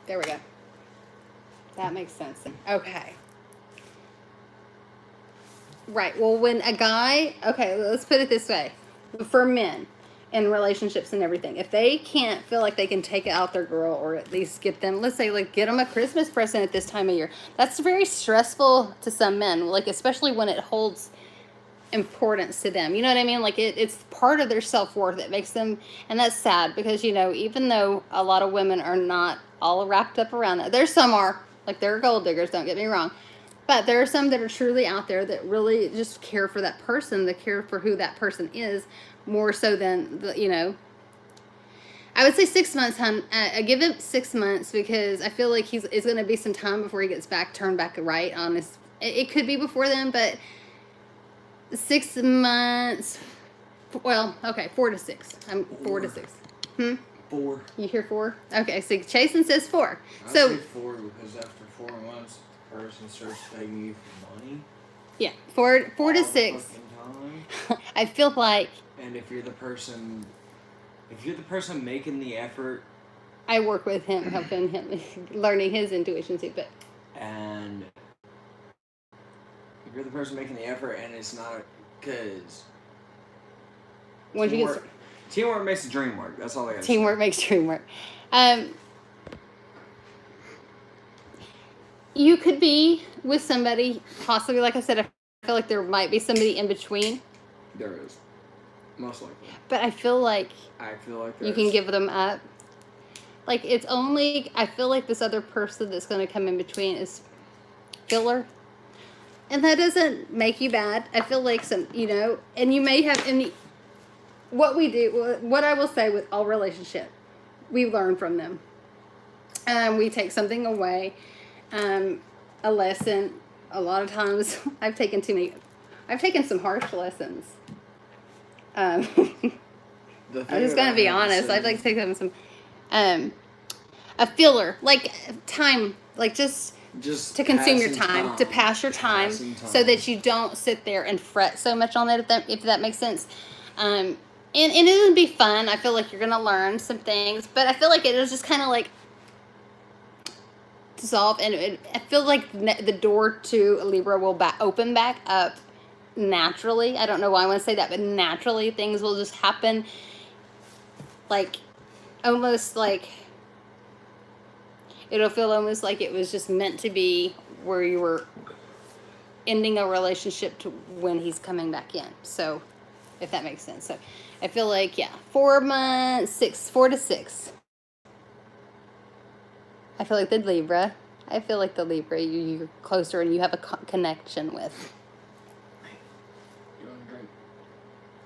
There we go. That makes sense. Okay. Right. Well, when a guy, okay, let's put it this way. For men in relationships and everything, if they can't feel like they can take out their girl, or at least get them, let's say, like, get them a Christmas present at this time of year, that's very stressful to some men, like, especially when it holds importance to them. You know what I mean? Like, it's part of their self-worth. It makes them, and that's sad, because, you know, even though a lot of women are not all wrapped up around that, there's some are, like, they're gold diggers, don't get me wrong, but there are some that are truly out there that really just care for that person, that care for who that person is, more so than, you know, I would say 6 months, hon. I give it 6 months, because I feel like it's going to be some time before he gets turned back right on his, it could be before then, but 6 months, well, okay, 4 to 6. I'm 4 to 6. 4. You hear 4? Okay, so Chasen says 4. I So say 4 because after 4 months, the person starts begging you for money. yeah, 4 to all the 6. fucking time. I feel like And if you're the person making the effort, I work with him, helping him, learning his intuition too. But and if you're the person making the effort, and it's not, because once you get teamwork makes the dream work. That's all I got. teamwork makes dream work. You could be with somebody, possibly, like I said, I feel like there might be somebody in between. There is, most likely. But I feel like you can give them up. Like, it's only, I feel like this other person that's going to come in between is filler. And that doesn't make you bad. I feel like some, you know, and you may have, and what we do, what I will say with all relationship, we learn from them. We take something away, a lesson. A lot of times I've taken some harsh lessons. I'm just going to be honest. I'd like to take them some, a filler, like time, like just to consume your time, to pass your time, so that you don't sit there and fret so much on it, if that makes sense. And it would be fun. I feel like you're going to learn some things, but I feel like it was just kind of like dissolve, and I feel like the door to Libra will open back up naturally. I don't know why I want to say that, but naturally things will just happen, like almost like it'll feel almost like it was just meant to be, where you were ending a relationship to when he's coming back in. So if that makes sense. So I feel like, yeah, 4 months, 4 to 6. I feel like the Libra. You're closer and you have a connection with. You want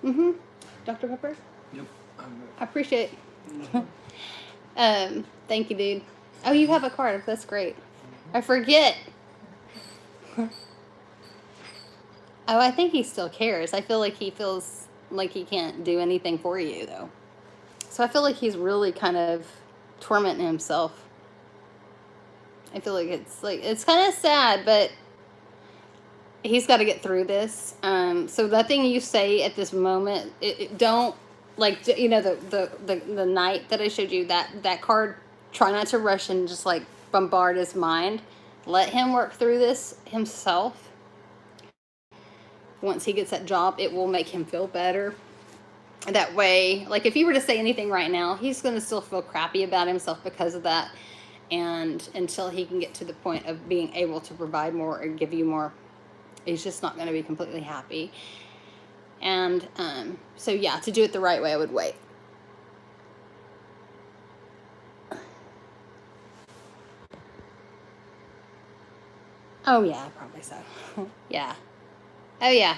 a drink? Dr. Pepper? Yep. I'm good. I appreciate it. Thank you, dude. Oh, you have a card. That's great. I forget. Oh, I think he still cares. I feel like he feels like he can't do anything for you, though. So I feel like he's really kind of tormenting himself. I feel like it's kind of sad, but he's got to get through this. So nothing you say at this moment, don't, like, you know, the night that I showed you, that card, try not to rush and just like bombard his mind. Let him work through this himself. Once he gets that job, it will make him feel better. That way, like, if you were to say anything right now, he's going to still feel crappy about himself because of that. And until he can get to the point of being able to provide more or give you more, he's just not going to be completely happy. And so, yeah, to do it the right way, I would wait. Oh, yeah, probably so. Yeah. Oh, yeah.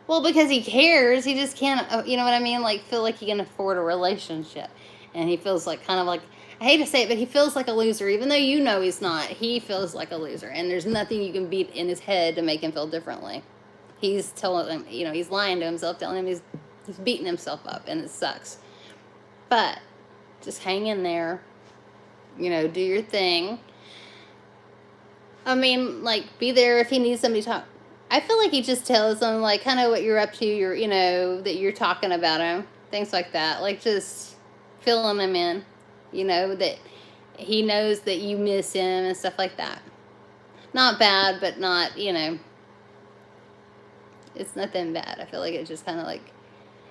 Well, because he cares, he just can't, you know what I mean? Like, feel like he can afford a relationship. And he feels like, kind of like, I hate to say it, but he feels like a loser. Even though you know he's not, he feels like a loser. And there's nothing you can beat in his head to make him feel differently. He's telling him, you know, he's lying to himself, telling him he's beating himself up, and it sucks. But just hang in there, you know, do your thing. I mean, like, be there if he needs somebody to talk. I feel like he just tells them, like, kind of what you're up to, you know, that you're talking about him, things like that. Like, just filling him in, you know, that he knows that you miss him and stuff like that. Not bad, but not, you know, it's nothing bad. I feel like it's just kind of like,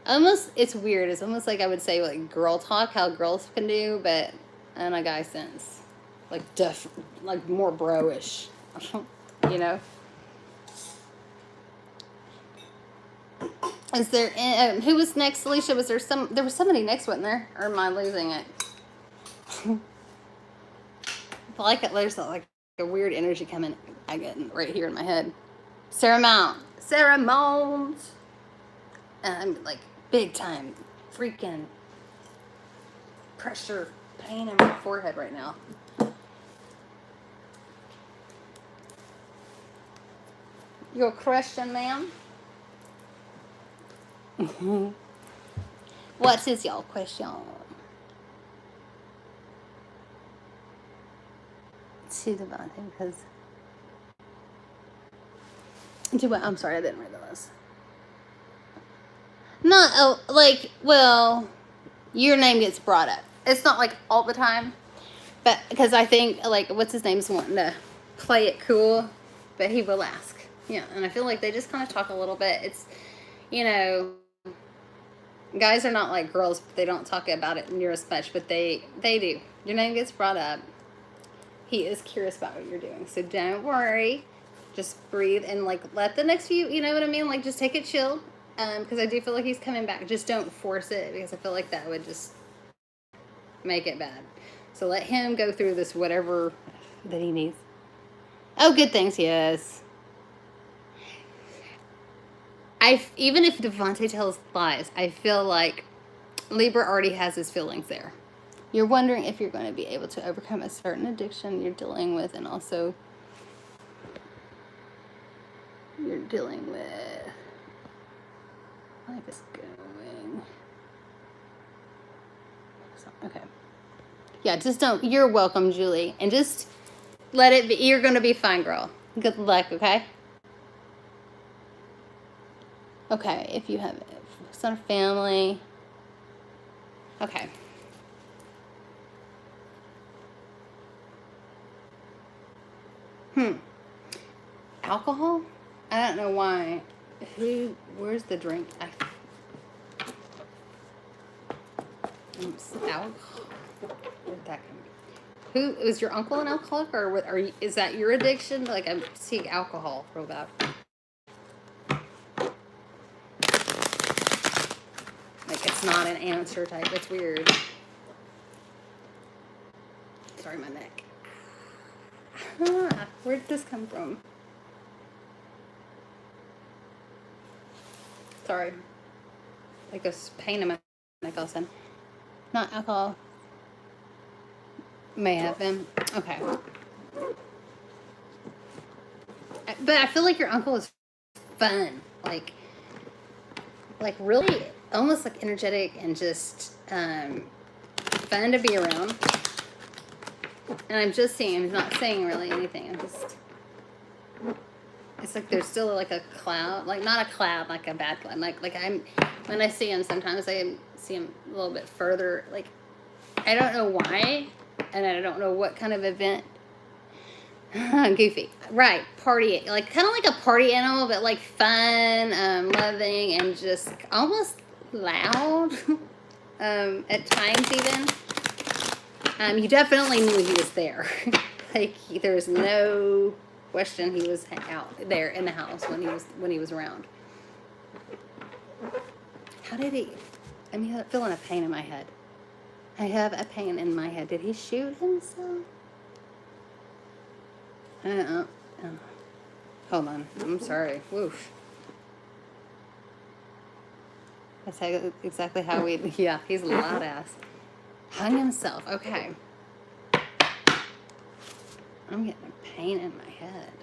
almost, it's weird. It's almost like I would say, like, girl talk, how girls can do, but in a guy sense. Like, like more bro-ish, you know? Is there, who was next, Alicia? Was there somebody next, wasn't there? Or am I losing it? I feel like there's like a weird energy coming, I get right here in my head. Sarah Mount. Sarah Mount. I'm like big time freaking pressure, pain in my forehead right now. Your question, ma'am? What is your question? To the bottom, because... Do what? I'm sorry, I didn't read the list. Not, like, well, your name gets brought up. It's not, like, all the time. But, because I think, like, what's his name's wanting to play it cool. But he will ask. Yeah, and I feel like they just kind of talk a little bit. It's, you know... Guys are not like girls, but they don't talk about it near as much, but they do. Your name gets brought up. He is curious about what you're doing, so don't worry. Just breathe and, like, let the next few, you know what I mean? Like, just take it chill, because I do feel like he's coming back. Just don't force it, because I feel like that would just make it bad. So let him go through this whatever that he needs. Oh, good things, yes. Even if Devontae tells lies, I feel like Libra already has his feelings there. You're wondering if you're going to be able to overcome a certain addiction you're dealing with, and also you're dealing with life is going. Okay. Yeah, just don't. You're welcome, Julie, and just let it be. You're going to be fine, girl. Good luck, okay? Okay, if you have son or family. Okay. Alcohol? I don't know why. Where's the drink? Alcohol. Where'd that come from? Who is your uncle an alcoholic, or is that your addiction? Like, I'm seeing alcohol real bad. It's not an answer type. It's weird. Sorry, my neck. Where did this come from? Sorry. Like a pain in my neck all of a sudden. Not alcohol. May have been. Okay. But I feel like your uncle is fun. Like really almost like energetic and just fun to be around. And I'm just seeing, I'm not saying really anything. like there's still like a cloud, like not a cloud, like a bad cloud. When I see him, sometimes I see him a little bit further. Like, I don't know why, and I don't know what kind of event. Goofy, right? Party, like kind of like a party animal, but like fun, loving, and just almost loud. At times even. You definitely knew he was there. Like there was no question he was out there in the house when he was around. How did he? I'm feeling a pain in my head. I have a pain in my head. Did he shoot himself? Hold on. I'm sorry. Woof. That's exactly how we. Yeah, he's a loud ass. Hung himself. Okay. I'm getting a pain in my head.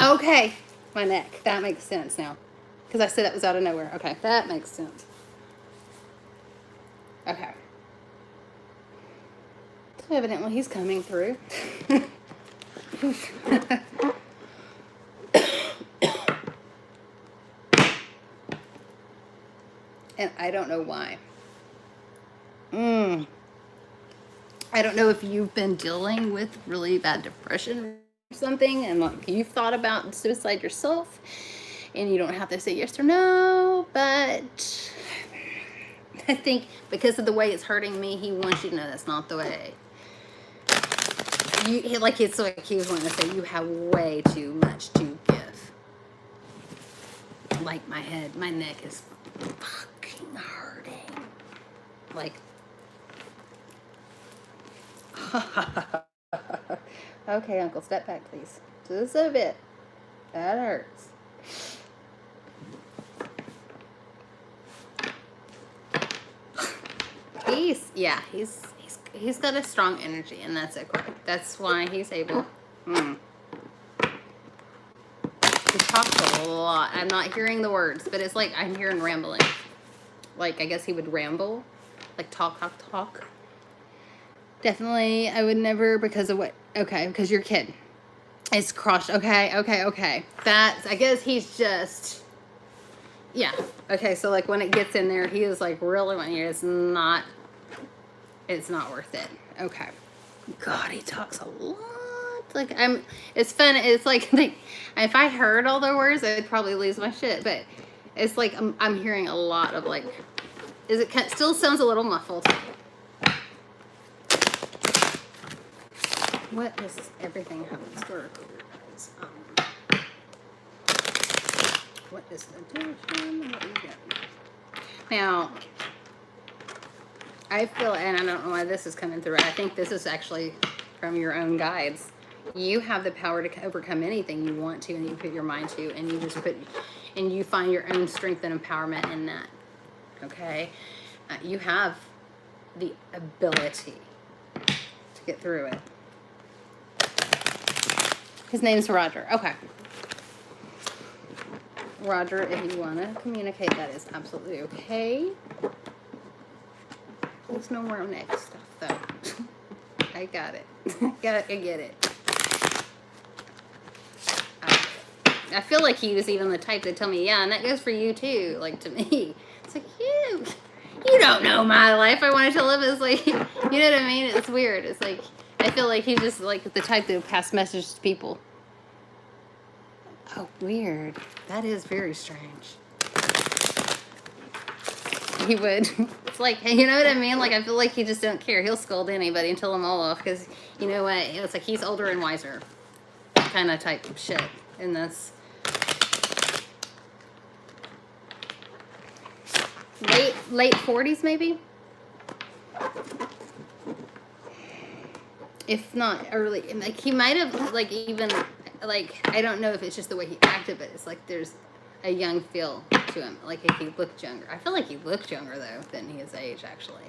Okay. My neck. That makes sense now. Because I said that was out of nowhere. Okay, that makes sense. Okay. So evidently he's coming through. And I don't know why. I don't know if you've been dealing with really bad depression or something, and like you've thought about suicide yourself, and you don't have to say yes or no, but I think because of the way it's hurting me, he wants you to know that's not the way. It's like he was wanting to say, you have way too much to give. Like my neck is fucking hurting. Like, okay, Uncle, step back, please. Just a bit. That hurts. He's got a strong energy, and that's okay. That's why he's able. He talks a lot. I'm not hearing the words, but it's like I'm hearing rambling. Like, I guess he would ramble. Like, talk. Definitely, I would never, because of what? Okay, because your kid is crushed. Okay. That's, I guess he's just, yeah. Okay, so, like, when it gets in there, he is, like, really wanting it. It's not worth it. Okay. God, he talks a lot. Like, it's fun. It's like if I heard all the words, I'd probably lose my shit. But it's like I'm hearing a lot of like, still sounds a little muffled. What is everything happens for? What is the tension? What do you get? Now, I feel, and I don't know why this is coming through. I think this is actually from your own guides. You have the power to overcome anything you want to, and you put your mind to, and you find your own strength and empowerment in that. Okay, you have the ability to get through it. His name's Roger. Okay, Roger, if you want to communicate, that is absolutely okay. There's no more neck stuff though. I got it. I get it. I feel like he was even the type to tell me, yeah, and that goes for you too. Like, to me, it's like, you don't know my life. I wanted to live as like, you know what I mean? It's weird. It's like, I feel like he's just like the type to pass messages to people. Oh, weird. That is very strange. He would. It's like, you know what I mean? Like, I feel like he just don't care. He'll scold anybody and tell them all off because, you know what? It's like he's older and wiser kind of type of shit. And that's late 40s maybe? If not early. Like, he might have, like, even, like, I don't know if it's just the way he acted, but it's like there's a young feel to him. Like, if he looked younger. I feel like he looked younger, though, than his age, actually.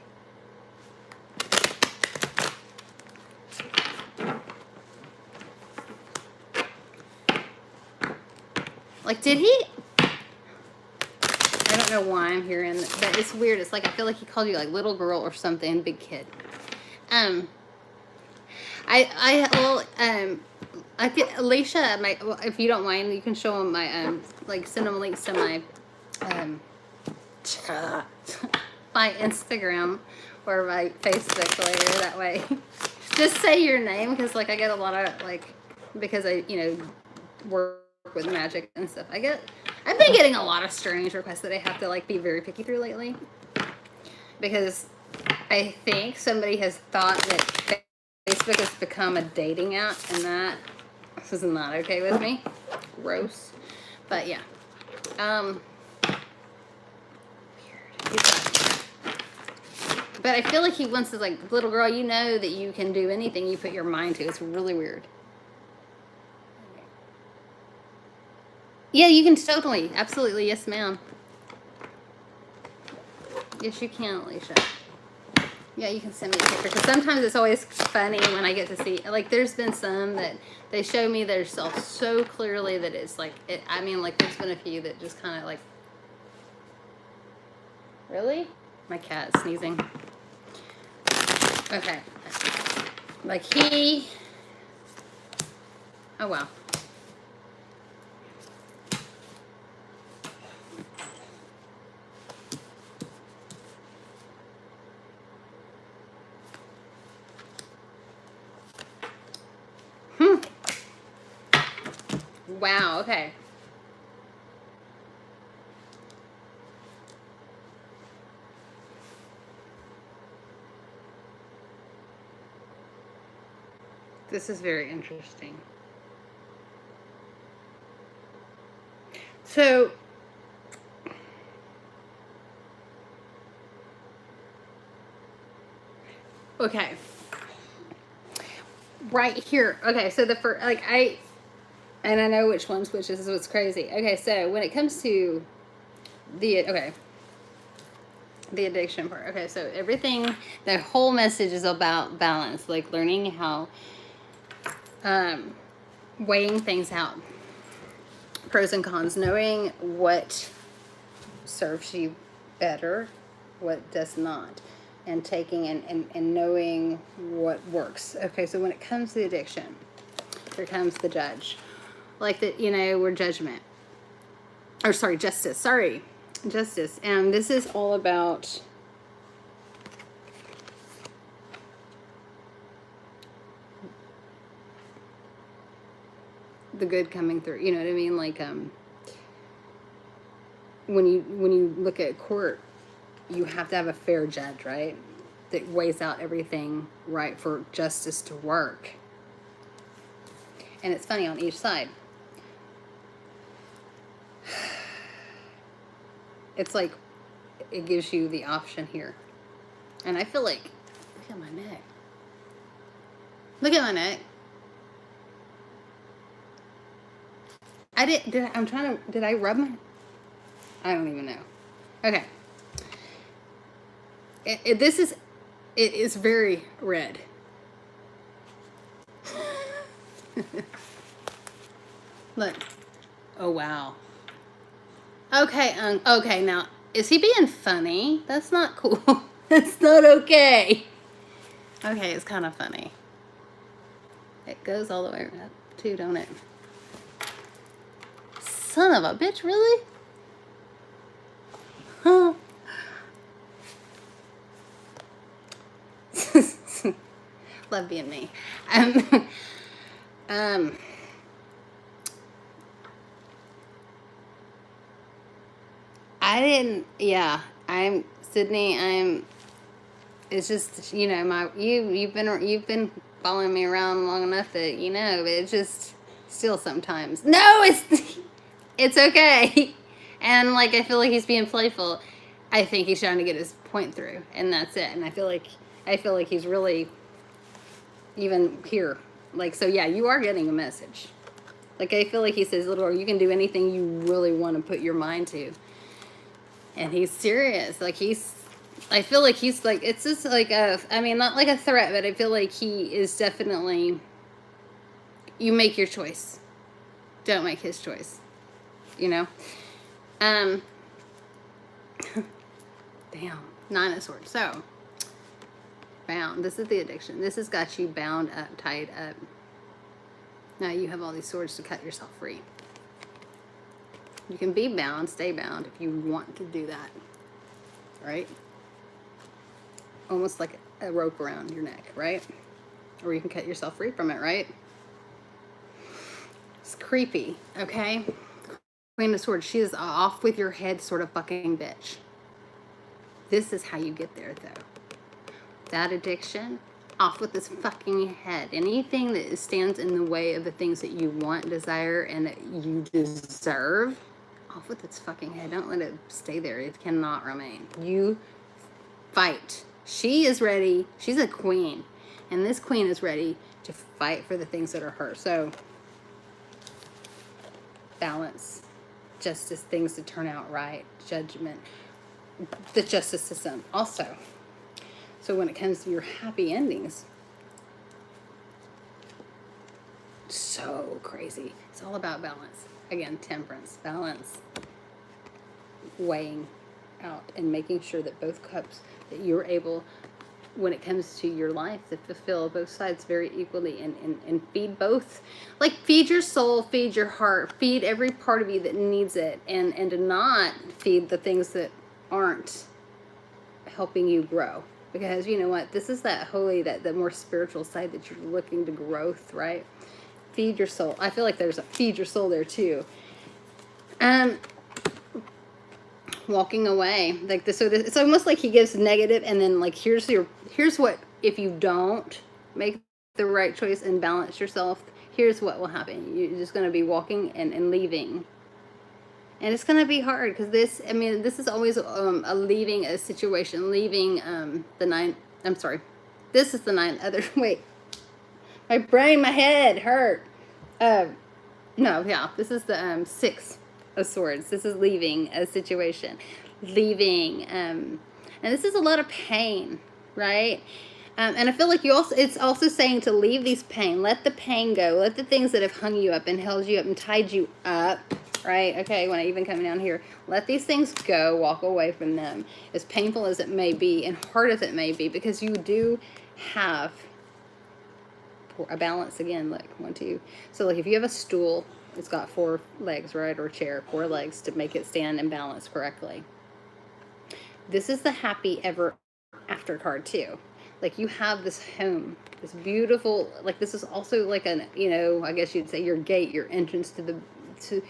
Like, did he? I don't know why I'm hearing that, but it's weird. It's like, I feel like he called you, like, little girl or something, big kid. I get Alicia. If you don't mind, you can show them my like send them links to my my Instagram or my Facebook later. That way, just say your name because like I get a lot of like because I work with Magick and stuff. I've been getting a lot of strange requests that I have to like be very picky through lately because I think somebody has thought that Facebook has become a dating app, and that is not okay with me. Gross. But yeah. Weird. But I feel like he wants to like, little girl, you know that you can do anything you put your mind to. It's really weird. Yeah, you can totally. Absolutely. Yes, ma'am. Yes, you can, Alicia. Yeah, you can send me a picture because sometimes it's always funny when I get to see, like, there's been some that they show me their self so clearly that it's like, I mean, like, there's been a few that just kind of like, really? My cat sneezing. Okay. Like oh wow. Wow, okay. This is very interesting. So, okay. Right here. Okay, so the first, like, and I know which one's which. This is what's crazy. Okay, so when it comes to the addiction part. Okay, so everything, the whole message is about balance, like learning how, weighing things out, pros and cons, knowing what serves you better, what does not, and taking and knowing what works. Okay, so when it comes to the addiction, here comes the judge. Like that, we're judgment. Or sorry, justice. Sorry. Justice. And this is all about the good coming through. You know what I mean? Like when you look at court, you have to have a fair judge, right? That weighs out everything right for justice to work. And it's funny on each side. It's like it gives you the option here. And I feel like, look at my neck. Look at my neck. Did I rub my, I don't even know. Okay. It is very red. Look. Oh, wow. Okay, okay, now, is he being funny? That's not cool. That's not okay. Okay, it's kind of funny. It goes all the way up too, don't it? Son of a bitch, really? Huh. Love being me. I'm Sydney. It's just, you've been following me around long enough that, but it's just still sometimes. No, it's okay. And like, I feel like he's being playful. I think he's trying to get his point through, and that's it. And I feel like he's really even here. Like, so yeah, you are getting a message. Like, I feel like he says, little girl, you can do anything you really want to put your mind to. And he's serious. Like, I feel like he's like, it's just like not like a threat, but I feel like he is definitely, you make your choice. Don't make his choice. Damn, 9 of Swords. So, bound. This is the addiction. This has got you bound up, tied up. Now you have all these swords to cut yourself free. You can be bound, stay bound if you want to do that. Right? Almost like a rope around your neck, right? Or you can cut yourself free from it, right? It's creepy, okay? Queen of Swords, she is off with your head sort of fucking bitch. This is how you get there, though. That addiction, off with this fucking head. Anything that stands in the way of the things that you want, desire, and that you deserve, off with its fucking head. Don't let it stay there. It cannot remain. You fight. She is ready. She's a queen. And this queen is ready to fight for the things that are hers. So, balance. Justice, things to turn out right. Judgment. The justice system also. So when it comes to your happy endings, so crazy. It's all about balance. Again, temperance, balance, weighing out and making sure that both cups, that you're able, when it comes to your life, to fulfill both sides very equally and feed both. Like, feed your soul, feed your heart, feed every part of you that needs it, and to not feed the things that aren't helping you grow. Because you know what? This is that holy, that more spiritual side that you're looking to growth, right? Feed your soul. I feel like there's a feed your soul there too. Walking away like this. So it's almost like he gives negative, and then like here's what, if you don't make the right choice and balance yourself, here's what will happen. You're just going to be walking and leaving. And it's going to be hard because this is always a leaving a situation, leaving the nine. I'm sorry. This is the nine other. Wait. My brain, my head hurt. No, yeah. This is the 6 of Swords. This is leaving a situation. Leaving. And this is a lot of pain, right? And I feel like it's also saying to leave these pain. Let the pain go. Let the things that have hung you up and held you up and tied you up. Right? Okay, when I even come down here, let these things go, walk away from them, as painful as it may be and hard as it may be, because you do have a balance. Again, like 1, 2. So like if you have a stool, it's got 4 legs, right? Or a chair, 4 legs to make it stand and balance correctly. This is the happy ever after card too. Like you have this home, this beautiful, like this is also like an, I guess you'd say your gate, your entrance to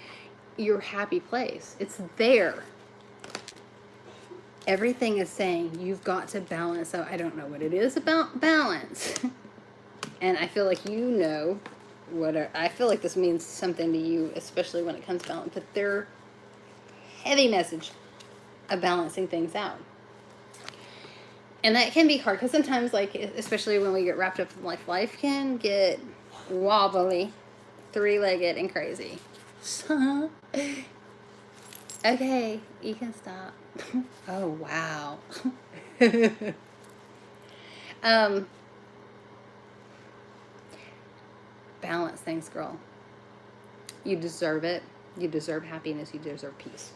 your happy place. It's there. Everything is saying you've got to balance. So I don't know what it is about balance. And I feel like I feel like this means something to you, especially when it comes to balance. But their heavy message of balancing things out. And that can be hard because sometimes, like, especially when we get wrapped up in life can get wobbly, 3-legged, and crazy. Okay, you can stop. Oh, wow. Balance things, girl. You deserve it. You deserve happiness. You deserve peace.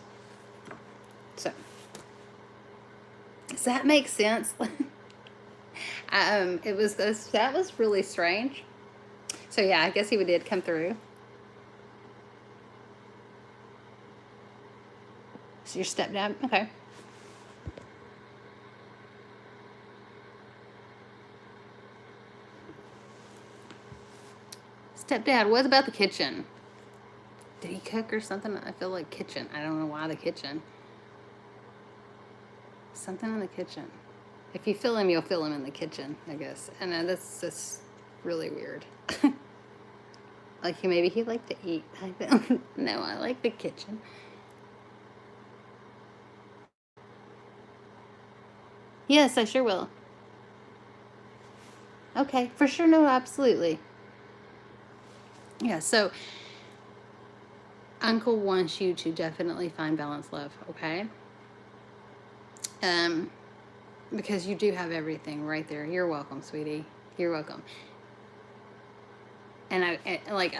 So, does that make sense? That was really strange. So yeah, I guess he did come through. So your stepdad, okay. Stepdad, what about the kitchen? Did he cook or something? I feel like kitchen. I don't know why the kitchen. Something in the kitchen. If you feel him, you'll feel him in the kitchen, I guess. And that's just really weird. Like maybe he liked to eat. I don't know. I like the kitchen. Yes, I sure will. Okay, for sure. No, absolutely. Yeah, so Uncle wants you to definitely find balanced love, okay? Because you do have everything right there. You're welcome, sweetie. You're welcome. And I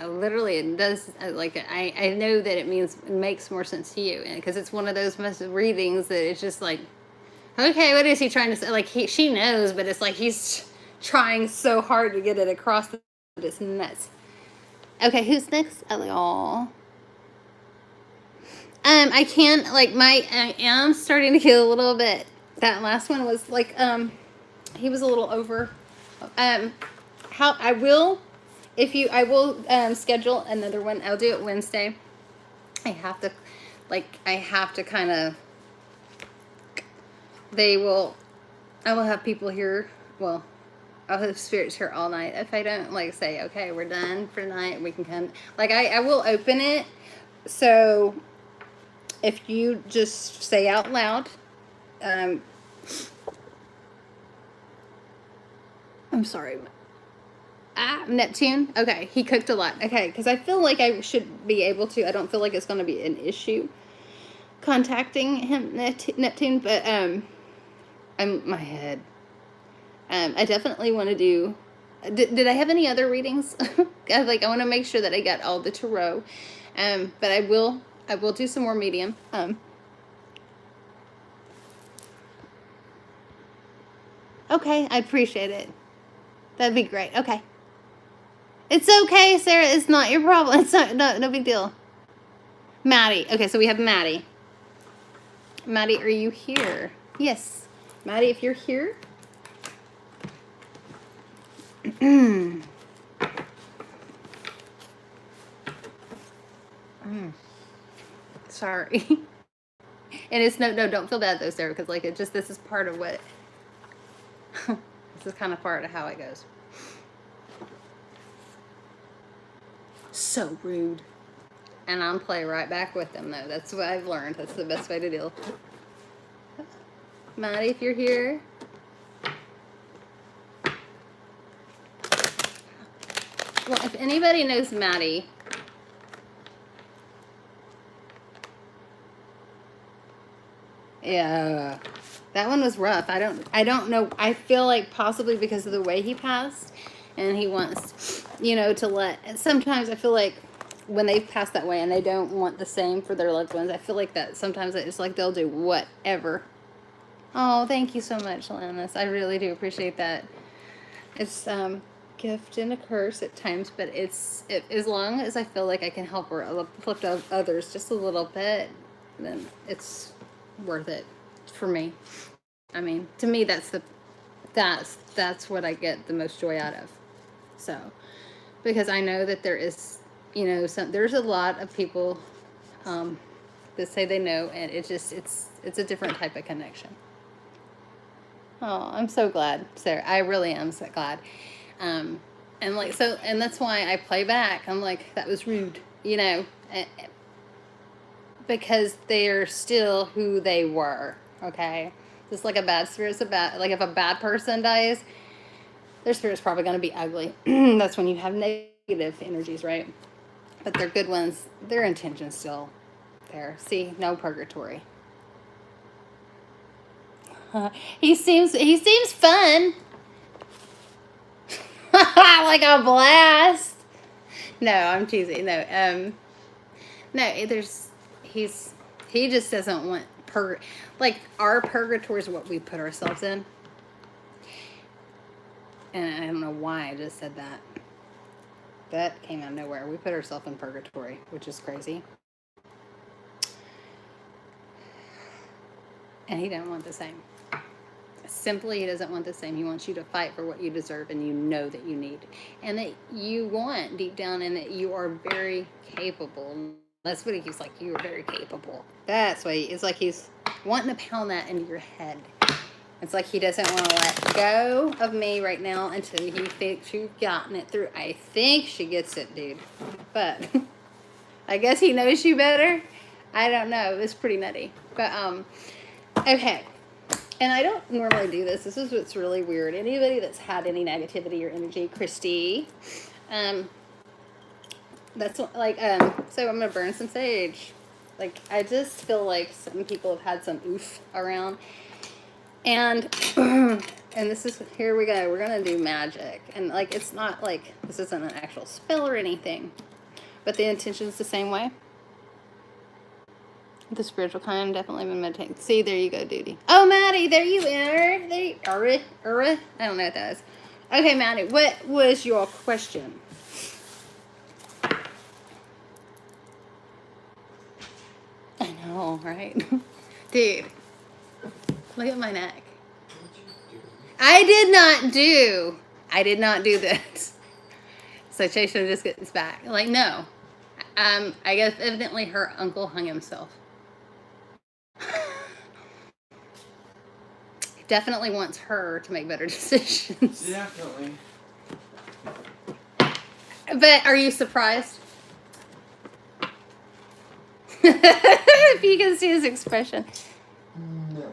literally, it does, I know that it makes more sense to you. Because it's one of those readings that it's just like, Okay, what is he trying to say? Like, she knows, but it's like he's trying so hard to get it across that it's nuts. Okay, who's next? Oh, I can't, like, I am starting to get a little bit, that last one was, like, he was a little over. I will schedule another one. I'll do it Wednesday. I have to kind of, I will have people here, well, I'll have spirits here all night. If I don't, like, say, okay, we're done for tonight, we can come, like, I will open it, so if you just say out loud, I'm sorry, Neptune, okay, he cooked a lot, okay, because I feel like I should be able to, I don't feel like it's going to be an issue contacting him, Neptune, but, my head. I definitely want to do. Did I have any other readings? I want to make sure that I got all the tarot. But I will do some more medium. Okay, I appreciate it. That'd be great. Okay. It's okay, Sarah. It's not your problem. It's not, no big deal. Maddie. Okay, so we have Maddie. Maddie, are you here? Yes. Maddie, if you're here. Sorry. And it's no, don't feel bad though, Sarah, because like this is part of what, this is kind of part of how it goes. So rude. And I'm play right back with them though. That's what I've learned. That's the best way to deal. Maddie, if you're here. Well, if anybody knows Maddie, yeah, that one was rough. I don't know. I feel like possibly because of the way he passed, and he wants, to let. Sometimes I feel like when they've passed that way and they don't want the same for their loved ones, I feel like that sometimes it's like they'll do whatever. Oh, thank you so much, Alanis. I really do appreciate that. It's gift and a curse at times, but as long as I feel like I can help or uplift others just a little bit, then it's worth it for me. I mean, to me, that's what I get the most joy out of. So, because I know that there is, there's a lot of people that say they know, and it's a different type of connection. Oh, I'm so glad, Sarah. I really am so glad. And that's why I play back. I'm like, that was rude, because they're still who they were. Okay, just like a bad spirit, like if a bad person dies, their spirit's probably going to be ugly. That's when you have negative energies, right? But they're good ones. Their intention's still there. See, no purgatory. He seems fun. Like a blast. No, I'm teasing. No, he just doesn't want our purgatory is what we put ourselves in. And I don't know why I just said that. That came out of nowhere. We put ourselves in purgatory, which is crazy. And he didn't want the same. Simply, he doesn't want the same. He wants you to fight for what you deserve and you know that you need. And that you want deep down, and that you are very capable. That's what he keeps like, you are very capable. That's why it's like he's wanting to pound that into your head. It's like he doesn't want to let go of me right now until he thinks you've gotten it through. I think she gets it, dude. But I guess he knows you better. I don't know. It was pretty nutty. But, okay. And I don't normally do this. This is what's really weird. Anybody that's had any negativity or energy, Christy, that's like, so I'm going to burn some sage. Like, I just feel like some people have had some oof around. And this is, here we go. We're going to do magic. And like, it's not like, this isn't an actual spell or anything, but the intention's the same way. The spiritual kind, definitely been meditating. See, there you go, Duty. Oh, Maddie, there you are. There you are. I don't know what that is. Okay, Maddie, what was your question? I know, right? Dude, look at my neck. I did not do this. So Chase just gets back. Like, no. I guess evidently her uncle hung himself. He definitely wants her to make better decisions. Definitely. But are you surprised? If you can see his expression. No.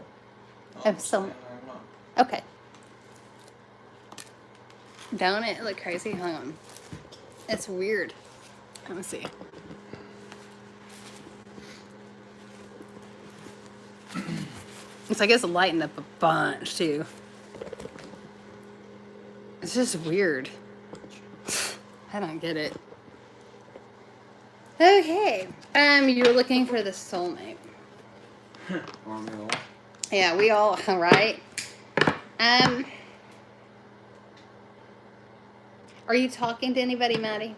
Of some. Okay. Don't it look crazy? Hang on. It's weird. Let me see. It's like it's lightened up a bunch too. It's just weird. I don't get it. Okay. You're looking for the soulmate. Yeah, we all, right? Are you talking to anybody, Maddie?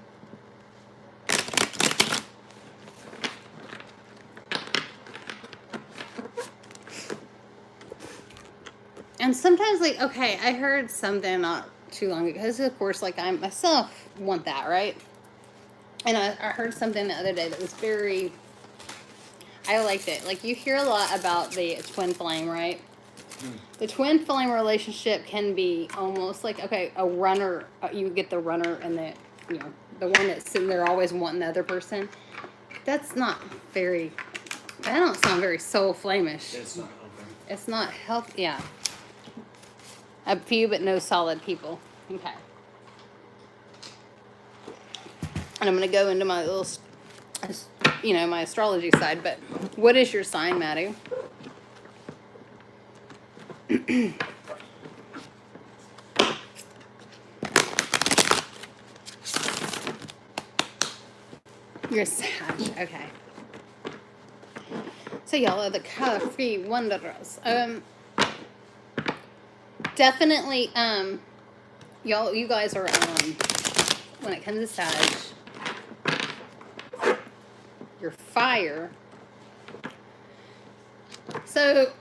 And sometimes, like, okay, I heard something not too long ago, because of course, like, I myself want that, right? And I heard something the other day that was very, I liked it. Like, you hear a lot about the twin flame, right? The twin flame relationship can be almost like, okay, a runner, you get the runner and the, you know, the one that's sitting there always wanting the other person. That's not very, that don't sound very soul flamish. It's not helping. It's not healthy, yeah. A few but no solid people. Okay. And I'm going to go into my little, you know, my astrology side, but what is your sign, Maddie? You're Sag, okay. So y'all are the color-free wanderers. Definitely, you guys are, when it comes to Sag, you're fire. So,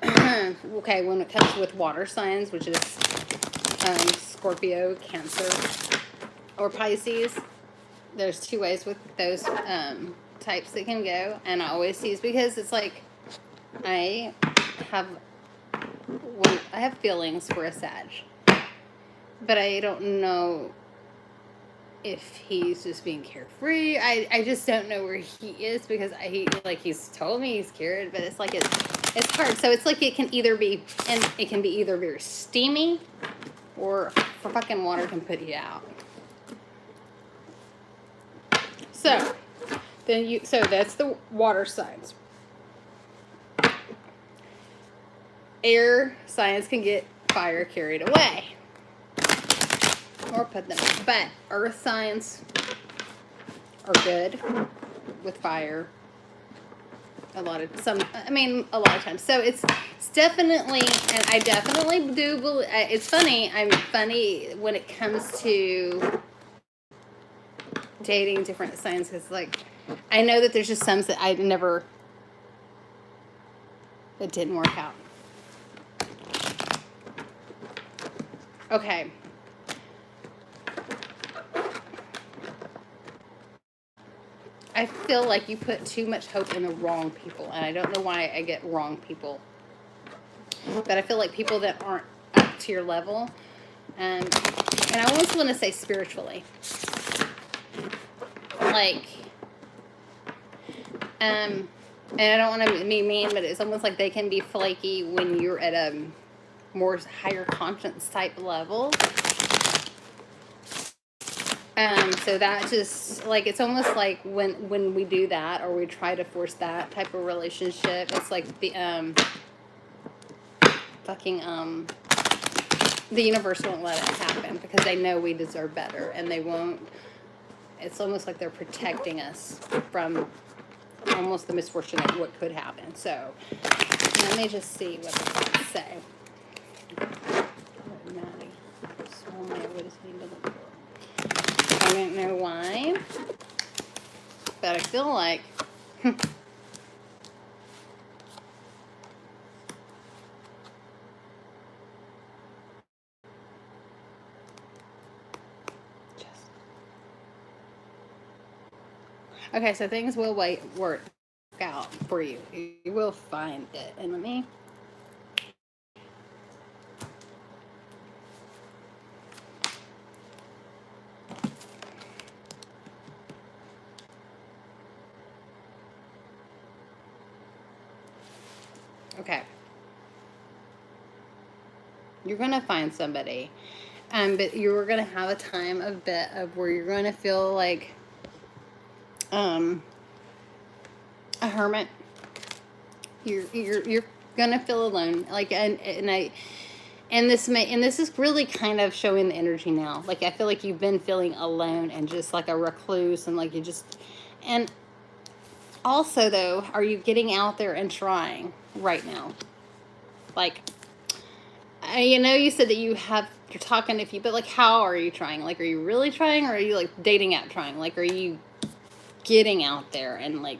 okay, when it comes with water signs, which is Scorpio, Cancer, or Pisces, there's two ways with those types that can go. And I always see, because it's like, I have feelings for a Sag, but I don't know if he's just being carefree. I just don't know where he is, because he's told me he's cured, but it's like it's hard. So it's like it can either be very steamy, or fucking water can put you out. So that's the water signs. Air signs can get fire carried away, or put them out. But earth signs are good with fire. A lot of times. So it's definitely, and I definitely do believe, it's funny, I'm funny when it comes to dating different signs, because, like, I know that there's just some that that didn't work out. Okay. I feel like you put too much hope in the wrong people, and I don't know why I get wrong people. But I feel like people that aren't up to your level, and I almost want to say spiritually. Like, and I don't want to be mean, but it's almost like they can be flaky when you're at a more higher conscience type level. So that just, like, it's almost like when we do that, or we try to force that type of relationship, it's like the the universe won't let it happen, because they know we deserve better, and they won't. It's almost like they're protecting us from almost the misfortune of what could happen. So let me just see what the cards say. Maddie, soulmate, what is he looking for? I don't know why, but I feel like okay, so things will work out for you. You will find it. And let me. Okay. You're going to find somebody. But you're going to have a time of bit of where you're going to feel like a hermit. You're gonna feel alone, like, and this is really kind of showing the energy now. Like, I feel like you've been feeling alone and just like a recluse, and like you just, and also though, are you getting out there and trying right now? Like, you said that you're talking to people, but like, how are you trying? Like, are you really trying, or are you like dating app trying? Like, are you getting out there and like,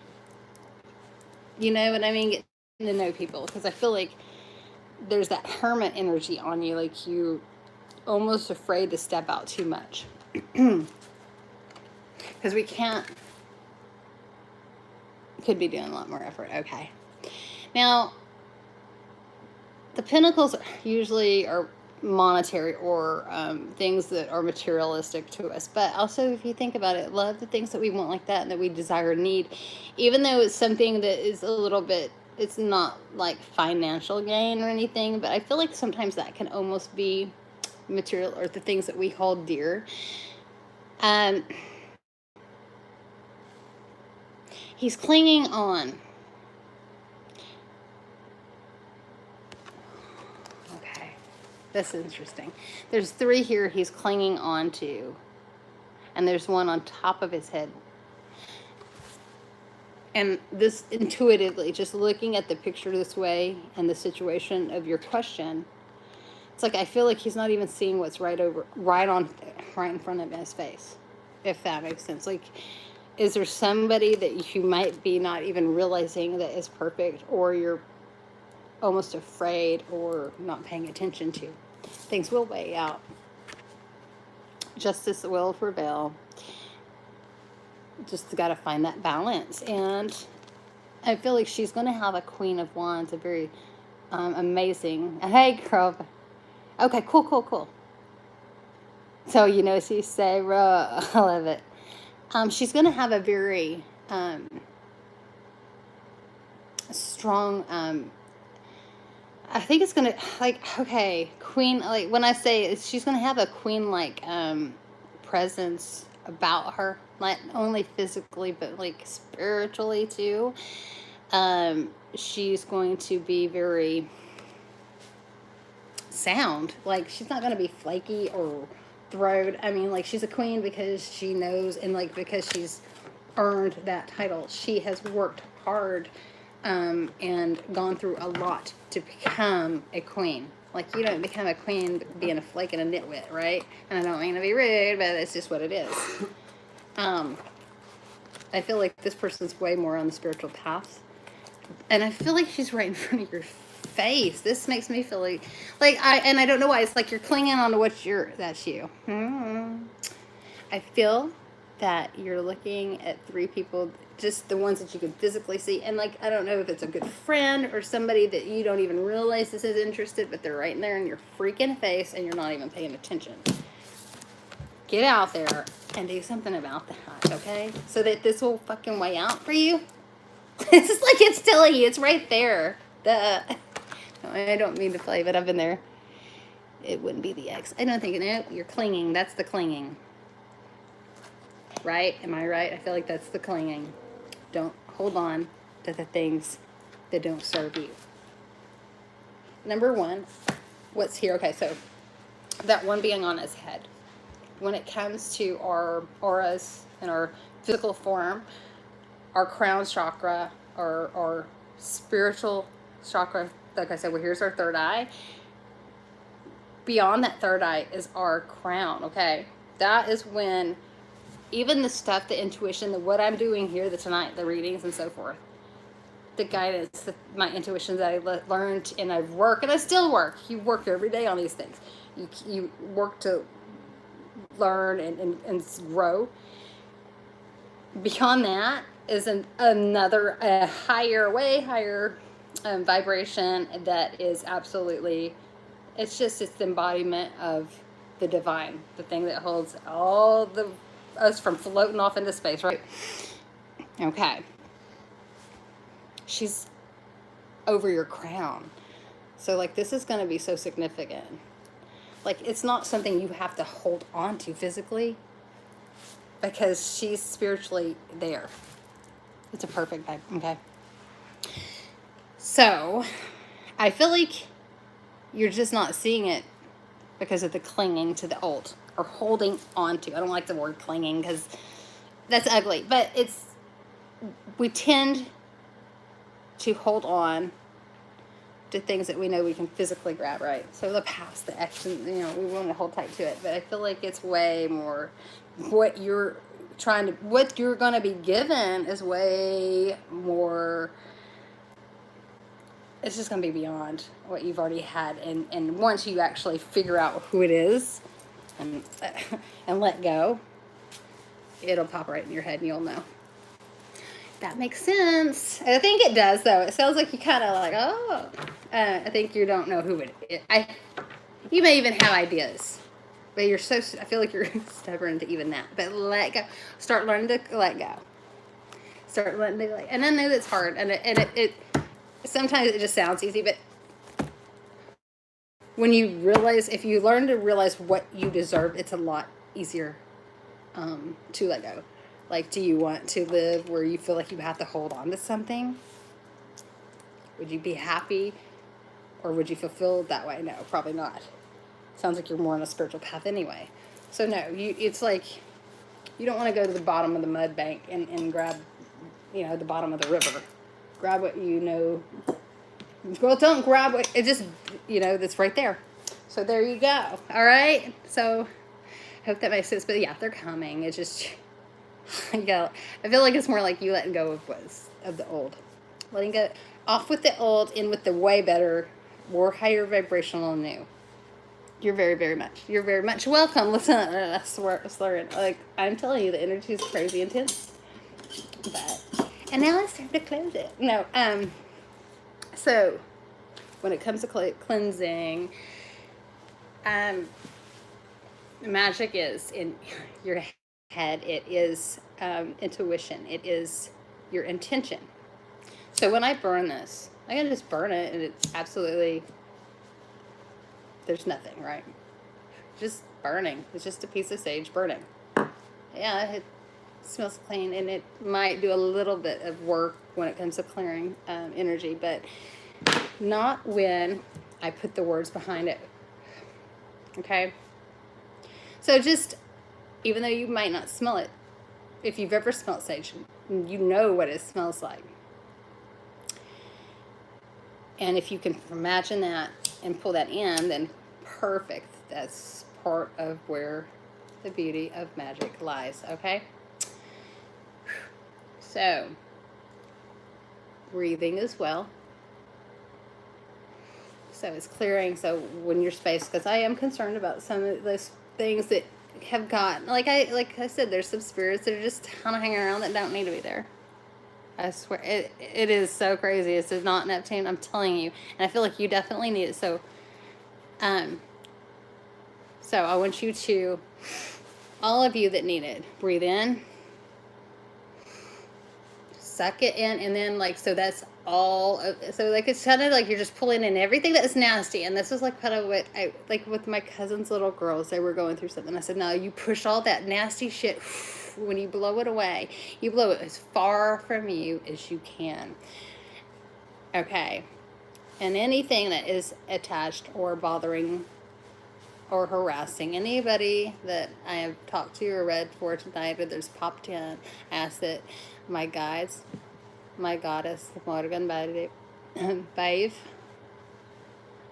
you know what I mean? Getting to know people, because I feel like there's that hermit energy on you, like you almost afraid to step out too much. Because we could be doing a lot more effort. Okay. Now, the pentacles usually are monetary or things that are materialistic to us. But also, if you think about it, love the things that we want like that and that we desire and need, even though it's something that is a little bit, it's not like financial gain or anything, but I feel like sometimes that can almost be material or the things that we hold dear. He's clinging on. Okay, that's interesting. There's 3 here he's clinging on to, and there's one on top of his head. And this intuitively, just looking at the picture this way and the situation of your question, it's like I feel like he's not even seeing what's right in front of his face, if that makes sense. Like, is there somebody that you might be not even realizing that is perfect, or you're almost afraid or not paying attention to? Things will weigh out. Justice will prevail. Just got to find that balance. And I feel like she's going to have a Queen of Wands, a very amazing. Hey, girl. Okay, cool. So, she say, I love it. She's going to have a very strong, I think it's going to, like, okay, queen, like, when I say she's going to have a queen-like presence about her, not only physically, but, like, spiritually, too. She's going to be very sound. Like, she's not going to be flaky or throwed. I mean, like, she's a queen because she knows, and, like, because she's earned that title. She has worked hard and gone through a lot to become a queen. Like, you don't become a queen being a flake and a nitwit, right? And I don't mean to be rude, but it's just what it is. I feel like this person's way more on the spiritual path. And I feel like she's right in front of your face. This makes me feel like I don't know why. It's like you're clinging on to that's you. I feel that you're looking at 3 people, just the ones that you can physically see. And, like, I don't know if it's a good friend or somebody that you don't even realize this is interested, but they're right in there in your freaking face and you're not even paying attention. Get out there and do something about that, okay? So that this will fucking weigh out for you. It's just like it's telling you. It's right there. I don't mean to play, but I've been there. It wouldn't be the X. I don't think, no, you're clinging. That's the clinging. Right? Am I right? I feel like that's the clinging. Don't hold on to the things that don't serve you. Number 1, what's here? Okay, so that one being on his head. When it comes to our auras and our physical form, our crown chakra, or spiritual chakra. Like I said, well, here's our third eye. Beyond that third eye is our crown, okay? That is when even the stuff, the intuition, what I'm doing here, tonight, the readings and so forth, the guidance, my intuitions that I learned, and I've worked, and I still work. You work every day on these things. You work to learn and grow. Beyond that is another, way higher vibration that is absolutely, it's the embodiment of the divine, the thing that holds all us from floating off into space, right? Okay. She's over your crown. So, like, this is going to be so significant. Like, it's not something you have to hold on to physically, because she's spiritually there. It's a perfect vibe, okay? So, I feel like you're just not seeing it because of the clinging to the old, or holding on to. I don't like the word clinging because that's ugly, but we tend to hold on to things that we know we can physically grab, right? So the past, the action, we want to hold tight to it, but I feel like it's way more what you're going to be given is way more. It's just going to be beyond what you've already had. And once you actually figure out who it is and let go, it'll pop right in your head and you'll know. That makes sense. I think it does, though. It sounds like you kind of like, oh. I think you don't know who it is. You may even have ideas. But I feel like you're stubborn to even that. But let go. Start learning to let go. Start learning to and I know it's hard. And it sometimes it just sounds easy. But when you realize, if you learn to realize what you deserve, it's a lot easier to let go. Like, do you want to live where you feel like you have to hold on to something? Would you be happy? Or would you feel fulfilled that way? No, probably not. Sounds like you're more on a spiritual path anyway. So no, it's like you don't want to go to the bottom of the mud bank and grab, the bottom of the river. Grab what you know. Well, don't grab what, it just, that's right there. So there you go. All right? So I hope that makes sense. But yeah, they're coming. It's just... I feel like it's more like you letting go of the old. Letting go off with the old, in with the way better, more higher vibrational new. You're very, very much welcome. Listen, I swear, like, I'm telling you, the energy is crazy intense. And now it's time to close it. No, so when it comes to cleansing, magic is in your head. It is intuition. It is your intention. So when I burn this, I can just burn it, and it's absolutely, there's nothing, right? Just burning. It's just a piece of sage burning. Yeah, it smells clean, and it might do a little bit of work when it comes to clearing energy, but not when I put the words behind it. Okay? So just, even though you might not smell it, if you've ever smelled sage, you know what it smells like. And if you can imagine that and pull that in, then perfect. That's part of where the beauty of magic lies, okay? So, breathing as well. So it's clearing. So when you're spaced, because I am concerned about some of those things that have got, like I said, there's some spirits that are just kind of hanging around that don't need to be there. I swear, it is so crazy. It's not Neptune, I'm telling you. And I feel like you definitely need it. So I want you to, all of you that need it, breathe in, suck it in, and then so that's all. So it's kind of like you're just pulling in everything that is nasty. And this was kind of what I, with my cousin's little girls, they were going through something. I said, no, you push all that nasty shit. When you blow it away, you blow it as far from you as you can. Okay. And anything that is attached or bothering or harassing anybody that I have talked to or read for tonight, or there's popped in. I ask that my guides, my goddess, Morgan Babe.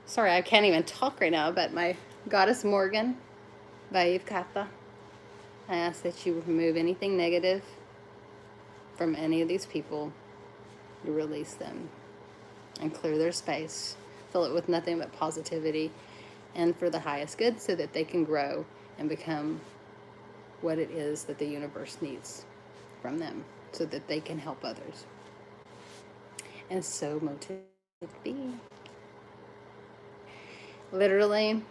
Sorry, I can't even talk right now, but my goddess Morgan, Babe Kappa, I ask that you remove anything negative from any of these people. You release them and clear their space. Fill it with nothing but positivity and for the highest good so that they can grow and become what it is that the universe needs from them so that they can help others. And so motivated to be. Literally,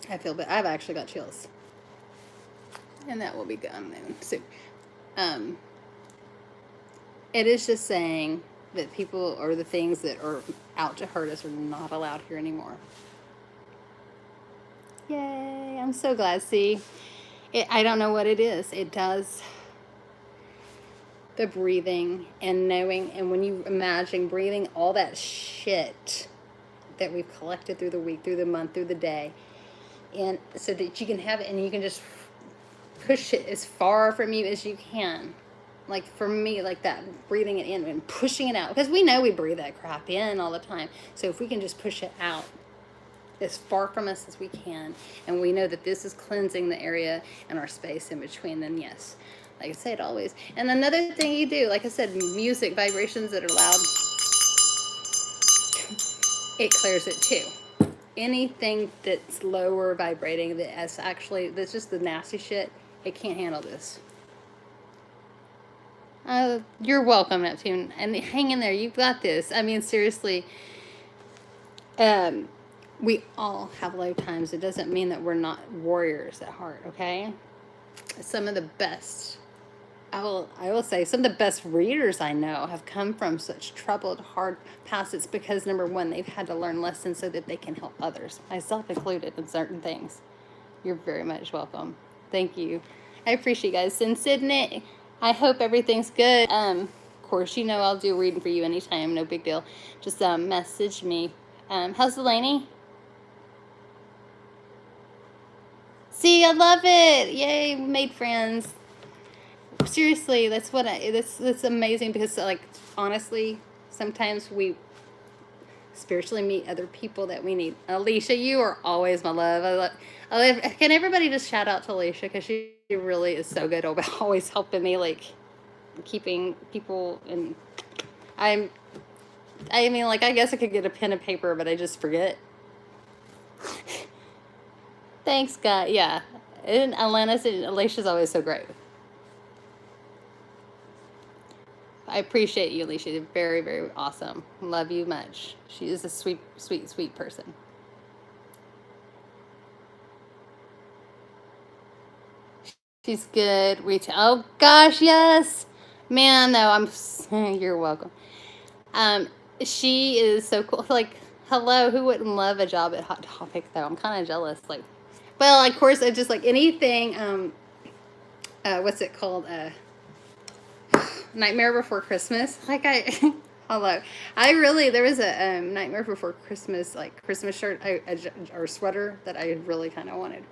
I feel bad. I've actually got chills. And that will be gone soon. It is just saying that people or the things that are out to hurt us are not allowed here anymore. Yay, I'm so glad. See, I don't know what it is. It does. The breathing and knowing, and when you imagine breathing all that shit that we've collected through the week, through the month, through the day, and so that you can have it and you can just push it as far from you as you can. Like for me, like that, breathing it in and pushing it out, because we know we breathe that crap in all the time. So if we can just push it out as far from us as we can, and we know that this is cleansing the area and our space in between, then yes, like I said, always. And another thing you do, like I said, music, vibrations that are loud, it clears it too. Anything that's lower vibrating, that's just the nasty shit, it can't handle this. You're welcome, Neptune, and hang in there. You've got this. I mean, seriously, we all have low times. It doesn't mean that we're not warriors at heart, okay? Some of the best, I will say, some of the best readers I know have come from such troubled, hard pasts. It's because, number one, they've had to learn lessons so that they can help others, myself included, in certain things. You're very much welcome. Thank you. I appreciate you guys. And Sydney, I hope everything's good. Of course, you know I'll do a reading for you anytime. No big deal. Just message me. How's Delaney? See, I love it. Yay, we made friends. Seriously, that's amazing, because, like, honestly, sometimes we spiritually meet other people that we need. Alicia, you are always my love. Can everybody just shout out to Alicia, because she really is so good about always helping me, like, keeping people in. I mean, like, I guess I could get a pen and paper, but I just forget. Thanks, God. Yeah, and Alicia's always so great. I appreciate you, Alicia. You're very, very awesome. Love you much. She is a sweet, sweet, sweet person. She's good. Oh gosh, yes, man. No, you're welcome. She is so cool. Like, hello, who wouldn't love a job at Hot Topic though? I'm kind of jealous. Like, well, of course, I just like anything. What's it called? Nightmare Before Christmas. Like hello. There was a Nightmare Before Christmas, like Christmas shirt or sweater that I really kind of wanted.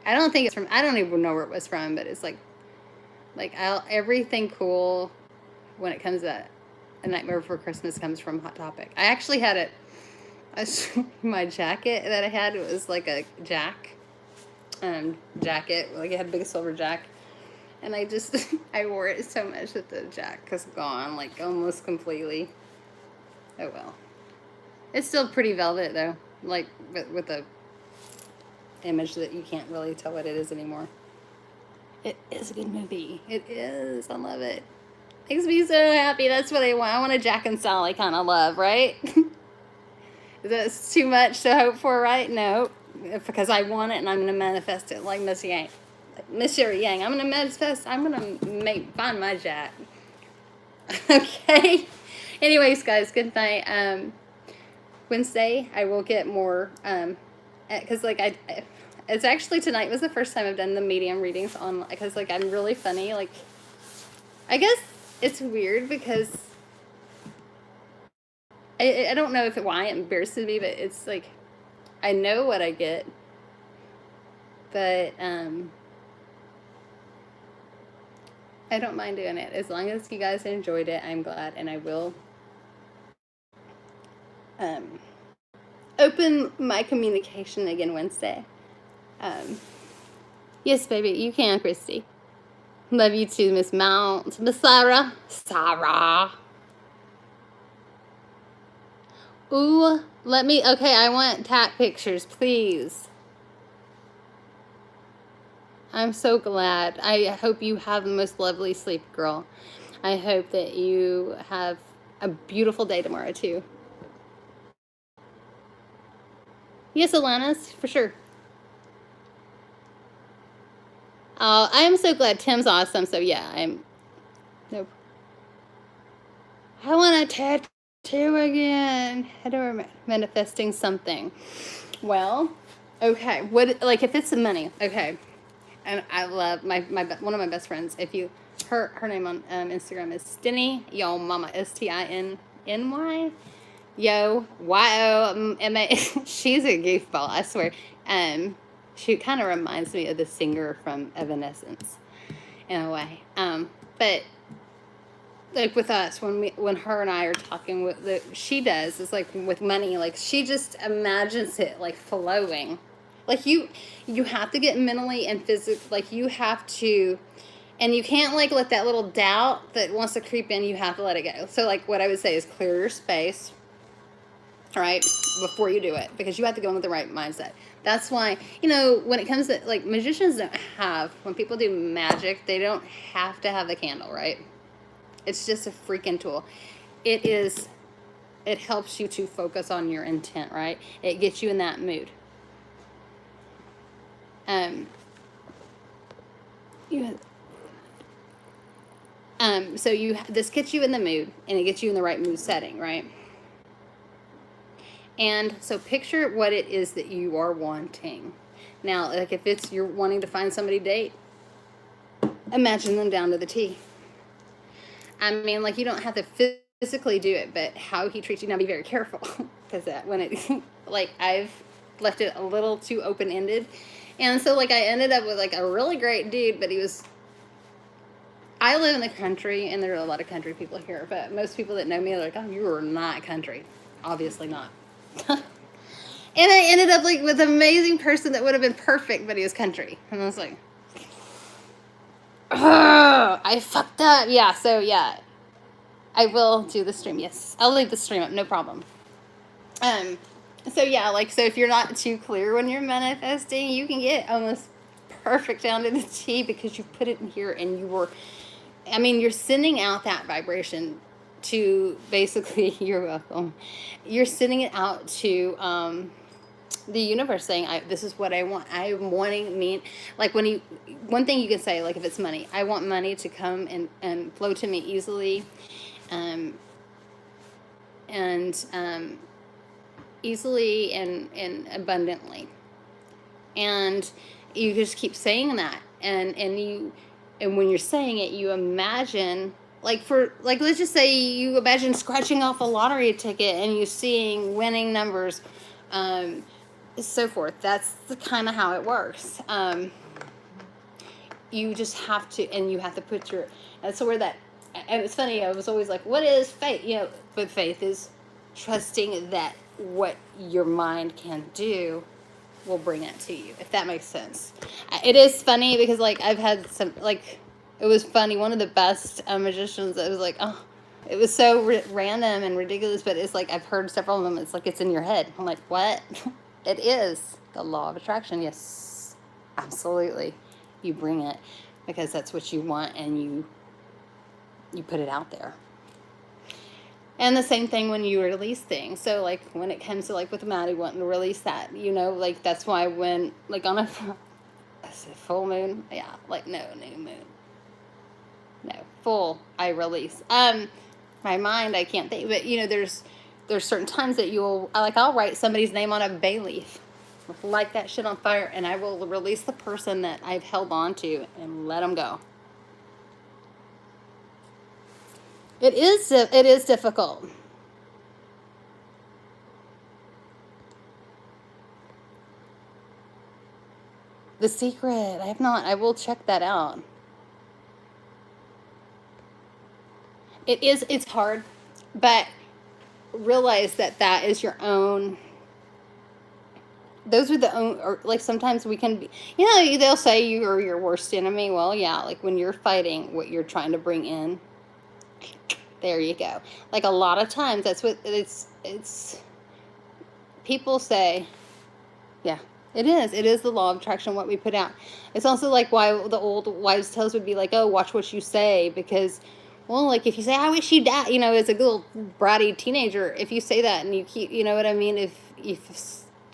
I don't think it's from, I don't even know where it was from, but it's like everything cool when it comes to A Nightmare Before Christmas comes from Hot Topic. I actually had my jacket that I had, it was like a jacket, like it had a big silver jack. And I wore it so much that the jack is gone, like almost completely. Oh well. It's still pretty velvet though, like with a image that you can't really tell what it is anymore. It is a good movie. It is. I love it. Makes me so happy. That's what I want. I want a Jack and Sally kind of love, right? That's too much to hope for, right? No, because I want it and I'm going to manifest it like Miss Yang. Monsieur Yang, I'm going to manifest, I'm going to find my Jack. Okay. Anyways, guys, good night. Wednesday, I will get more, because, like, it's actually tonight was the first time I've done the medium readings on, because, like, I'm really funny. Like, I guess it's weird because I don't know why it embarrasses me, but it's like, I know what I get, But I don't mind doing it. As long as you guys enjoyed it, I'm glad. And I will open my communication again Wednesday. Yes, baby, you can, Christy. Love you too, Miss Mount. Miss Sarah. Sarah. Ooh, okay, I want tack pictures, please. I'm so glad. I hope you have the most lovely sleep, girl. I hope that you have a beautiful day tomorrow, too. Yes, Alanis, for sure. I am so glad. Tim's awesome, so yeah, nope. I want a tattoo again. How do I manifesting something? Well, okay. What, like, if it's the money, okay. And I love one of my best friends. Her name on Instagram is Stinny Yo Mama, STINNY. Yo YOMA. She's a goofball, I swear. She kind of reminds me of the singer from Evanescence, in a way. But like with us, when her and I are talking, she does is like with money, like she just imagines it like flowing. Like you have to get mentally and physically, like you have to, and you can't like let that little doubt that wants to creep in, you have to let it go. So like what I would say is clear your space, all right, before you do it, because you have to go in with the right mindset. That's why, when it comes to, like, magicians when people do magic, they don't have to have the candle, right? It's just a freaking tool. It helps you to focus on your intent, right? It gets you in that mood. This gets you in the mood, and it gets you in the right mood setting, right? And so picture what it is that you are wanting. Now, like if you're wanting to find somebody to date, imagine them down to the T. I mean, like you don't have to physically do it, but how he treats you, now be very careful. Because like I've left it a little too open-ended. And so like I ended up with like a really great dude, but I live in the country, and there are a lot of country people here, but most people that know me are like, oh, you are not country. Obviously not. And I ended up like with an amazing person that would have been perfect, but he was country. And I was like, I fucked up. Yeah, so yeah. I will do the stream. Yes, I'll leave the stream up. No problem. So yeah, like, so if you're not too clear when you're manifesting, you can get almost perfect down to the T because you put it in here and you're sending out that vibration to basically, you're welcome. You're sending it out to the universe saying, this is what I want. I'm wanting me, like one thing you can say, like if it's money, I want money to come and flow to me easily, easily and abundantly. And you just keep saying that, and when you're saying it, you imagine, let's just say you imagine scratching off a lottery ticket and you seeing winning numbers, so forth. That's kind of how it works. You just have to, and you have to put and so where that, and it's funny, I was always like, what is faith? But faith is trusting that what your mind can do will bring it to you, if that makes sense. It is funny because like I've had some, like, it was funny, one of the best magicians that was like, oh, it was so random and ridiculous, but it's like I've heard several of them, it's like it's in your head. I'm like, what? It is the law of attraction. Yes, absolutely. You bring it because that's what you want, and you put it out there. And the same thing when you release things. So, like, when it comes to, like, with Maddie wanting to release that, like, that's why when, like, on a full moon, yeah, like, no, new moon. No, full, I release. My mind, I can't think, but, there's certain times that I'll write somebody's name on a bay leaf, light that shit on fire, and I will release the person that I've held on to and let them go. It is difficult. The Secret. I have not. I will check that out. It's hard, but realize that that is your own. Those are the own, or like sometimes we can be, they'll say you are your worst enemy. Well, yeah, like when you're fighting what you're trying to bring in, there you go. Like a lot of times that's what it's people say, yeah, it is the law of attraction, what we put out. It's also like why the old wives' tales would be like, oh, watch what you say, because, well, like if you say, I wish you died, as a little bratty teenager, if you say that and you keep, you know what I mean, if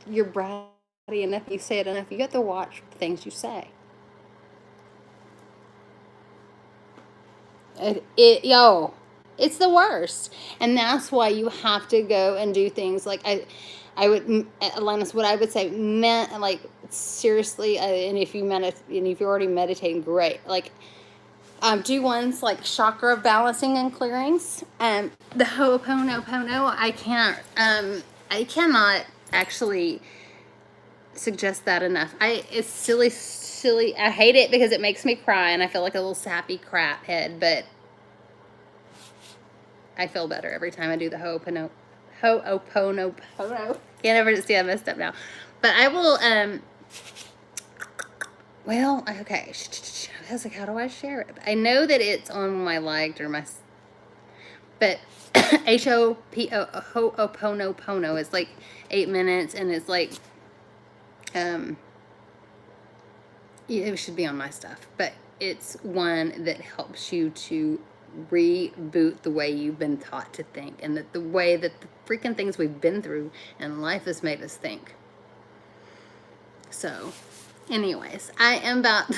you're bratty enough, you say it enough, you have to watch the things you say. It's the worst. And that's why you have to go and do things like I would, Atlantis, what I would say, like seriously, and if you and if you're already meditating, great. Like, do ones like chakra balancing and clearings. The Ho'oponopono, I cannot actually suggest that enough. It's silly. I hate it because it makes me cry and I feel like a little sappy crap head, but I feel better every time I do the Ho'oponopono. Can't ever see, I messed up now. But I will, well, okay. I was like, how do I share it? I know that it's on my liked or my, but Ho'oponopono is like 8 minutes and it's like, it should be on my stuff, but it's one that helps you to reboot the way you've been taught to think, and that the way that the freaking things we've been through and life has made us think. So anyways, I am about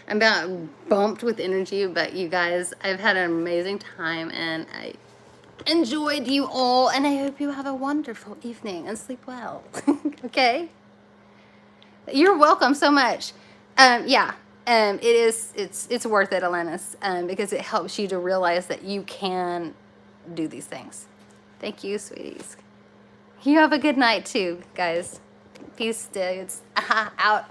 I'm about bumped with energy, but you guys, I've had an amazing time and I enjoyed you all, and I hope you have a wonderful evening and sleep well. Okay, you're welcome so much. It's worth it, Atlantis, because it helps you to realize that you can do these things. Thank you, sweeties. You have a good night too, guys. Peace, dudes. Out.